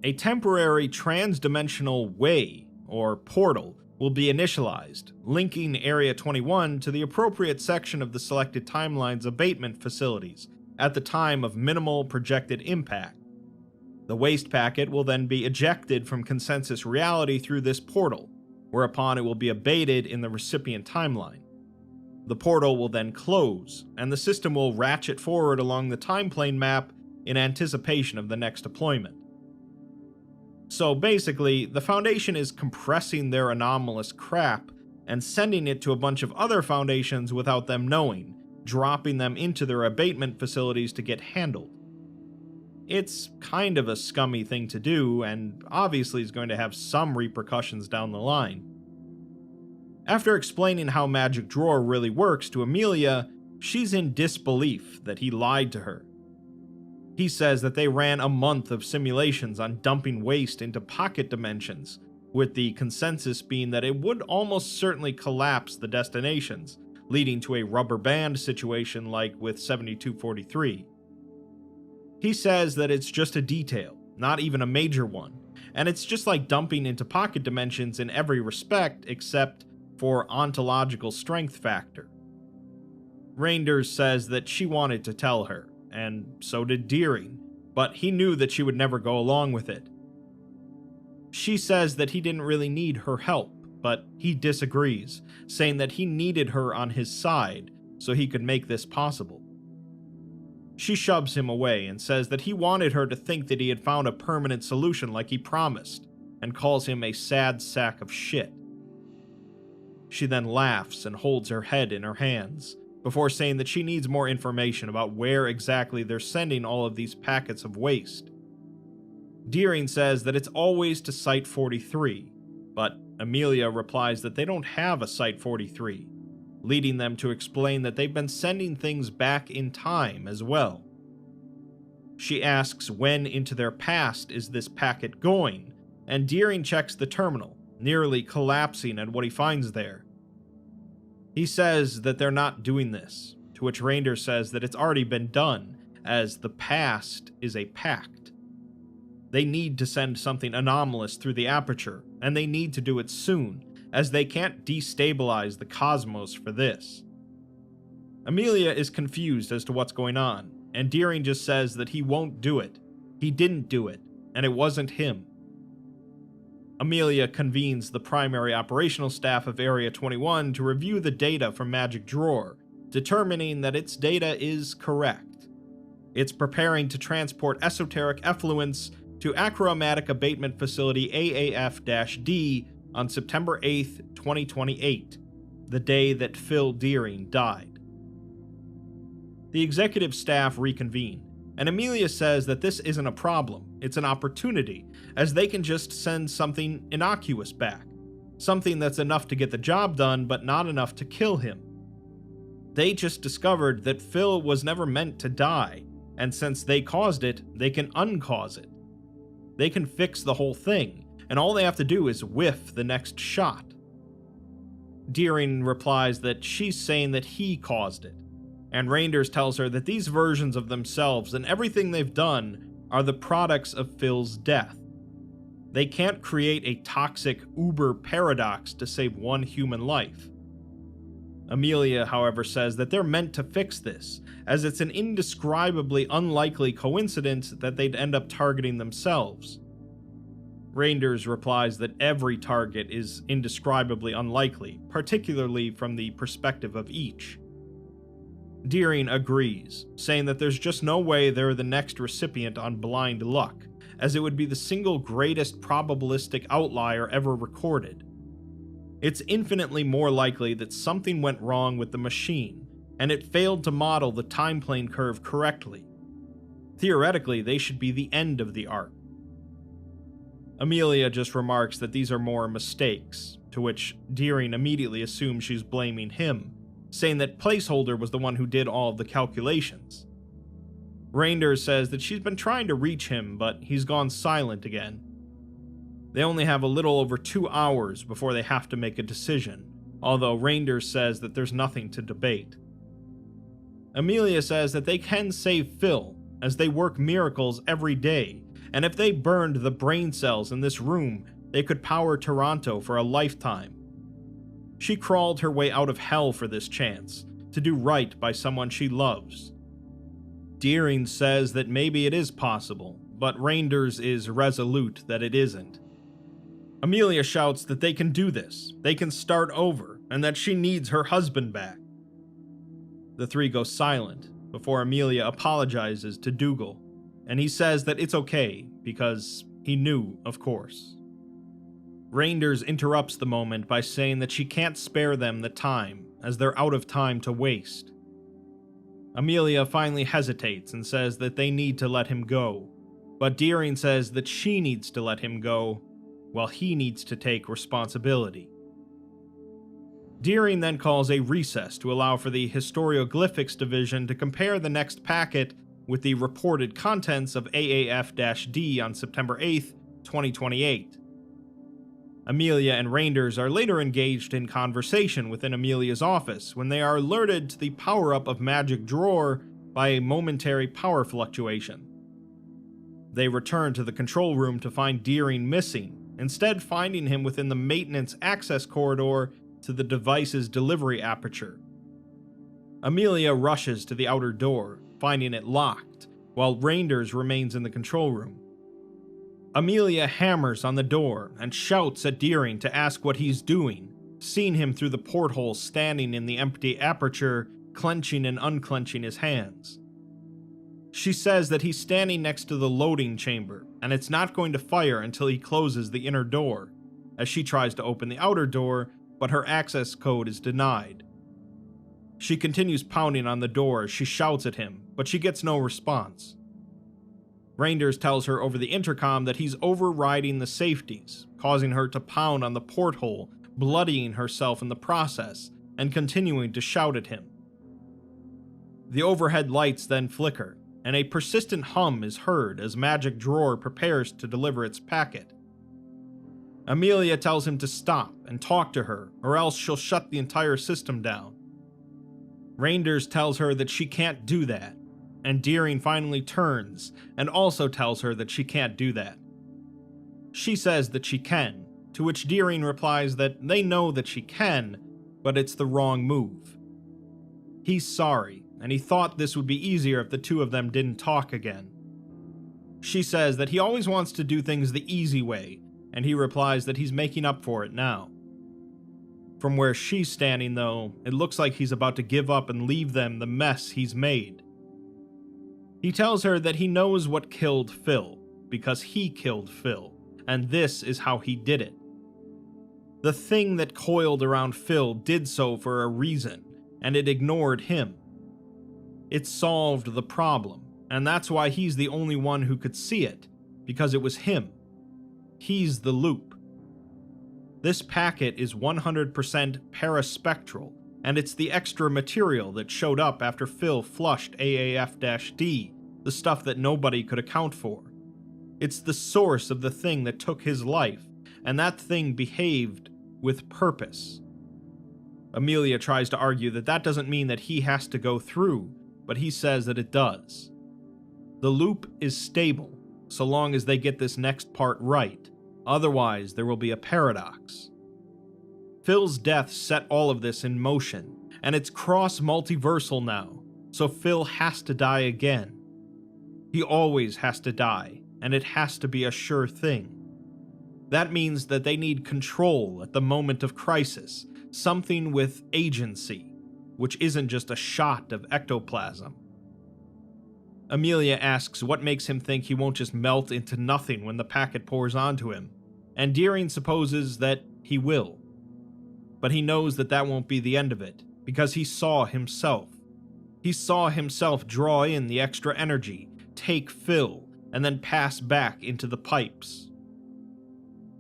A temporary trans-dimensional way, or portal, will be initialized, linking Area 21 to the appropriate section of the selected timeline's abatement facilities at the time of minimal projected impact. The waste packet will then be ejected from consensus reality through this portal, whereupon it will be abated in the recipient timeline. The portal will then close, and the system will ratchet forward along the timeplane map in anticipation of the next deployment. So basically, the Foundation is compressing their anomalous crap and sending it to a bunch of other Foundations without them knowing, dropping them into their abatement facilities to get handled. It's kind of a scummy thing to do, and obviously is going to have some repercussions down the line. After explaining how Magic Drawer really works to Amelia, she's in disbelief that he lied to her. He says that they ran a month of simulations on dumping waste into pocket dimensions, with the consensus being that it would almost certainly collapse the destinations, leading to a rubber band situation like with 7243. He says that it's just a detail, not even a major one, and it's just like dumping into pocket dimensions in every respect except for ontological strength factor. Reinders says that she wanted to tell her, and so did Deering, but he knew that she would never go along with it. She says that he didn't really need her help, but he disagrees, saying that he needed her on his side so he could make this possible. She shoves him away and says that he wanted her to think that he had found a permanent solution like he promised, and calls him a sad sack of shit. She then laughs and holds her head in her hands, before saying that she needs more information about where exactly they're sending all of these packets of waste. Deering says that it's always to Site-43, but Amelia replies that they don't have a Site-43, leading them to explain that they've been sending things back in time as well. She asks when into their past is this packet going, and Deering checks the terminal, nearly collapsing at what he finds there. He says that they're not doing this, to which Raynder says that it's already been done, as the past is a pact. They need to send something anomalous through the aperture, and they need to do it soon, as they can't destabilize the cosmos for this. Amelia is confused as to what's going on, and Deering just says that he won't do it. He didn't do it, and it wasn't him. Amelia convenes the primary operational staff of Area 21 to review the data from Magic Drawer, determining that its data is correct. It's preparing to transport esoteric effluents to Achromatic Abatement Facility AAF-D on September 8th, 2028, the day that Phil Deering died. The executive staff reconvene, and Amelia says that this isn't a problem, it's an opportunity, as they can just send something innocuous back. Something that's enough to get the job done, but not enough to kill him. They just discovered that Phil was never meant to die, and since they caused it, they can uncause it. They can fix the whole thing, and all they have to do is whiff the next shot. Deering replies that she's saying that he caused it, and Raynder tells her that these versions of themselves and everything they've done are the products of Phil's death. They can't create a toxic Uber paradox to save one human life. Amelia, however, says that they're meant to fix this, as it's an indescribably unlikely coincidence that they'd end up targeting themselves. Raynder replies that every target is indescribably unlikely, particularly from the perspective of each. Deering agrees, saying that there's just no way they're the next recipient on blind luck, as it would be the single greatest probabilistic outlier ever recorded. It's infinitely more likely that something went wrong with the machine, and it failed to model the time plane curve correctly. Theoretically, they should be the end of the arc. Amelia just remarks that these are more mistakes, to which Deering immediately assumes she's blaming him, saying that Placeholder was the one who did all of the calculations. Raynder says that she's been trying to reach him, but he's gone silent again. They only have a little over 2 hours before they have to make a decision, although Raynder says that there's nothing to debate. Amelia says that they can save Phil, as they work miracles every day, and if they burned the brain cells in this room, they could power Toronto for a lifetime. She crawled her way out of hell for this chance, to do right by someone she loves. Deering says that maybe it is possible, but Raynder is resolute that it isn't. Amelia shouts that they can do this, they can start over, and that she needs her husband back. The three go silent, before Amelia apologizes to Dougal, and he says that it's okay, because he knew, of course. Raynder interrupts the moment by saying that she can't spare them the time, as they're out of time to waste. Amelia finally hesitates and says that they need to let him go, but Deering says that she needs to let him go, while he needs to take responsibility. Deering then calls a recess to allow for the Historioglyphics Division to compare the next packet with the reported contents of AAF-D on September 8th, 2028. Amelia and Raynder are later engaged in conversation within Amelia's office when they are alerted to the power-up of Magic Drawer by a momentary power fluctuation. They return to the control room to find Deering missing, instead finding him within the maintenance access corridor to the device's delivery aperture. Amelia rushes to the outer door, finding it locked, while Raynder remains in the control room. Amelia hammers on the door and shouts at Deering to ask what he's doing, seeing him through the porthole standing in the empty aperture, clenching and unclenching his hands. She says that he's standing next to the loading chamber, and it's not going to fire until he closes the inner door, as she tries to open the outer door, but her access code is denied. She continues pounding on the door as she shouts at him, but she gets no response. Raynder tells her over the intercom that he's overriding the safeties, causing her to pound on the porthole, bloodying herself in the process, and continuing to shout at him. The overhead lights then flicker, and a persistent hum is heard as Magic Drawer prepares to deliver its packet. Amelia tells him to stop and talk to her, or else she'll shut the entire system down. Reinders tells her that she can't do that, and Deering finally turns and also tells her that she can't do that. She says that she can, to which Deering replies that they know that she can, but it's the wrong move. He's sorry, and he thought this would be easier if the two of them didn't talk again. She says that he always wants to do things the easy way, and he replies that he's making up for it now. From where she's standing, though, it looks like he's about to give up and leave them the mess he's made. He tells her that he knows what killed Phil, because he killed Phil, and this is how he did it. The thing that coiled around Phil did so for a reason, and it ignored him. It solved the problem, and that's why he's the only one who could see it, because it was him. He's the loop. This packet is 100% paraspectral, and it's the extra material that showed up after Phil flushed AAF-D, the stuff that nobody could account for. It's the source of the thing that took his life, and that thing behaved with purpose. Amelia tries to argue that that doesn't mean that he has to go through, but he says that it does. The loop is stable, so long as they get this next part right. Otherwise, there will be a paradox. Phil's death set all of this in motion, and it's cross-multiversal now, so Phil has to die again. He always has to die, and it has to be a sure thing. That means that they need control at the moment of crisis, something with agency, which isn't just a shot of ectoplasm. Amelia asks what makes him think he won't just melt into nothing when the packet pours onto him, and Deering supposes that he will. But he knows that that won't be the end of it, because he saw himself. He saw himself draw in the extra energy, take Phil, and then pass back into the pipes.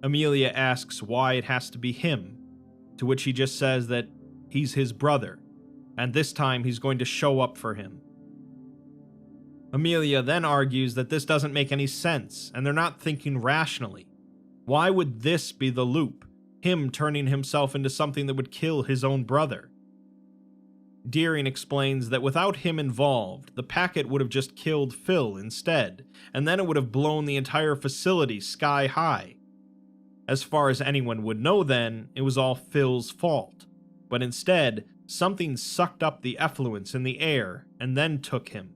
Amelia asks why it has to be him, to which he just says that he's his brother, and this time he's going to show up for him. Amelia then argues that this doesn't make any sense, and they're not thinking rationally. Why would this be the loop? Him turning himself into something that would kill his own brother? Deering explains that without him involved, the packet would have just killed Phil instead, and then it would have blown the entire facility sky high. As far as anyone would know then, it was all Phil's fault, but instead, something sucked up the effluence in the air and then took him.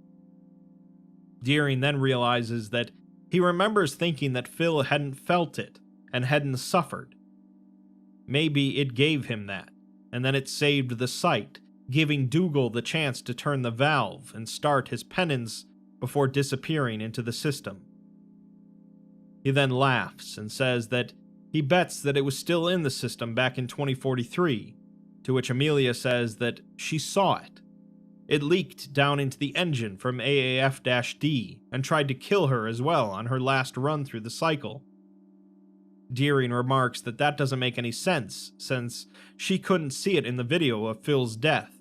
Deering then realizes that he remembers thinking that Phil hadn't felt it and hadn't suffered. Maybe it gave him that, and then it saved the site, giving Dougal the chance to turn the valve and start his penance before disappearing into the system. He then laughs and says that he bets that it was still in the system back in 2043, to which Amelia says that she saw it. It leaked down into the engine from AAF-D and tried to kill her as well on her last run through the cycle. Deering remarks that that doesn't make any sense, since she couldn't see it in the video of Phil's death.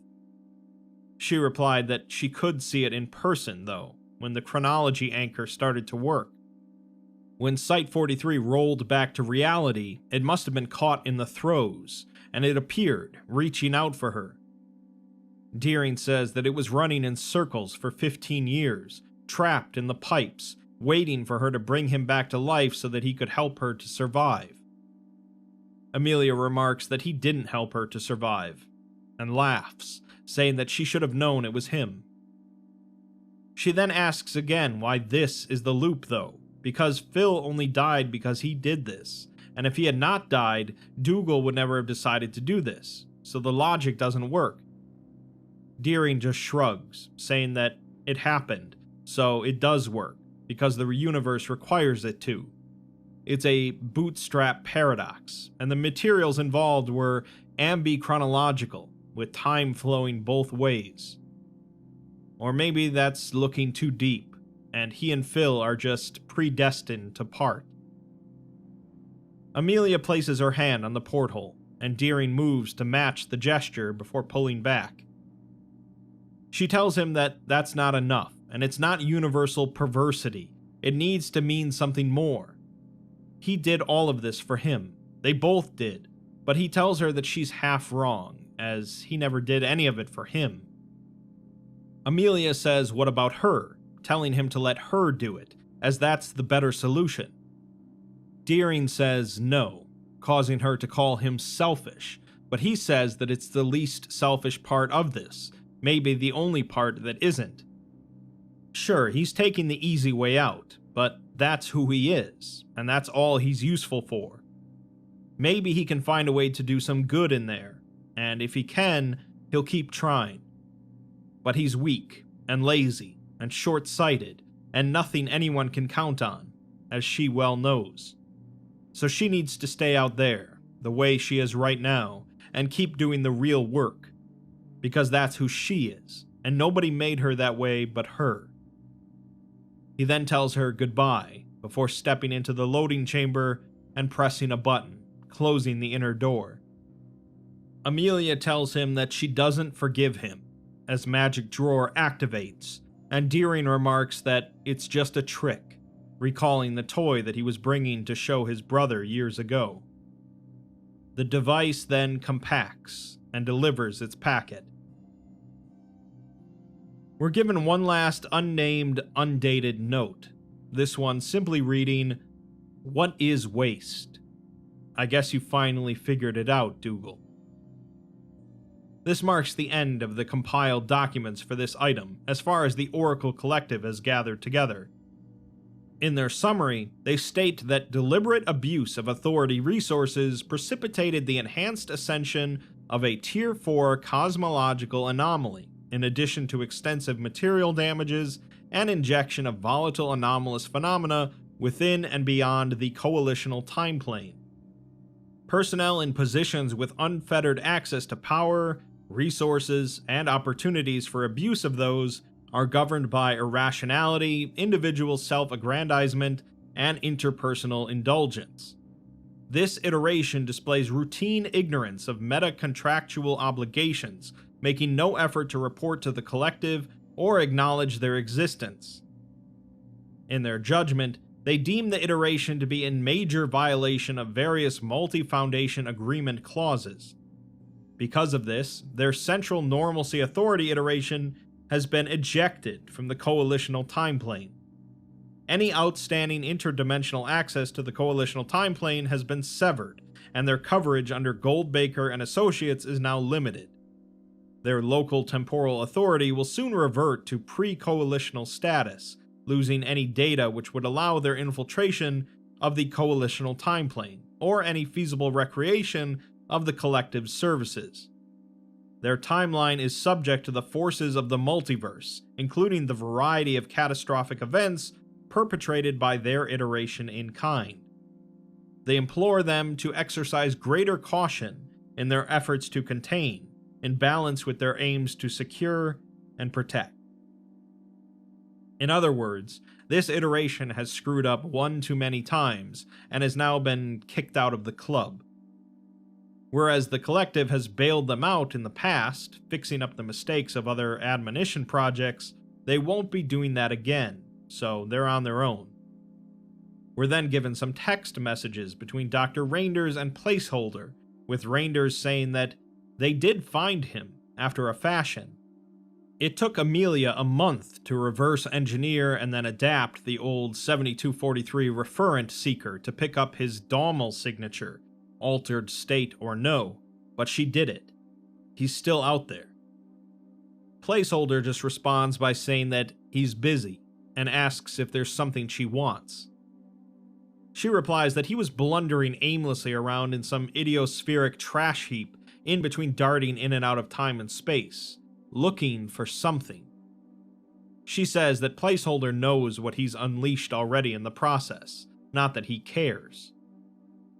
She replied that she could see it in person, though, when the chronology anchor started to work. When Site-43 rolled back to reality, it must have been caught in the throes, and it appeared, reaching out for her. Deering says that it was running in circles for 15 years, trapped in the pipes, waiting for her to bring him back to life so that he could help her to survive. Amelia remarks that he didn't help her to survive, and laughs, saying that she should have known it was him. She then asks again why this is the loop though, because Phil only died because he did this, and if he had not died, Dougal would never have decided to do this, so the logic doesn't work. Deering just shrugs, saying that it happened, so it does work, because the universe requires it to. It's a bootstrap paradox, and the materials involved were ambichronological, with time flowing both ways. Or maybe that's looking too deep, and he and Phil are just predestined to part. Amelia places her hand on the porthole, and Deering moves to match the gesture before pulling back. She tells him that that's not enough, and it's not universal perversity. It needs to mean something more. He did all of this for him, They both did, but he tells her that she's half wrong, as he never did any of it for him. Amelia says what about her, telling him to let her do it, as that's the better solution. Deering says no, causing her to call him selfish, but he says that it's the least selfish part of this, maybe the only part that isn't. Sure, he's taking the easy way out, but that's who he is, and that's all he's useful for. Maybe he can find a way to do some good in there, and if he can, he'll keep trying. But he's weak, and lazy, and short-sighted, and nothing anyone can count on, as she well knows. So she needs to stay out there, the way she is right now, and keep doing the real work. Because that's who she is, and nobody made her that way but her. He then tells her goodbye, before stepping into the loading chamber and pressing a button, closing the inner door. Amelia tells him that she doesn't forgive him, as Magic Drawer activates, and Deering remarks that it's just a trick, recalling the toy that he was bringing to show his brother years ago. The device then compacts and delivers its packet. We're given one last unnamed, undated note, this one simply reading, "What is waste? I guess you finally figured it out, Dougal." This marks the end of the compiled documents for this item, as far as the Oracle Collective has gathered together. In their summary, they state that deliberate abuse of authority resources precipitated the enhanced ascension of a Tier 4 cosmological anomaly, in addition to extensive material damages and injection of volatile anomalous phenomena within and beyond the coalitional time plane. Personnel in positions with unfettered access to power, resources, and opportunities for abuse of those are governed by irrationality, individual self-aggrandizement, and interpersonal indulgence. This iteration displays routine ignorance of meta-contractual obligations, making no effort to report to the collective or acknowledge their existence. In their judgment, they deem the iteration to be in major violation of various multi-foundation agreement clauses. Because of this, their central normalcy authority iteration has been ejected from the coalitional time plane. Any outstanding interdimensional access to the coalitional time plane has been severed, and their coverage under Goldbaker and Associates is now limited. Their local temporal authority will soon revert to pre-coalitional status, losing any data which would allow their infiltration of the coalitional time plane, or any feasible recreation of the collective's services. Their timeline is subject to the forces of the multiverse, including the variety of catastrophic events perpetrated by their iteration in kind. They implore them to exercise greater caution in their efforts to contain, in balance with their aims to secure and protect. In other words, this iteration has screwed up one too many times and has now been kicked out of the club. Whereas the collective has bailed them out in the past, fixing up the mistakes of other admonition projects, they won't be doing that again, so they're on their own. We're then given some text messages between Dr. Reinders and Placeholder, with Reinders saying that they did find him, after a fashion. It took Amelia a month to reverse engineer and then adapt the old 7243 referent seeker to pick up his Daumal signature, altered state or no, but she did it. He's still out there. Placeholder just responds by saying that he's busy, and asks if there's something she wants. She replies that he was blundering aimlessly around in some idiospheric trash heap in between darting in and out of time and space, looking for something. She says that Placeholder knows what he's unleashed already in the process, not that he cares.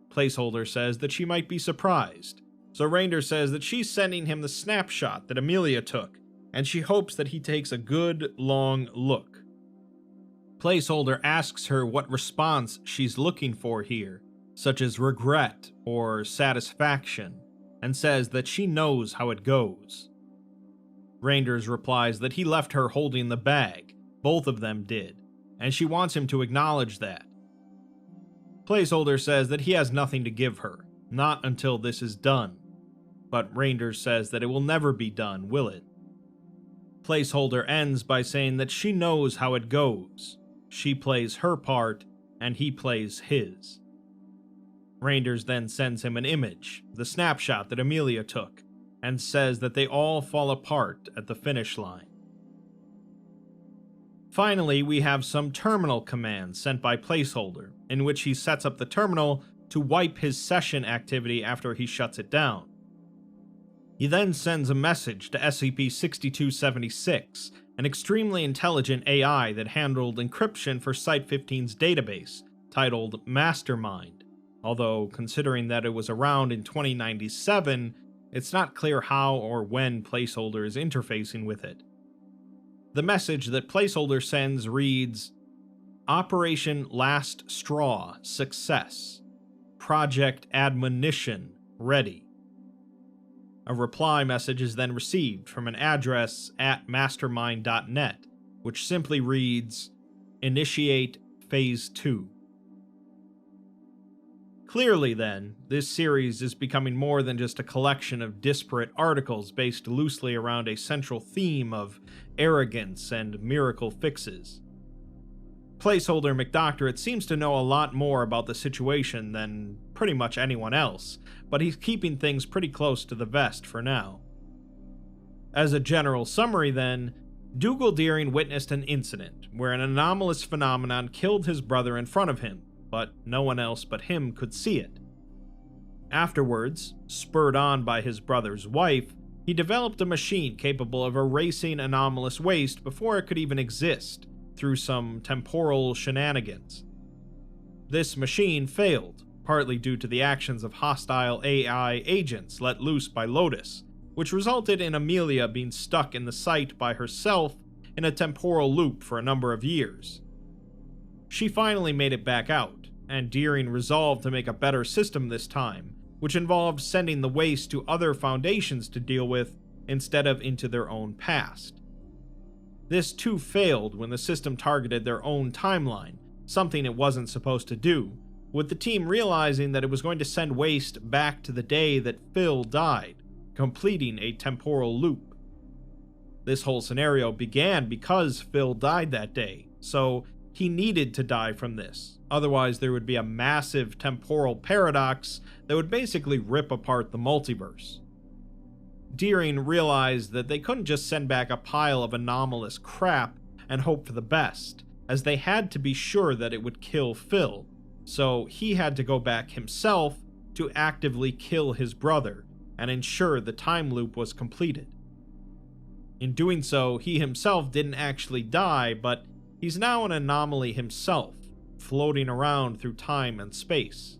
Placeholder says that she might be surprised, so Reinders says that she's sending him the snapshot that Amelia took, and she hopes that he takes a good, long look. Placeholder asks her what response she's looking for here, such as regret or satisfaction, and says that she knows how it goes. Reinders replies that he left her holding the bag, both of them did, and she wants him to acknowledge that. Placeholder says that he has nothing to give her, Not until this is done. But Reynders says that it will never be done, will it? Placeholder ends by saying that she knows how it goes. She plays her part, and he plays his. Reynders then sends him an image, the snapshot that Amelia took, and says that they all fall apart at the finish line. Finally, we have some terminal commands sent by Placeholder, in which he sets up the terminal to wipe his session activity after he shuts it down. He then sends a message to SCP-7243, an extremely intelligent AI that handled encryption for Site-15's database, titled Mastermind, although considering that it was around in 2097, it's not clear how or when Placeholder is interfacing with it. The message that Placeholder sends reads, Operation Last Straw Success. Project Admonition Ready. A reply message is then received from an address at mastermind.net, which simply reads, Initiate Phase 2. Clearly then, this series is becoming more than just a collection of disparate articles based loosely around a central theme of arrogance and miracle fixes. Placeholder McDoctorate seems to know a lot more about the situation than pretty much anyone else, but he's keeping things pretty close to the vest for now. As a general summary then, Dougal Deering witnessed an incident where an anomalous phenomenon killed his brother in front of him, but no one else but him could see it. Afterwards, spurred on by his brother's wife, he developed a machine capable of erasing anomalous waste before it could even exist, through some temporal shenanigans. This machine failed, partly due to the actions of hostile AI agents let loose by Lotus, which resulted in Amelia being stuck in the site by herself in a temporal loop for a number of years. She finally made it back out, and Deering resolved to make a better system this time, which involved sending the waste to other foundations to deal with instead of into their own past. This too failed when the system targeted their own timeline, something it wasn't supposed to do, with the team realizing that it was going to send waste back to the day that Phil died, completing a temporal loop. This whole scenario began because Phil died that day, so he needed to die from this, otherwise there would be a massive temporal paradox that would basically rip apart the multiverse. Deering realized that they couldn't just send back a pile of anomalous crap and hope for the best, as they had to be sure that it would kill Phil, so he had to go back himself to actively kill his brother and ensure the time loop was completed. In doing so, he himself didn't actually die, but he's now an anomaly himself, floating around through time and space.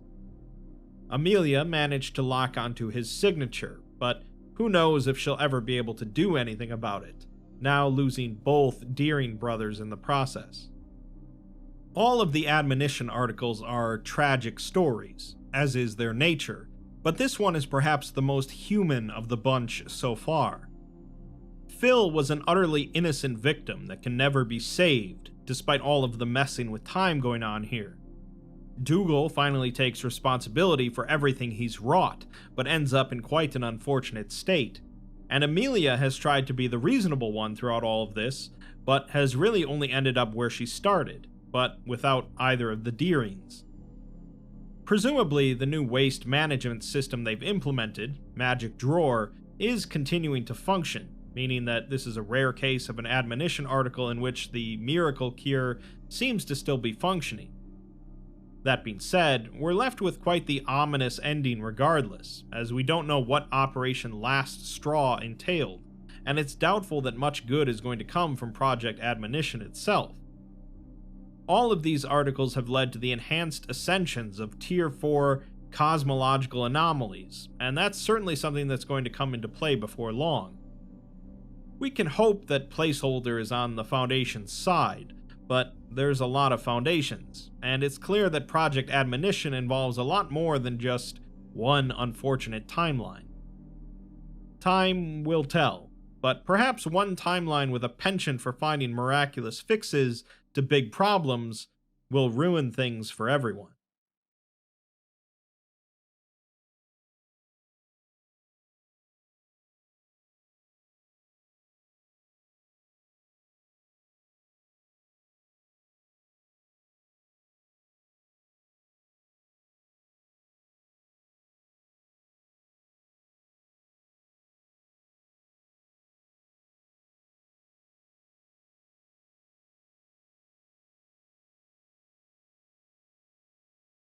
Amelia managed to lock onto his signature, but who knows if she'll ever be able to do anything about it, now losing both Deering brothers in the process. All of the admonition articles are tragic stories, as is their nature, but this one is perhaps the most human of the bunch so far. Phil was an utterly innocent victim that can never be saved, despite all of the messing with time going on here. Dougal finally takes responsibility for everything he's wrought, but ends up in quite an unfortunate state. And Amelia has tried to be the reasonable one throughout all of this, but has really only ended up where she started, but without either of the Deerings. Presumably, the new waste management system they've implemented, Magic Drawer, is continuing to function, meaning that this is a rare case of an admonition article in which the miracle cure seems to still be functioning. That being said, we're left with quite the ominous ending regardless, as we don't know what Operation Last Straw entailed, and it's doubtful that much good is going to come from Project Admonition itself. All of these articles have led to the enhanced ascensions of Tier 4 cosmological anomalies, and that's certainly something that's going to come into play before long. We can hope that Placeholder is on the Foundation's side, but there's a lot of foundations, and it's clear that Project Admonition involves a lot more than just one unfortunate timeline. Time will tell, but perhaps one timeline with a penchant for finding miraculous fixes to big problems will ruin things for everyone.